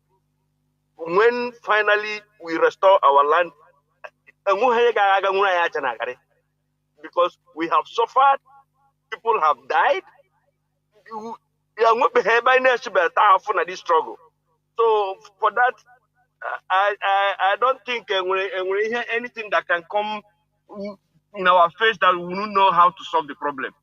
When finally we restore our land, because we have suffered, people have died. This struggle. So for that, I don't think we hear anything that can come in our face that we don't know how to solve the problem.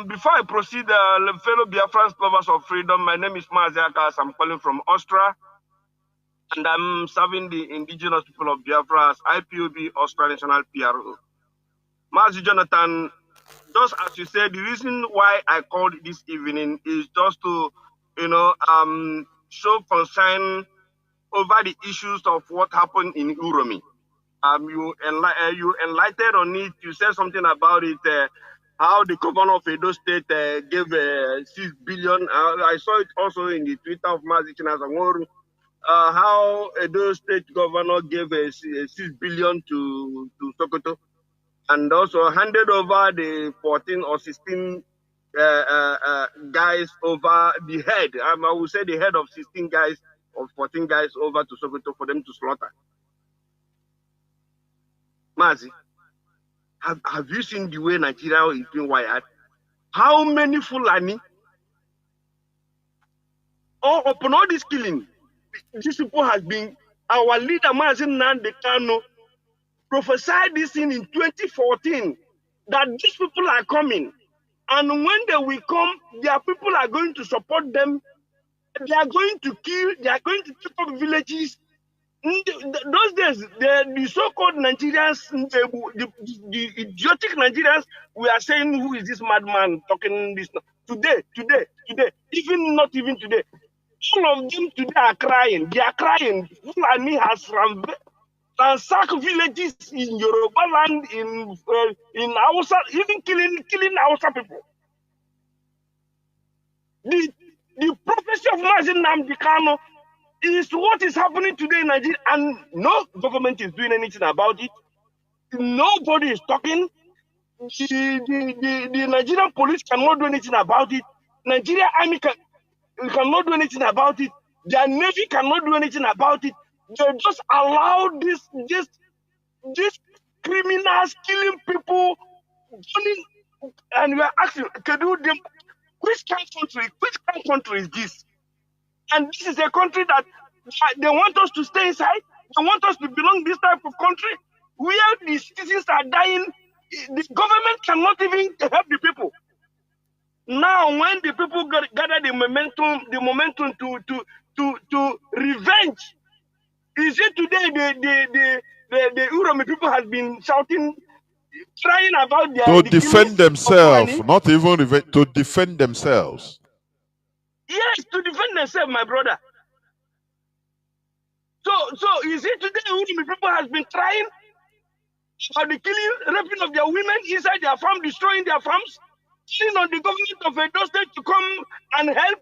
Before I proceed, fellow Biafrans, lovers of freedom, my name is Mazi. I'm calling from Austria, and I'm serving the indigenous people of Biafra as IPOB Austria National PRO. Mazi Jonathan, just as you said, the reason why I called this evening is just to, show concern over the issues of what happened in Uromi. You enlightened on it. You said something about it. How the governor of Edo State gave 6 billion. I saw it also in the Twitter of Mazi Chinazangoru. How Edo State governor gave 6 billion to Sokoto, and also handed over the 14 or 16 guys over the head. I would say the head of 16 guys or 14 guys over to Sokoto for them to slaughter. Mazi, have you seen the way Nigeria is being wired? How many Fulani, upon all this killing, these people has been, our leader Mazi Nnamdi Kanu prophesied this thing in 2014, that these people are coming. And when they will come, their people are going to support them. They are going to kill, they are going to take up villages. Those days, the so-called Nigerians, the idiotic Nigerians, we are saying, who is this madman talking this? Today, even not even today, all of them today are crying. They are crying. Fulani has ransacked villages in Yoruba land, in Hausa, even killing Hausa people. The prophecy of Mazi Nnamdi Kanu is what is happening today in Nigeria, and no government is doing anything about it. Nobody is talking. The Nigerian police cannot do anything about it. Nigerian army cannot do anything about it. Their navy cannot do anything about it. They just allow these criminals killing people, and we are asking, which country is this? And this is a country that they want us to stay inside. They want us to belong to this type of country where the citizens are dying. The government cannot even help the people. Now, when the people gather the momentum to revenge, is it today the Uromi people has been shouting, crying about their to defend themselves, not even revenge, to defend themselves. Yes, to defend themselves, my brother. So is it today Uromi people has been crying about the killing, raping of their women inside their farm, destroying their farms, killing on the government of Edo State to come and help?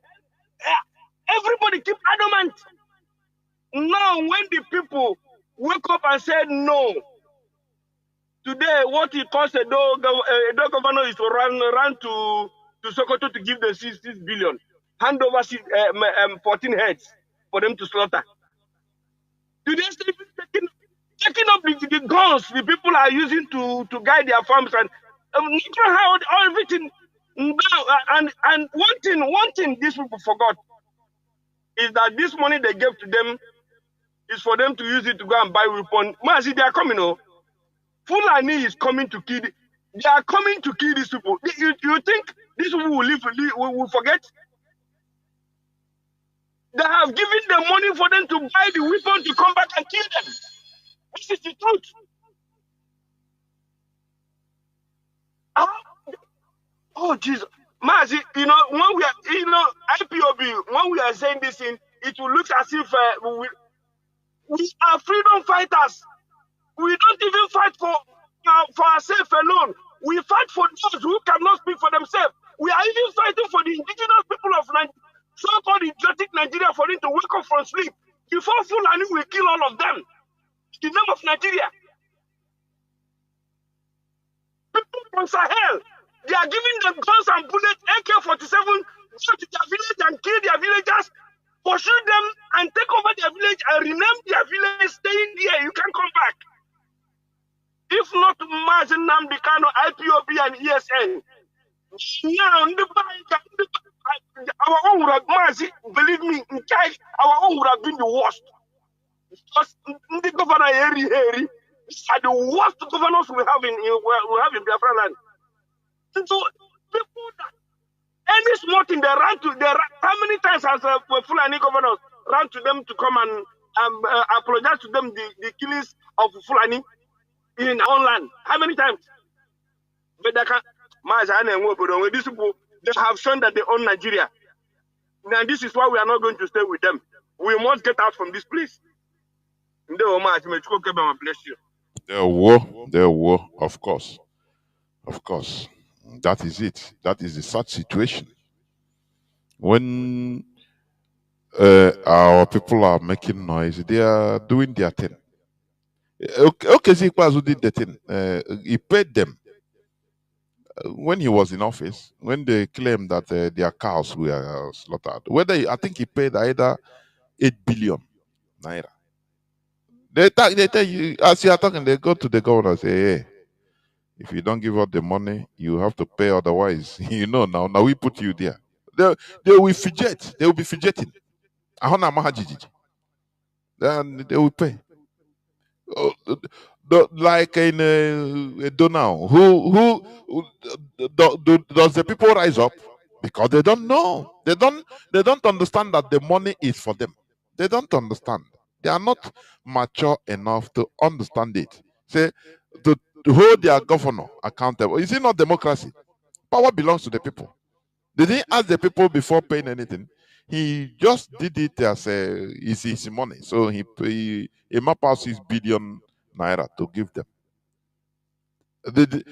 Everybody keep adamant. Now, when the people wake up and said no, today what it costs Edo governor is to run to Sokoto to give the 6 billion, hand over 14 heads for them to slaughter. Do they still taking up the guns the people are using to guide their farms and natural how everything now and one thing these people forgot is that this money they gave to them is for them to use it to go and buy weapons. Mazi, they are coming. Oh, Fulani is coming to kill. They are coming to kill these people. You think these people will forget? They have given them money for them to buy the weapon to come back and kill them. This is the truth. Oh Jesus, Mazi, when we are, IPOB, when we are saying this thing, it will look as if we are freedom fighters. We don't even fight for ourselves alone. We fight for those who cannot speak for themselves. We are even fighting for the indigenous people of Nigeria, so-called idiotic Nigeria, for them to wake up from sleep. Before Fulani will kill all of them. In the name of Nigeria. People from Sahel, they are giving them guns and bullets, AK-47, go to their village and kill their villagers, pursue them and take over their village and rename their village, staying there. You can't come back. If not Mazi, Nnamdi, Kanu, IPOB and ESN, now our own would have, Mazi, believe me, our own would have been the worst. Because the governor Harry, these are the worst governors we have in Biafra land. So people that any small thing they run how many times has Fulani governors ran to them to come and apologize to them the killings of Fulani in our own land? How many times? But they can't. These people, they have shown that they own Nigeria. Now this is why we are not going to stay with them. We must get out from this place. Bless you. There were, of course. Of course. That is it. That is the sad situation. When our people are making noise, they are doing their thing. Okay, Zikwazu did the thing. He paid them. When he was in office, when they claimed that their cows were slaughtered, I think he paid either 8 billion naira. They tell you, as you are talking, they go to the governor and say, hey, if you don't give us the money, you have to pay, otherwise, now we put you there. They will fidget. They will be fidgeting. Then they will pay. Oh, like in Donau, does the people rise up? Because they don't know. They don't understand that the money is for them. They don't understand. They are not mature enough to understand it. Say to hold their governor accountable. Is it not democracy? Power belongs to the people. Did he ask the people before paying anything? He just did it as his money. So he map out 6 billion naira to give them. Did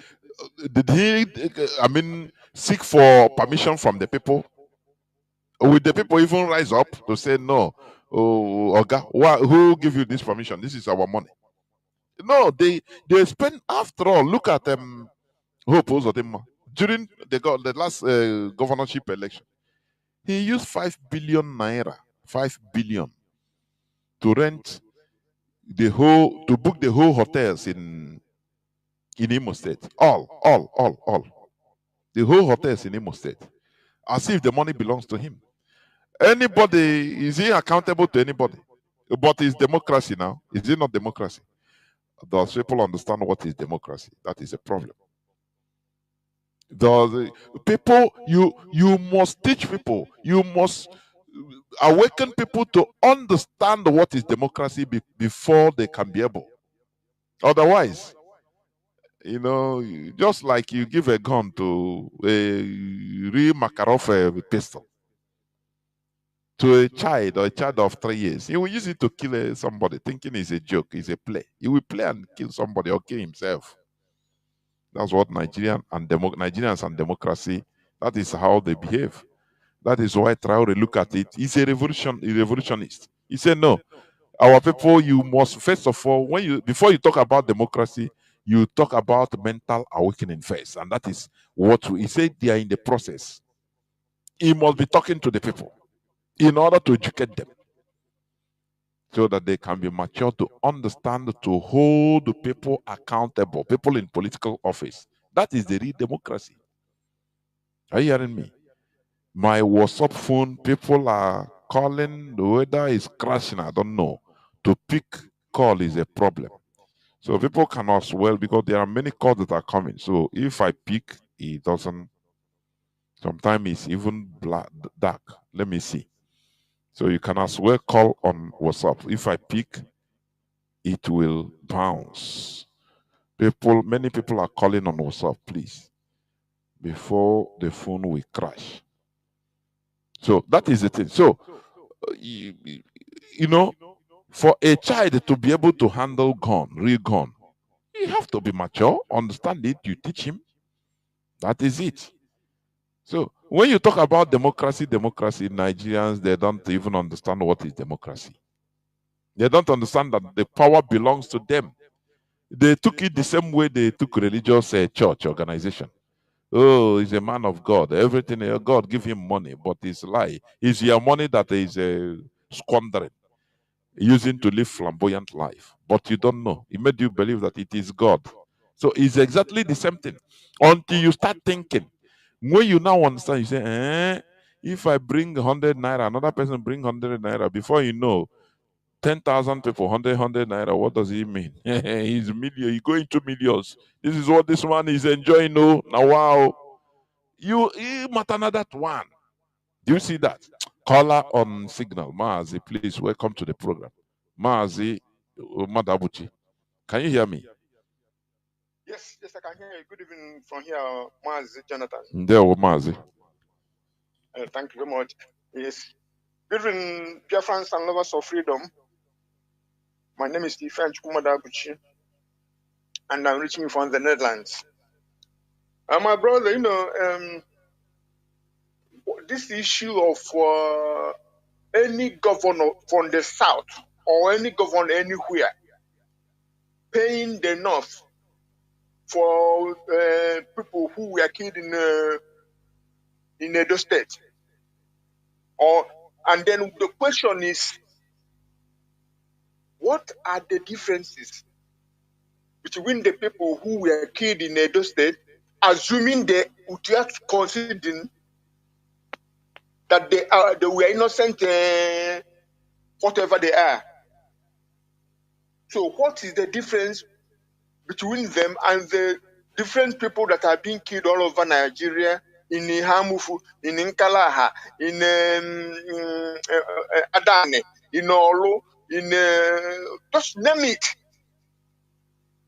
he, seek for permission from the people? Will the people even rise up to say, no, Oga, who give you this permission? This is our money. No, they spend, after all, look at Hope Uzodinma. During the last governorship election, he used 5 billion naira, 5 billion, to rent to book the whole hotels in Imo State. All. The whole hotels in Imo State. As if the money belongs to him. Anybody, is he accountable to anybody? But it's democracy now. Is it not democracy? Does people understand what is democracy? That is a problem. People, you must teach people, you must awaken people to understand what is democracy before they can be able. Otherwise, just like you give a gun to a real Makarov pistol to a child of 3 years, he will use it to kill somebody, thinking it's a joke, it's a play. He will play and kill somebody or kill himself. That's what Nigerians and democracy, that is how they behave. That is why Traore look at it. He's a revolutionist. He said, no, our people, you must, first of all, before you talk about democracy, you talk about mental awakening first. And that is what he said they are in the process. He must be talking to the people in order to educate them. so that they can be mature to understand, to hold people accountable, people in political office. That is the real democracy. Are you hearing me? My WhatsApp phone, people are calling, the weather is crashing, I don't know. To pick call is a problem. So people cannot swell because there are many calls that are coming. So if I pick, it doesn't, sometimes it's even black, dark. Let me see. So you can as well call on WhatsApp. If I pick, it will bounce. Many people are calling on WhatsApp, please, before the phone will crash. So that is the thing. So, you know, for a child to be able to handle gun, real gun, you have to be mature, understand it, you teach him. That is it. So when you talk about democracy, Nigerians, they don't even understand what is democracy. They don't understand that the power belongs to them. They took it the same way they took religious church organization. Oh, he's a man of God. Everything, God give him money, but it's a lie. It's your money that is squandering, using to live flamboyant life. But you don't know. It made you believe that it is God. So it's exactly the same thing. Until you start thinking. When you now understand, you say, if I bring 100 naira, another person bring 100 naira, before you know, 10,000 people, 100 naira, what does he mean? He's million, you go into millions. This is what this man is enjoying. No, now wow. You matter that one. Do you see that? Caller on signal. Mazi, please welcome to the program. Mazi Madabuchi. Can you hear me? Yes, I can hear you. Good evening from here, Mazi Jonathan. There, Mazi. Thank you very much. Yes. Good evening, Biafrans and lovers of freedom. My name is Stephen Madabuchi, and I'm reaching you from the Netherlands. My brother, this issue of any governor from the south or any governor anywhere paying the north for people who were killed in Edo State. And then the question is, what are the differences between the people who were killed in Edo State, assuming they are considering that they were innocent, whatever they are? So what is the difference between them and the different people that are being killed all over Nigeria, in Hamufu, in Nkalaha, in Adane, in Olo, in just name it?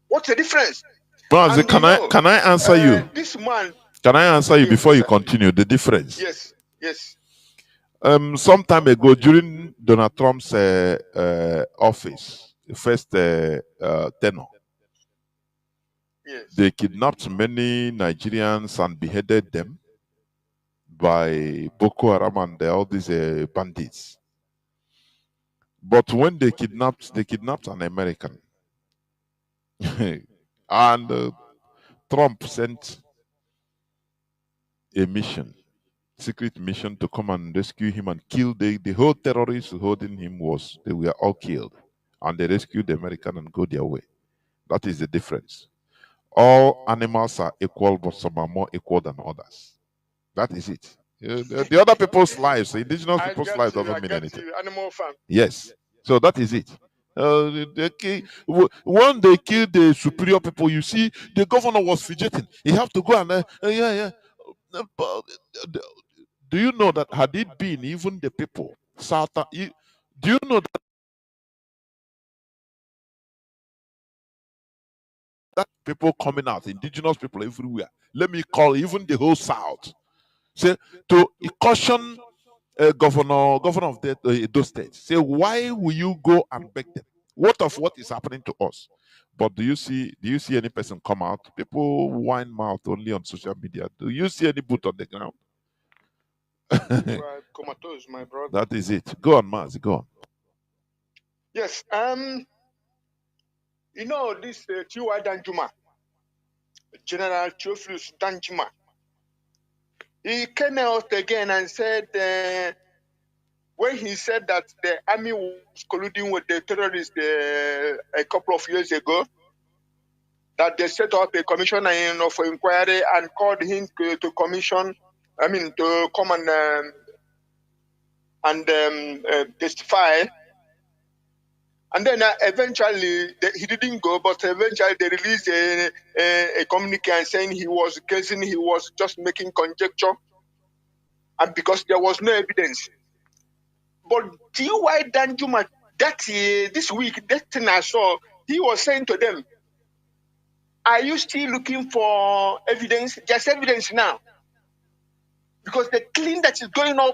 What's the difference? Mazi, can I answer you? This man. Can I answer you before you sir. continue? The difference. Yes. Some time ago, during Donald Trump's office, the first tenure, Yes. they kidnapped many Nigerians and beheaded them by Boko Haram and all these bandits. But when they kidnapped an American. And Trump sent a mission, secret mission, to come and rescue him and kill the whole terrorists holding him. They were all killed, and they rescued the American and go their way. That is the difference. All animals are equal, but some are more equal than others. That is it. The other people's lives, the indigenous people's lives, doesn't mean anything. Animal farm. Yes. So that is it. When they killed the superior people, you see, the governor was fidgeting. He have to go and do you know that had it been even the people South, do you know that people coming out, indigenous people everywhere? Let me call even the whole South, say to caution governor of those states. Say, why will you go and beg them? What is happening to us? But do you see any person come out? People whine mouth only on social media. Do you see any boot on the ground? Comatose, my brother. That is it. Go on, Mazi. Go on. Yes. This T.Y. Danjuma, General Theophilus Danjuma, he came out again and said, when he said that the army was colluding with the terrorists a couple of years ago, that they set up a commission of inquiry and called him to commission, to come and testify. And then eventually he didn't go, but eventually they released a communique and saying he was guessing, he was just making conjecture, and because there was no evidence. But T.Y. Danjuma, this week, that thing I saw, he was saying to them, are you still looking for evidence? There's evidence now. Because the killing that is going on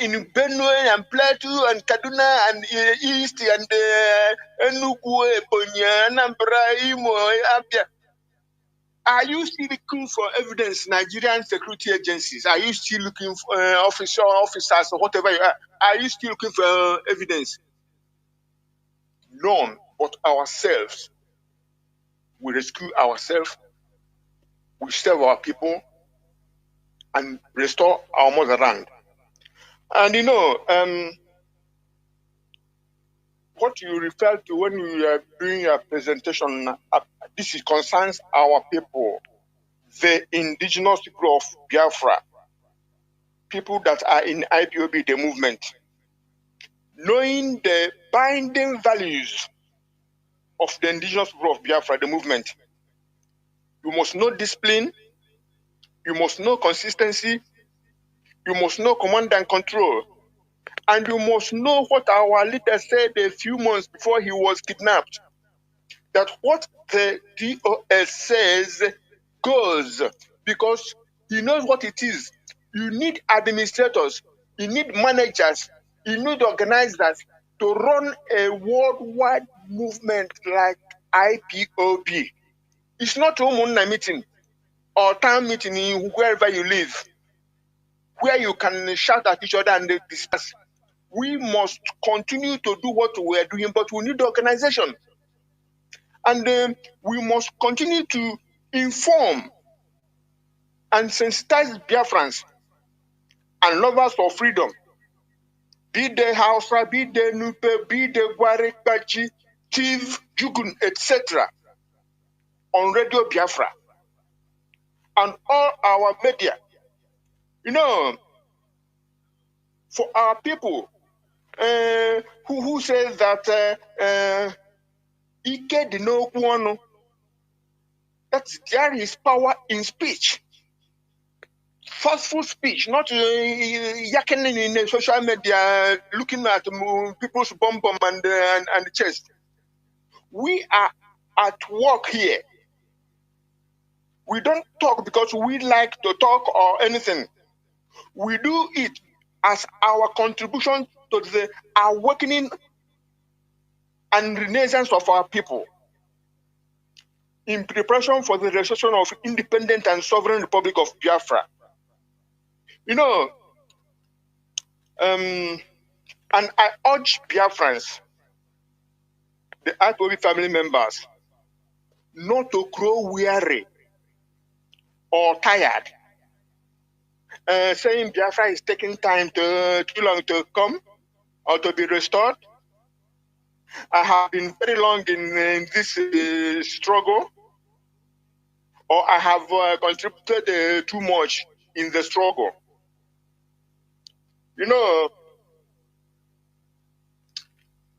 in Benue and Plateau and Kaduna and East and Enugu, Ebonya, Anambra, Imo, Abia. Are you still looking for evidence, Nigerian security agencies? Are you still looking for officers or whatever you are? Are you still looking for evidence? None but ourselves. We rescue ourselves, we serve our people, and restore our motherland. And what you refer to when you are doing your presentation, this concerns our people, the indigenous people of Biafra, people that are in IPOB, the movement. Knowing the binding values of the indigenous people of Biafra, the movement, you must know discipline, you must know consistency, you must know command and control, and you must know what our leader said a few months before he was kidnapped, that what the DOS says goes, because he knows what it is. You need administrators, you need managers, you need organizers to run a worldwide movement like IPOB. It's not a Umunna meeting or town meeting in wherever you live, where you can shout at each other and discuss. We must continue to do what we are doing, but we need organization. And we must continue to inform and sensitize Biafrans and lovers of freedom, be they Hausa, be they Nupe, be they Gwari, Baji, Tiv, Jugun, etc., on Radio Biafra and all our media. For our people who says that Ike di no kwano, that there is power in speech. Forceful speech, not yakking in social media, looking at people's bum and chest. We are at work here. We don't talk because we like to talk or anything. We do it as our contribution to the awakening and renaissance of our people in preparation for the restoration of independent and sovereign Republic of Biafra. And I urge Biafrans, the IPOB family members, not to grow weary or tired, saying Biafra is taking too long to come or to be restored. I have been very long in this struggle, or I have contributed too much in the struggle.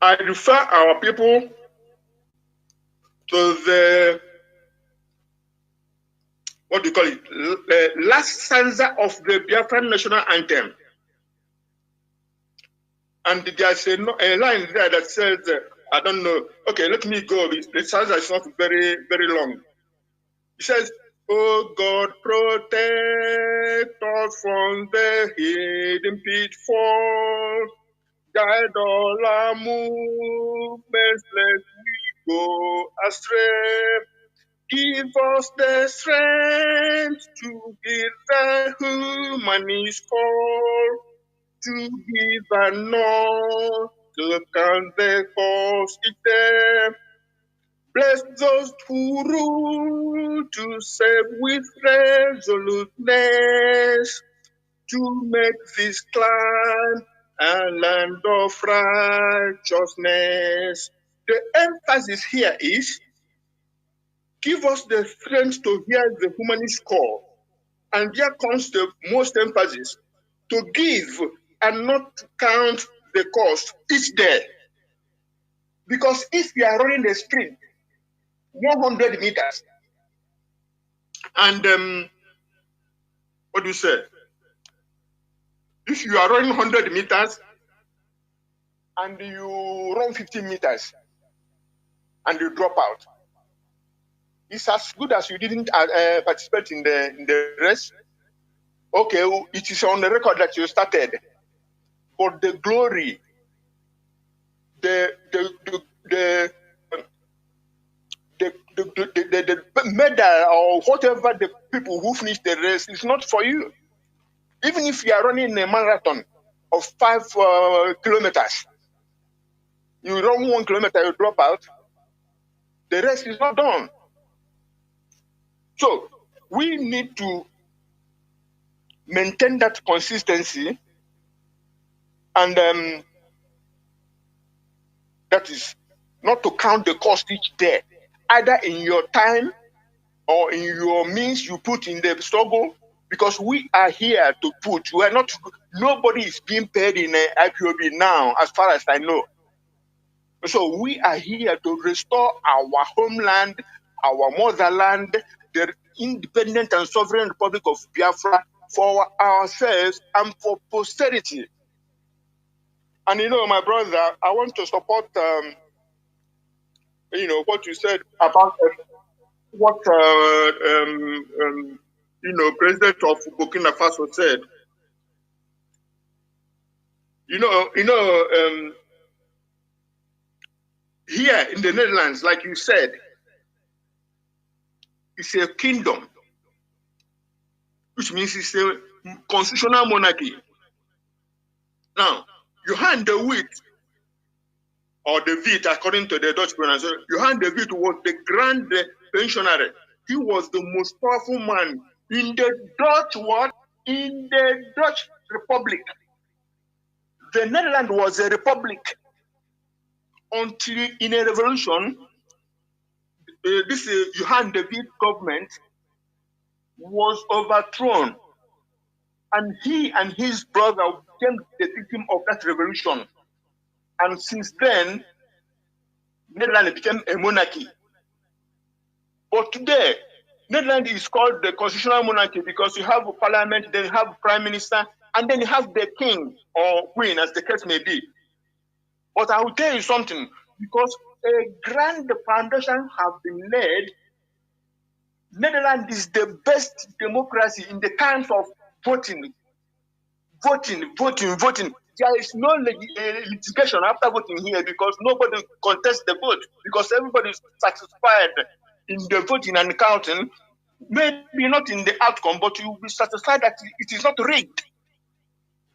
I refer our people to the, what do you call it, last stanza of the Biafran national anthem. And there's a line there that says, I don't know, okay, let me go. The stanza is not very, very long. It says, oh God, protect us from the hidden pitfall. Guide all our movements, lest we go astray. Give us the strength to hear the humanist call, to give and know, to count the cost it there. Bless those who rule, to save with resoluteness, to make this climb and land of righteousness. The emphasis here is give us the strength to hear the humanist call. And here comes the most emphasis to give and not to count the cost each day. Because if you are running the sprint 100 meters and what do you say? If you are running 100 meters and you run 50 meters and you drop out, it's as good as you didn't participate in the race. Okay, it is on the record that you started, but the glory, the medal or whatever the people who finish the race is not for you. Even if you are running a marathon of 5 kilometers, you run 1 kilometer, you drop out, the rest is not done. So we need to maintain that consistency, and that is not to count the cost each day, either in your time or in your means you put in the struggle, because we are here to put. We are not. Nobody is being paid in IPOB now, as far as I know. So we are here to restore our homeland, our motherland, the independent and sovereign Republic of Biafra for ourselves and for posterity. And my brother, I want to support, what you said about what, President of Burkina Faso said. Here in the Netherlands, like you said, it's a kingdom, which means it's a constitutional monarchy. Now, Johan de Witt, or de Witt, according to the Dutch pronunciation, Johan de Witt was the grand pensionary. He was the most powerful man in the Dutch world, in the Dutch Republic. The Netherlands was a republic until in a revolution, this Johan de Witt government was overthrown. And he and his brother became the victim of that revolution. And since then, Netherlands became a monarchy. But today, Netherlands is called the constitutional monarchy because you have a parliament, then you have a prime minister, and then you have the king or queen, as the case may be. But I will tell you something, because a grand foundation have been laid. Netherlands is the best democracy in the terms of voting. There is no litigation after voting here because nobody contests the vote, because everybody is satisfied in the voting and counting. Maybe not in the outcome, but you will be satisfied that it is not rigged.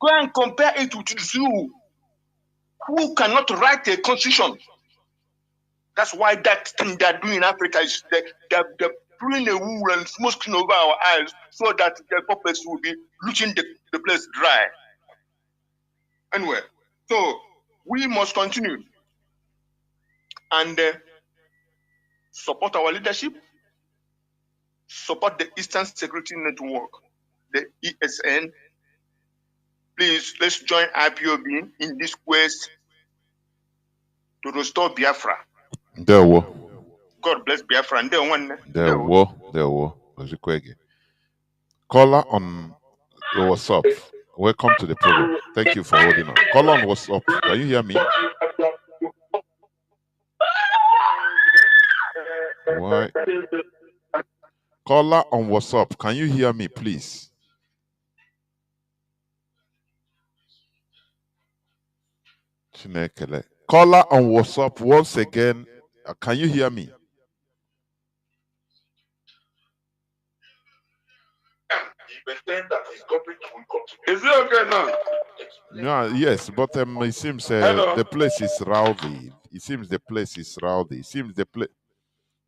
Go and compare it with you, who cannot write a constitution. That's why that thing they're doing in Africa is they're pulling a wool and smoking over our eyes so that the puppets will be looking the place dry. Anyway, so we must continue and support our leadership, support the Eastern Security Network, the ESN. Please, let's join IPOB in this quest to restore Biafra. There were. God bless Biafra. And there were. Caller on WhatsApp. Welcome to the program. Thank you for holding on. Caller on WhatsApp. Can you hear me? Why? Caller on WhatsApp. Can you hear me, please? Caller on WhatsApp once again. Can you hear me? Is it okay now? No, yes, but it seems the place is rowdy. It seems the place is rowdy. It seems the place.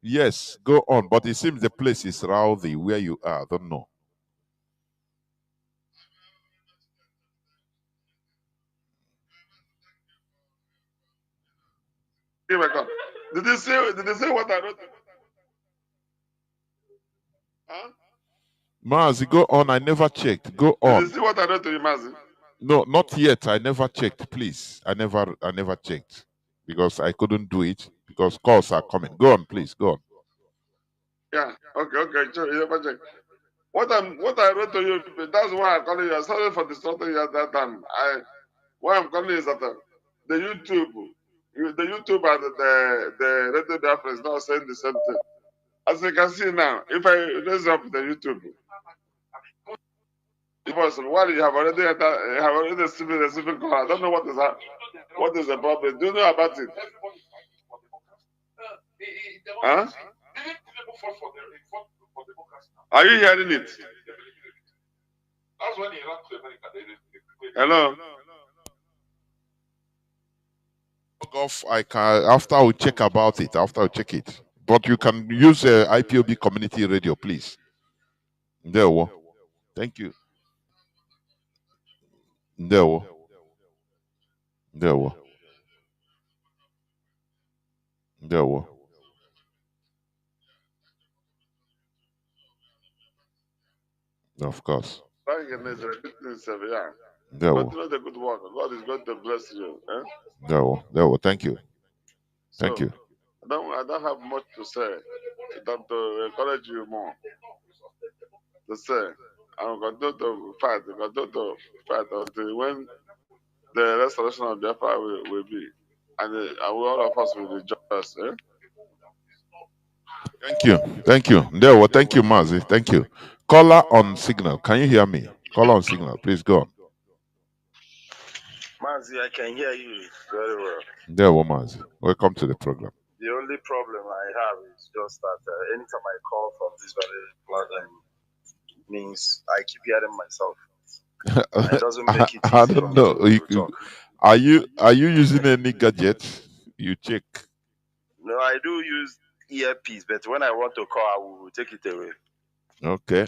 Yes, go on, but it seems the place is rowdy where you are. I don't know. Did you say what I wrote? Huh? Mazi, go on. I never checked. Go Did on. you see what I wrote to you, Mazi? No, not yet. I never checked. Please, I never checked because I couldn't do it because calls are coming. Go on, please. Go on. Yeah. Okay. Sure. You never check. What I wrote to you, that's why I'm calling you. Sorry for disrupting you at that time. Why I'm calling you is that the YouTube and the Radio Biafra is now saying the same thing. As you can see now, if I raise up the YouTube, while you have already received a civil call, I don't know what is the problem. Do you know about it? Huh? Are you hearing it? Hello. Off. I can after I will check about it. After I check it. But you can use IPOB community radio, please. There. Thank you. There. There. There. Of course. Yeah. There. Continue the good work. God is going to bless you. Eh? There. Thank you. Thank So, you. I don't have much to say than to encourage you more. To say, I'm going to fight until when the restoration of Biafra will be. And all of us will rejoice. Eh? Thank you. There. Thank you, Mazi. Thank you. Caller on signal. Can you hear me? Caller on signal. Please go on. Mazi, I can hear you very well. There, Mazi. Welcome to the program. The only problem I have is just that anytime I call from this very platform, means I keep hearing myself. It doesn't make it easy I don't know. to talk. Are you using any gadget? You check. No, I do use earpiece, but when I want to call, I will take it away. Okay.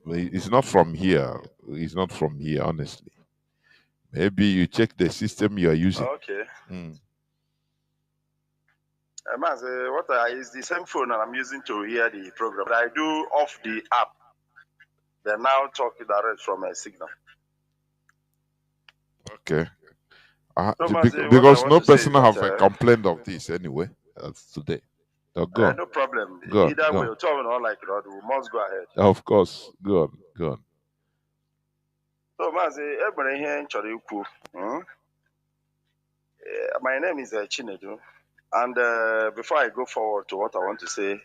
It's not from here. It's not from here, honestly. Maybe you check the system you are using. Okay. Mazi, is the same phone that I'm using to hear the program. But I do off the app. They now talk direct from a signal. Okay. So, Mazi, because no person have complained of this anyway today. So go. No problem. Go Either on. we'll talk or like that, we must go ahead. Of course. Go on. So, Mazi, everybody here in Choriku. My name is Chinedu. And before I go forward to what I want to say,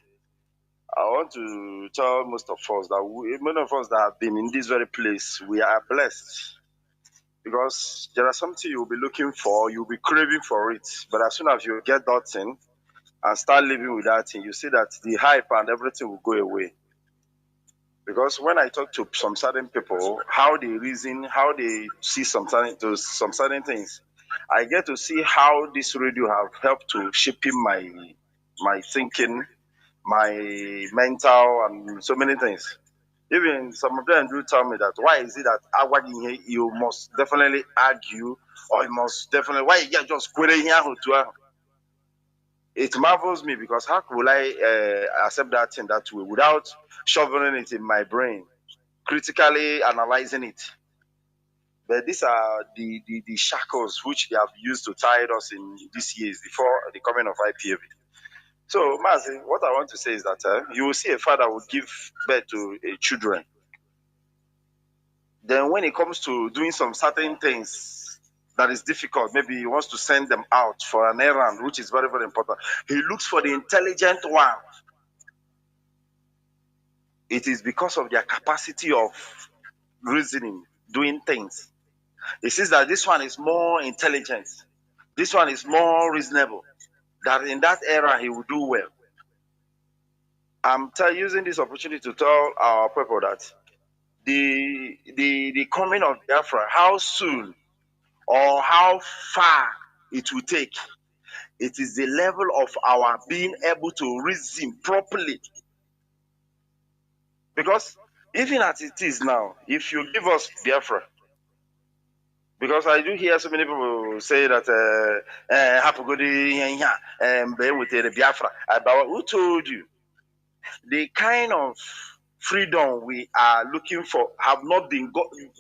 I want to tell most of us that many of us that have been in this very place, we are blessed. Because there are something you'll be looking for, you'll be craving for it. But as soon as you get that thing and start living with that thing, you see that the hype and everything will go away. Because when I talk to some certain people, how they reason, how they see some certain things, I get to see how this radio have helped to shaping my thinking, my mental, and so many things. Even some of them do tell me that why is it that you must definitely argue, or you must definitely why you just quitting here to. It marvels me because how could I accept that thing that way without shoveling it in my brain, critically analyzing it? But these are the shackles which they have used to tie us in these years before the coming of IPAB. So, Mazi, what I want to say is that you will see a father will give birth to children. Then when it comes to doing some certain things that is difficult, maybe he wants to send them out for an errand, which is very, very important. He looks for the intelligent one. It is because of their capacity of reasoning, doing things. He sees that this one is more intelligent. This one is more reasonable. That in that era, he will do well. I'm using this opportunity to tell our people that the coming of Biafra, how soon or how far it will take, it is the level of our being able to reason properly. Because even as it is now, if you give us Biafra, because I do hear so many people say that with the Biafra. But who told you? The kind of freedom we are looking for have not been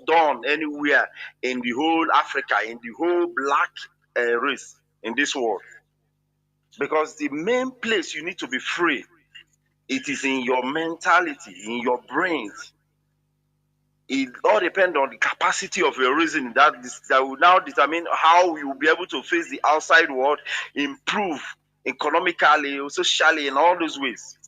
done anywhere in the whole Africa, in the whole black race in this world. Because the main place you need to be free, it is in your mentality, in your brains. It all depends on the capacity of your reasoning that will now determine how you will be able to face the outside world, improve economically, socially, in all those ways.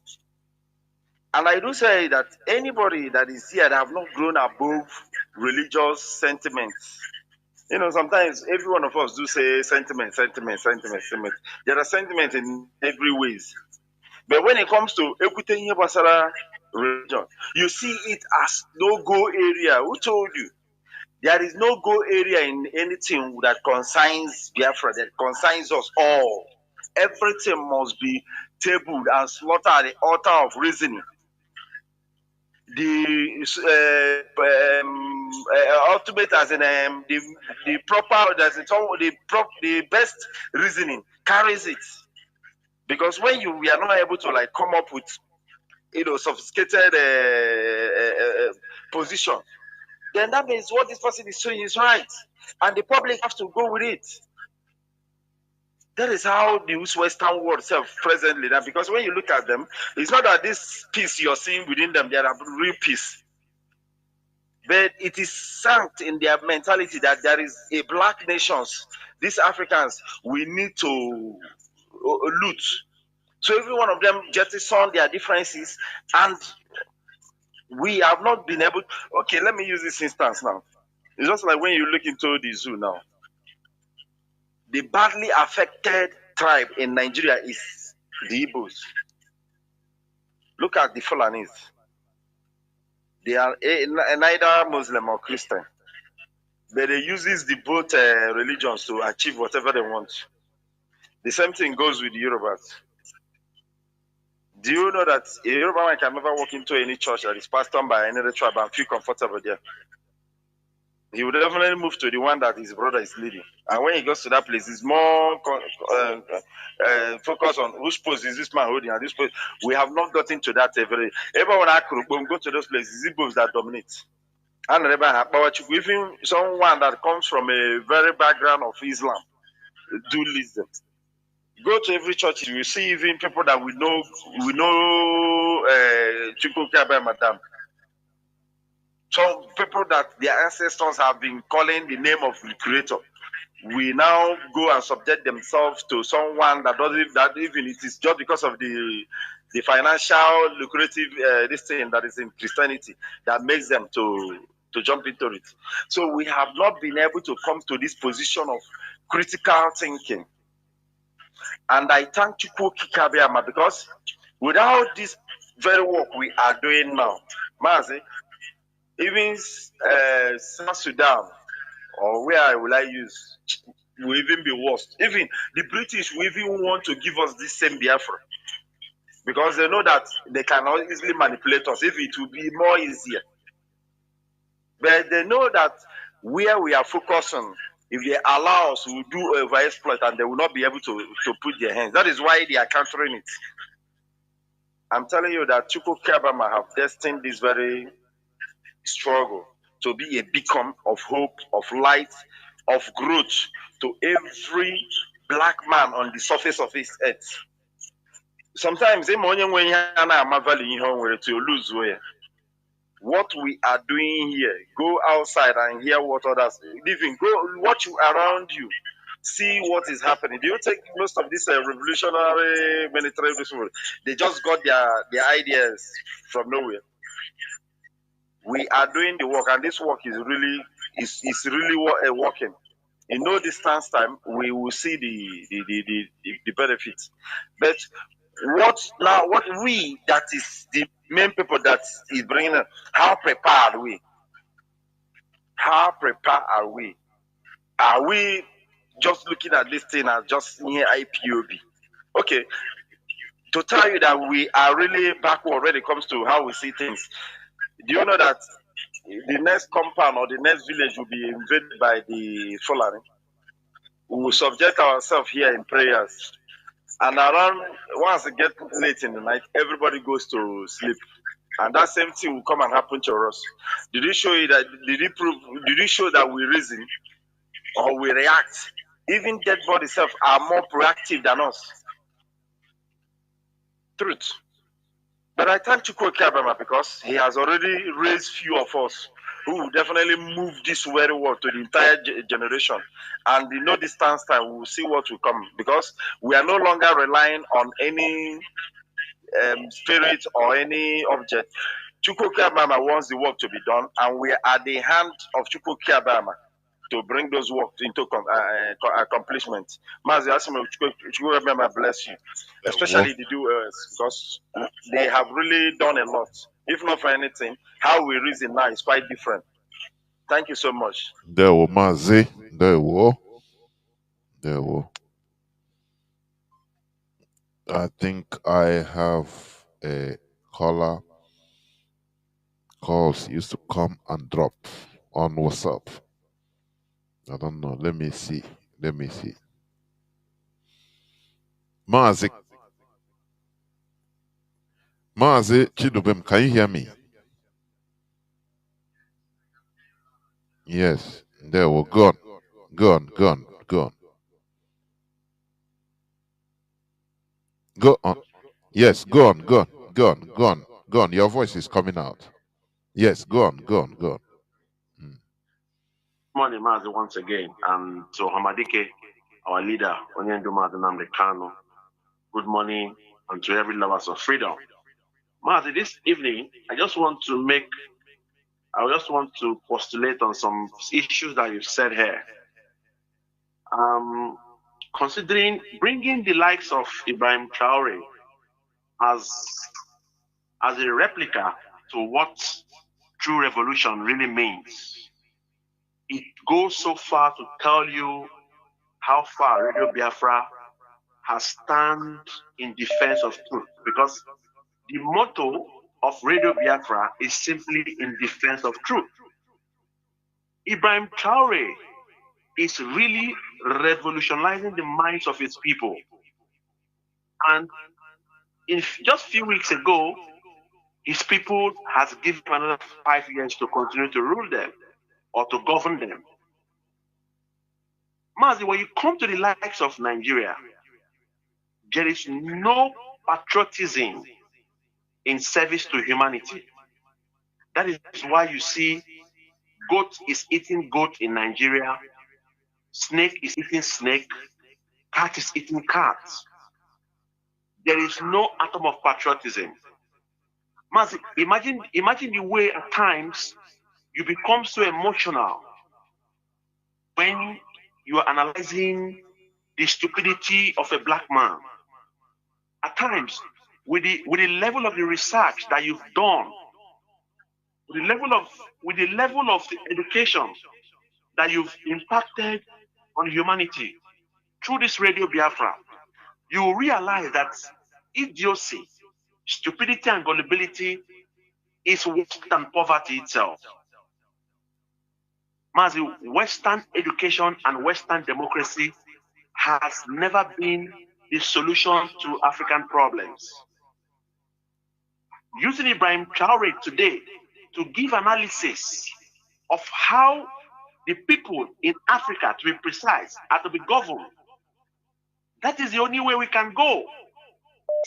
And I do say that anybody that is here that have not grown above religious sentiments, sometimes every one of us do say sentiment. There are sentiments in every ways. But when it comes to Equity Basara religion, you see it as no-go area. Who told you? There is no go area in anything that concerns Biafra, that concerns us all. Everything must be tabled and slaughtered at the altar of reasoning. The ultimate, as in the proper, the best reasoning carries it. Because when we are not able to come up with sophisticated position, then that means what this person is saying is right, and the public have to go with it. That is how the Western world self presently now. Because when you look at them, it's not that this peace you're seeing within them, they are real peace, but it is sunk in their mentality that there is a black nations, these Africans, we need to loot. So every one of them jettison their differences, and we have not been able. Okay, let me use this instance now. It's just like when you look into the zoo now. The badly affected tribe in Nigeria is the Igbos. Look at the Fulanis. They are neither Muslim or Christian, but they use the both religions to achieve whatever they want. The same thing goes with the Yorubas. Do you know that a Yoruba man can never walk into any church that is passed on by another tribe and feel comfortable there? He would definitely move to the one that his brother is leading. And when he goes to that place, he's more focused on whose post is this man holding and this post. We have not gotten to that everyone go to those places, it's Igbos that dominate. And even someone that comes from a very background of Islam do lead them. Go to every church, you will see even people that we know Chukwukabe Madam. Some people that their ancestors have been calling the name of the Creator, we now go and subject themselves to someone that even it is just because of the financial lucrative this thing that is in Christianity that makes them to jump into it. So we have not been able to come to this position of critical thinking. And I thank Chukwu Kikabiama because without this very work we are doing now, Mazi, even South Sudan, or where will I use, will even be worse. Even the British will even want to give us this same Biafra because they know that they cannot easily manipulate us if it will be more easier. But they know that where we are focusing, if they allow us, we will do over-exploit and they will not be able to put their hands. That is why they are countering it. I'm telling you that Chukwu Kabama have destined this very struggle to be a beacon of hope, of light, of growth to every black man on the surface of this earth. Sometimes, what we are doing here, go outside and hear what others living. Go watch around you, see what is happening. Do you take most of this revolutionary military people? They just got their ideas from nowhere. We are doing the work, and this work is really working. In no distance time, we will see the benefits. But what we, that is the main people that is bringing us, how prepared are we? How prepared are we? Are we just looking at this thing as just near IPOB? Okay, to tell you that we are really backward when it comes to how we see things. Do you know that the next compound or the next village will be invaded by the Fulani? We will subject ourselves here in prayers. And around, once it gets late in the night, everybody goes to sleep. And that same thing will come and happen to us. Did it show you that, did it show that we reason or we react? Even dead bodies are more proactive than us. Truth. But I thank Chukwu Kabama because he has already raised few of us who will definitely move this very world to the entire generation. And in no distance time, we will see what will come because we are no longer relying on any spirit or any object. Chukwu Kabama wants the work to be done, and we are at the hand of Chukwu Kabama to bring those work into accomplishment. Mazi, Chukwu Kabama bless you, especially the doers, because they have really done a lot. If not for anything, how we reason now is quite different. Thank you so much. There were Mazi. There were. I think I have a caller. Calls used to come and drop on WhatsApp. I don't know. Let me see. Mazi Chidubem, can you hear me? Yes. There we go. Go on. Go on. Yes, go on. Your voice is coming out. Yes, go on. Morning, Mazi, once again, and to Hamadike, our leader, Nnamdi Kanu. Good morning, and to every lovers of freedom. Mazi, this evening, I just want to postulate on some issues that you've said here. Considering bringing the likes of Ibrahim Traore as a replica to what true revolution really means, it goes so far to tell you how far Radio Biafra has stand in defense of truth, because the motto of Radio Biafra is simply in defense of truth. Ibrahim Traore is really revolutionizing the minds of his people. And just a few weeks ago, his people has given him another 5 years to continue to rule them or to govern them. Mazi, when you come to the likes of Nigeria, there is no patriotism in service to humanity. That is why you see goat is eating goat in Nigeria, snake is eating snake, cat is eating cat. There is no atom of patriotism. Mazi, imagine the way at times you become so emotional when you are analyzing the stupidity of a black man. At times, with the level of the research that you've done, with the level of the education that you've impacted on humanity through this Radio Biafra, you will realize that idiocy, stupidity, and gullibility is worse than poverty itself. Mazi, Western education and Western democracy has never been the solution to African problems. Using Ibrahim Traore today to give analysis of how the people in Africa, to be precise, are to be governed, that is the only way we can go.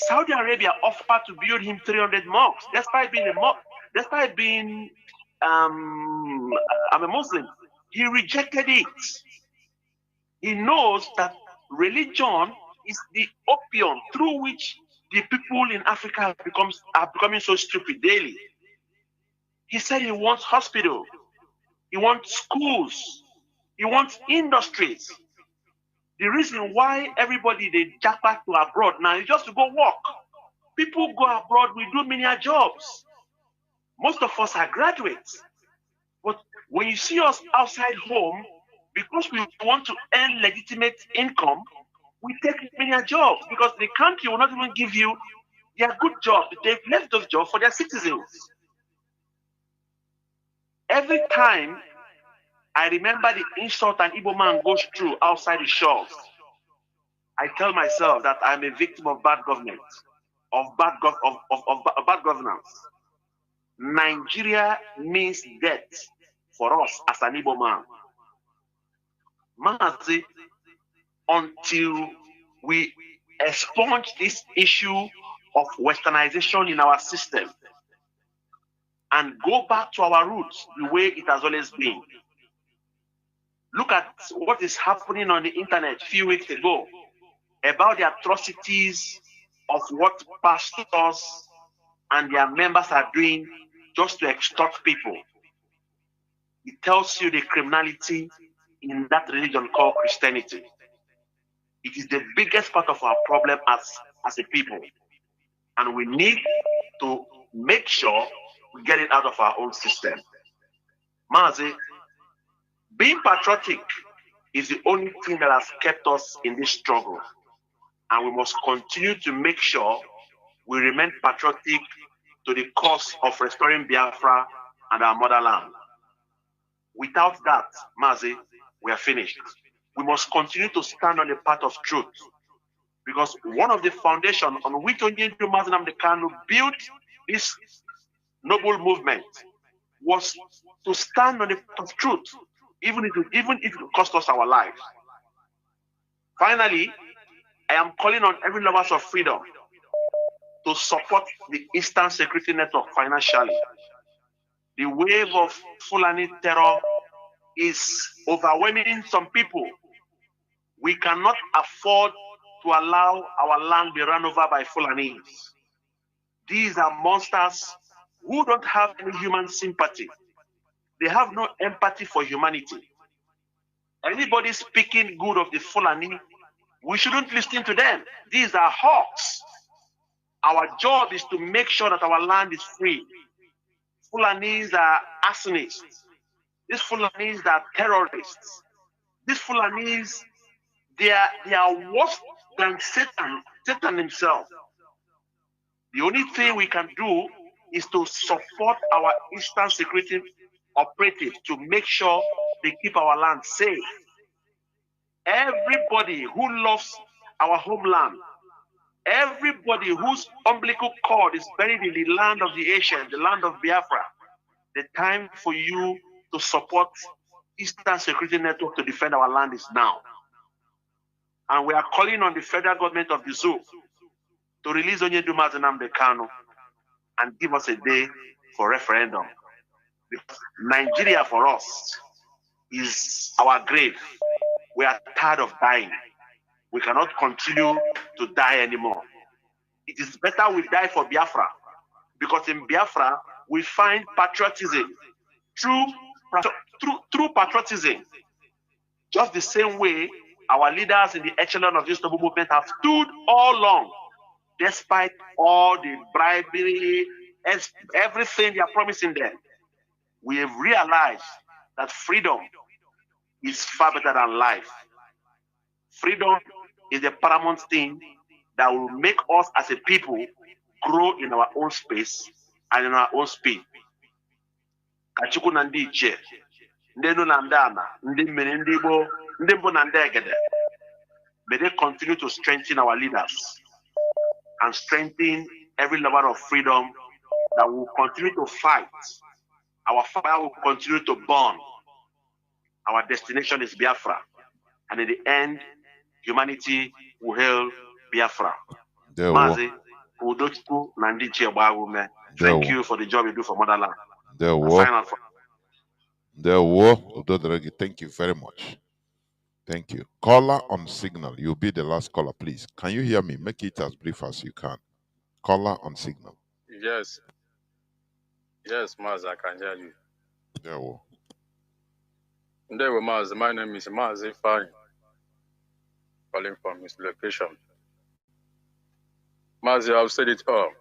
Saudi Arabia offered to build him 300 mosques, despite being I'm a Muslim. He rejected it. He knows that religion is the opium through which the people in Africa are becoming so stupid daily. He said he wants hospitals, he wants schools, he wants industries. The reason why everybody they jack back to abroad now is just to go work. People go abroad, we do many jobs. Most of us are graduates. But when you see us outside home, because we want to earn legitimate income, we take many jobs because the country will not even give you their good jobs. They've left those jobs for their citizens. Every time I remember the insult an Igbo man goes through outside the shores. I tell myself that I'm a victim of bad government, of bad governance. Nigeria means death for us as an Igbo man. Mazi, until we expunge this issue of westernization in our system and go back to our roots the way it has always been. Look at what is happening on the internet a few weeks ago about the atrocities of what pastors and their members are doing just to extort people. It tells you the criminality in that religion called Christianity. It is the biggest part of our problem as a people. And we need to make sure we get it out of our own system. Mazi, being patriotic is the only thing that has kept us in this struggle. And we must continue to make sure we remain patriotic to the cause of restoring Biafra and our motherland. Without that, Mazi, we are finished. We must continue to stand on the path of truth, because one of the foundations on which Nnamdi Kanu built this noble movement was to stand on the path of truth, even if it cost us our lives. Finally, I am calling on every lover of freedom to support the Eastern Security Network financially. The wave of Fulani terror is overwhelming some people. We cannot afford to allow our land be run over by Fulanis. These are monsters who don't have any human sympathy. They have no empathy for humanity. Anybody speaking good of the Fulani, we shouldn't listen to them. These are hawks. Our job is to make sure that our land is free. Fulanis are arsonists. These Fulanis are terrorists. These Fulanis, they are worse than Satan himself. The only thing we can do is to support our Eastern security operatives to make sure they keep our land safe. Everybody who loves our homeland, everybody whose umbilical cord is buried in the land of the ancient, the land of Biafra, the time for you to support Eastern Security Network to defend our land is now. And we are calling on the federal government of the zoo to release Nnamdi Kanu and give us a day for referendum. Because Nigeria for us is our grave. We are tired of dying. We cannot continue to die anymore. It is better we die for Biafra, because in Biafra we find patriotism, true patriotism. Just the same way our leaders in the echelon of this noble movement have stood all along, despite all the bribery, everything they are promising them. We have realized that freedom is far better than life. Freedom is the paramount thing that will make us as a people grow in our own space and in our own speed. Kachuku na ndị ichie, ndị nụ na ndị ana, ndị mmiri, ndị Igbo, ndị mbụ na ndị egede. May they continue to strengthen our leaders and strengthen every lover of freedom that will continue to fight. Our fire will continue to burn. Our destination is Biafra. And in the end, humanity will hail Biafra. Mazi, Udochukwu na ndị ichie gbaa ume. Thank you for the job you do for motherland. Thank you very much. Thank you. Caller on signal. You'll be the last caller, please. Can you hear me? Make it as brief as you can. Caller on signal. Yes. Yes, Mazi, I can hear you. There were Mazi. My name is Mazi Fine. Calling from his location. Mazi, I've said it all.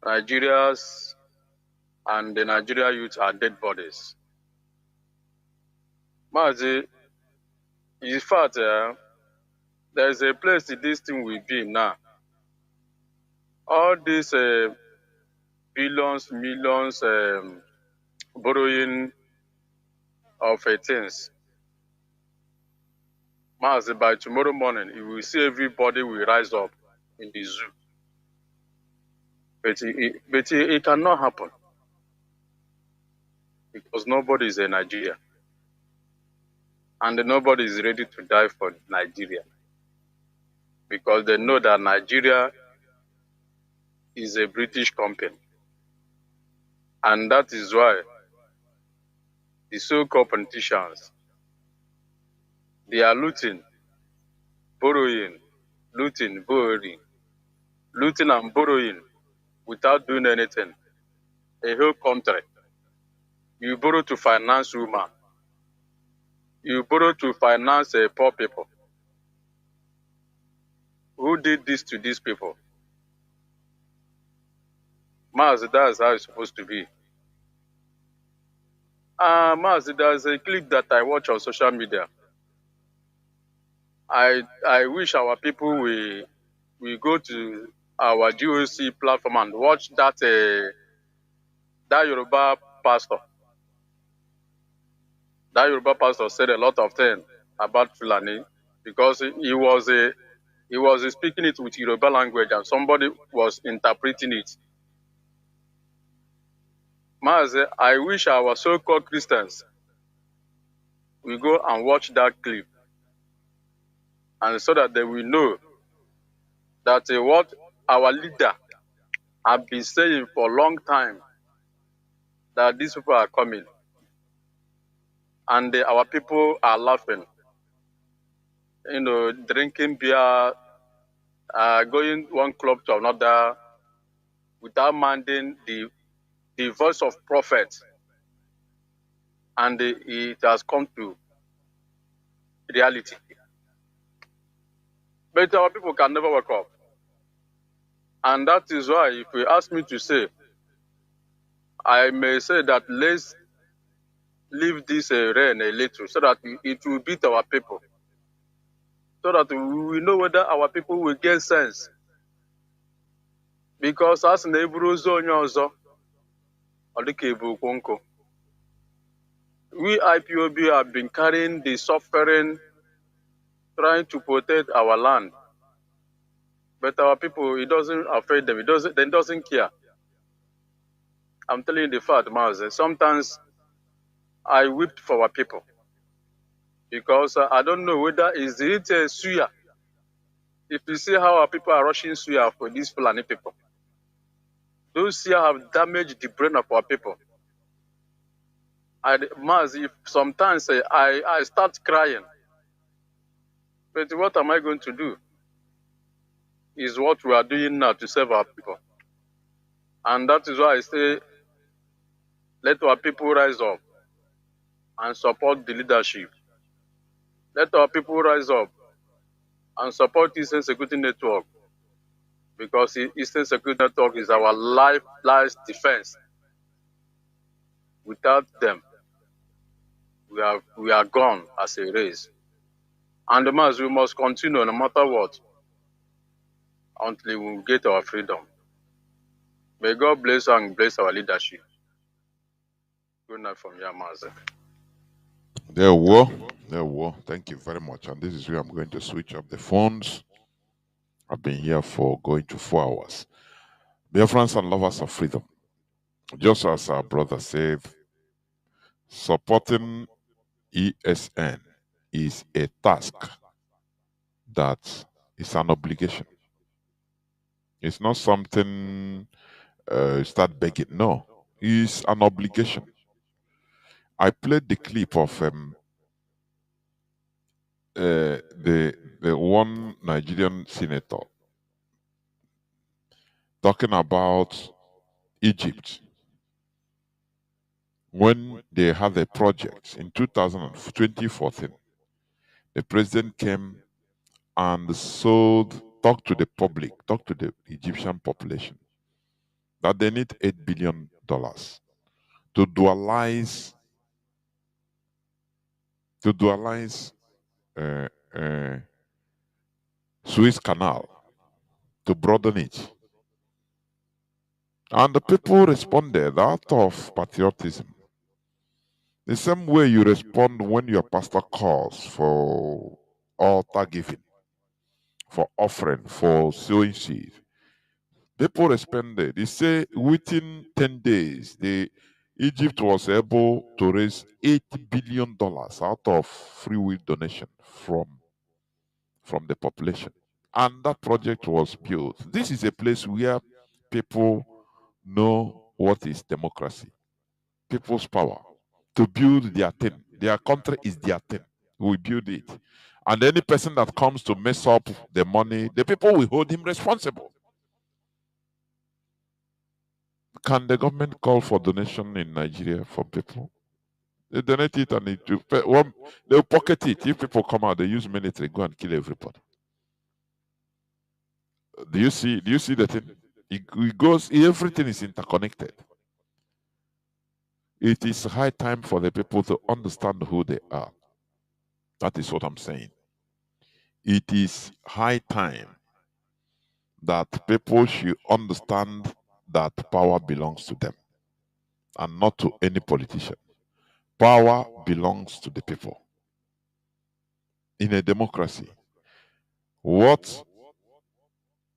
Nigerians and the Nigeria youth are dead bodies. Mazi, in fact, there's a place that this thing will be now. All these billions, millions borrowing of things. Mazi, by tomorrow morning, you will see everybody will rise up in the zoo. But it cannot happen because nobody is in Nigeria. And nobody is ready to die for Nigeria because they know that Nigeria is a British company. And that is why the so-called politicians, they are looting, borrowing, looting, borrowing, looting and borrowing without doing anything. A whole country. You borrow to finance women. You borrow to finance poor people. Who did this to these people? Mazi, that's how it's supposed to be. Mazi, there's a clip that I watch on social media. I wish our people will go to our GOC platform and watch that Yoruba pastor. That Yoruba pastor said a lot of things about Fulani because he was speaking it with Yoruba language and somebody was interpreting it. Mazi, I wish our so-called Christians will go and watch that clip and so that they will know that what our leader have been saying for a long time, that these people are coming. And our people are laughing, drinking beer, going one club to another without minding the voice of prophet. And it has come to reality. But our people can never wake up. And that is why, if you ask me to say, I may say that let's leave this rain a little so that it will beat our people. So that we will know whether our people will get sense. Because as in the Zone also, we IPOB have been carrying the suffering, trying to protect our land. But our people, it doesn't affect them. They doesn't care. I'm telling you the fact, Mazi. Sometimes I weep for our people. Because I don't know whether is it suya. If you see how our people are rushing suya for these Fulani people, those suya have damaged the brain of our people. Mazi, sometimes I start crying. But what am I going to do? Is what we are doing now to save our people. And that is why I say, let our people rise up and support the leadership. Let our people rise up and support Eastern Security Network, because Eastern Security Network is our life defense. Without them, we are gone as a race. And Mazi, we must continue no matter what until we get our freedom. May God bless and bless our leadership. Good night from here, Mazi. There were. Thank you very much. And this is where I'm going to switch up the phones. I've been here for going to 4 hours. Biafrans and lovers of freedom. Just as our brother said, supporting ESN is a task that is an obligation. It's not something start begging. No, it's an obligation. I played the clip of the one Nigerian senator talking about Egypt when they had a project in 2014. The president came and talked to the public, talked to the Egyptian population that they need $8 billion to dualize Suez Canal, to broaden it. And the people responded out of patriotism. The same way you respond when your pastor calls for altar giving, for offering, for sowing seed. People responded. They say within 10 days, Egypt was able to raise $80 billion out of free will donation from the population. And that project was built. This is a place where people know what is democracy, people's power, to build their thing. Their country is their thing. We build it. And any person that comes to mess up the money, the people will hold him responsible. Can the government call for donation in Nigeria from people? They donate it and they'll pocket it. If people come out, they use military, go and kill everybody. Do you see the thing? It goes, everything is interconnected. It is high time for the people to understand who they are. That is what I'm saying. It is high time that people should understand that power belongs to them and not to any politician. Power belongs to the people. In a democracy, what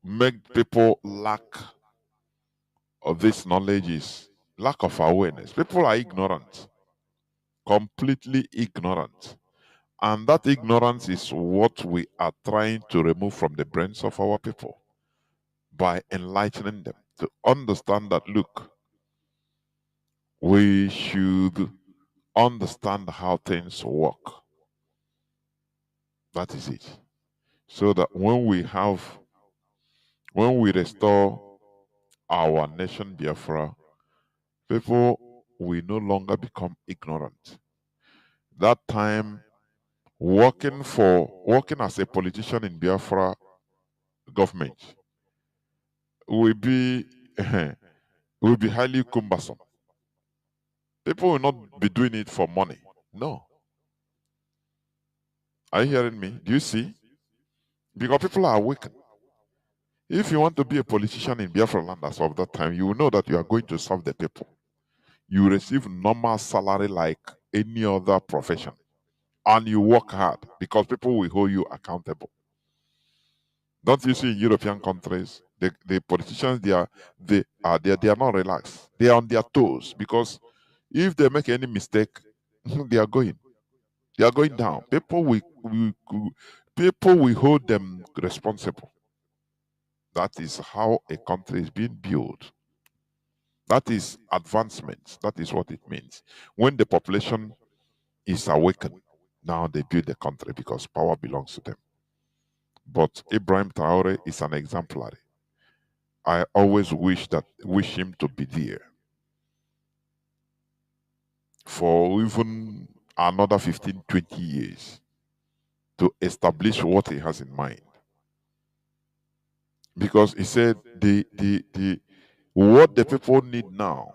makes people lack of this knowledge is lack of awareness. People are ignorant, completely ignorant. And that ignorance is what we are trying to remove from the brains of our people by enlightening them to understand that, look, we should understand how things work. That is it. So that when we restore our nation Biafra, people will no longer become ignorant. That time, working as a politician in Biafra government will be will be highly cumbersome. People will not be doing it for money. No. Are you hearing me? Do you see? Because people are awakened. If you want to be a politician in Biafra land as of that time, you will know that you are going to serve the people. You receive normal salary like any other profession. And you work hard because people will hold you accountable. Don't you see in European countries, the politicians they are not relaxed. They are on their toes because if they make any mistake, they are going down. People will hold them responsible. That is how a country is being built. That is advancement. That is what it means. When the population is awakened, now they build the country because power belongs to them. But Ibrahim Traore is an exemplary. I always wish him to be there for even another 15, 20 years to establish what he has in mind. Because he said what the people need now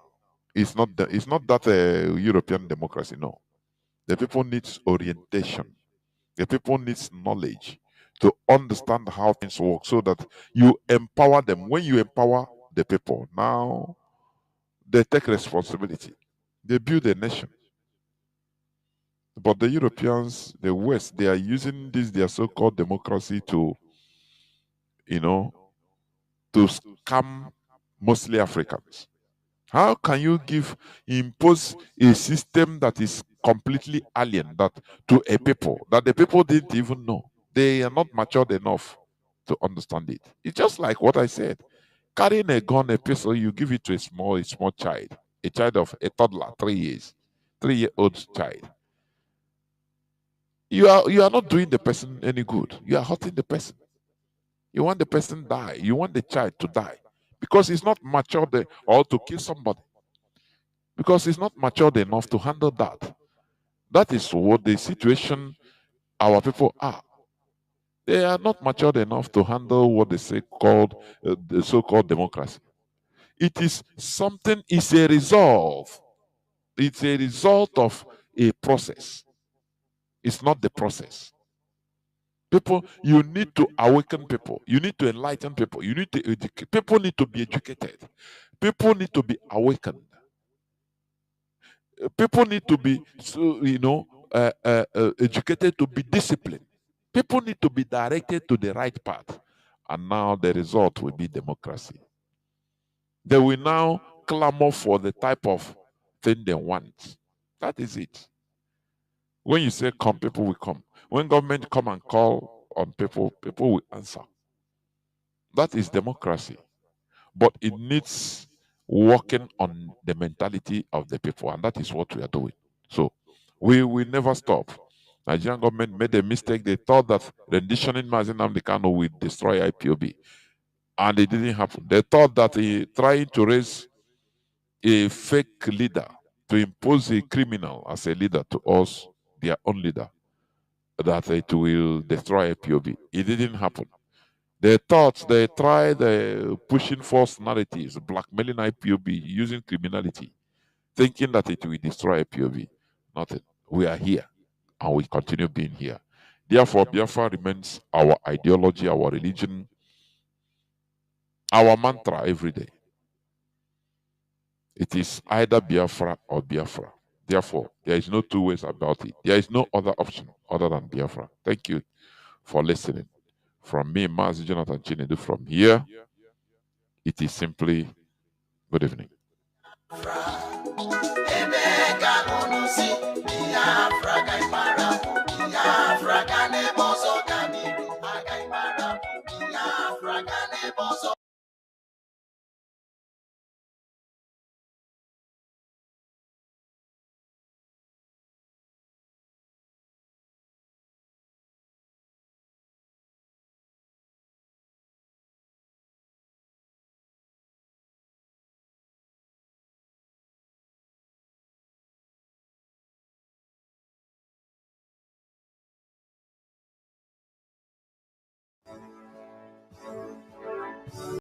is not that European democracy. No, the people needs orientation. The people needs knowledge to understand how things work, so that you empower them. When you empower the people, now they take responsibility. They build a nation. But the Europeans, the West, they are using their so-called democracy to scam mostly Africans. How can you impose a system that is completely alien to a people that the people didn't even know? They are not matured enough to understand it. It's just like what I said. Carrying a gun, a pistol, you give it to a small child, a child of a toddler, 3 years, 3-year-old child. You are not doing the person any good. You are hurting the person. You want the person to die. You want the child to die because he's not matured or to kill somebody. Because he's not matured enough to handle that. That is what the situation our people are. They are not matured enough to handle what they say called the so-called democracy. It is something. It's a result. It's a result of a process. It's not the process. People, you need to awaken people. You need to enlighten people. You need to educate. People need to be educated. People need to be awakened. People need to be, educated to be disciplined. People need to be directed to the right path. And now the result will be democracy. They will now clamor for the type of thing they want. That is it. When you say come, people will come. When government come and call on people, people will answer. That is democracy. But it needs working on the mentality of the people, and that is what we are doing. So we will never stop. Nigerian government made a mistake. They thought that renditioning Mazi Nnamdi Kanu will destroy IPOB, and it didn't happen. They thought that trying to raise a fake leader to impose a criminal as a leader to us, their own leader, that it will destroy IPOB. It didn't happen. They thought they tried pushing false narratives, blackmailing IPOB, using criminality, thinking that it will destroy IPOB. Nothing. We are here and we continue being here. Therefore, Biafra remains our ideology, our religion, our mantra every day. It is either Biafra or Biafra. Therefore, there is no two ways about it. There is no other option other than Biafra. Thank you for listening. From me, Mazi Jonathan Chinedu, from here, it is simply good evening.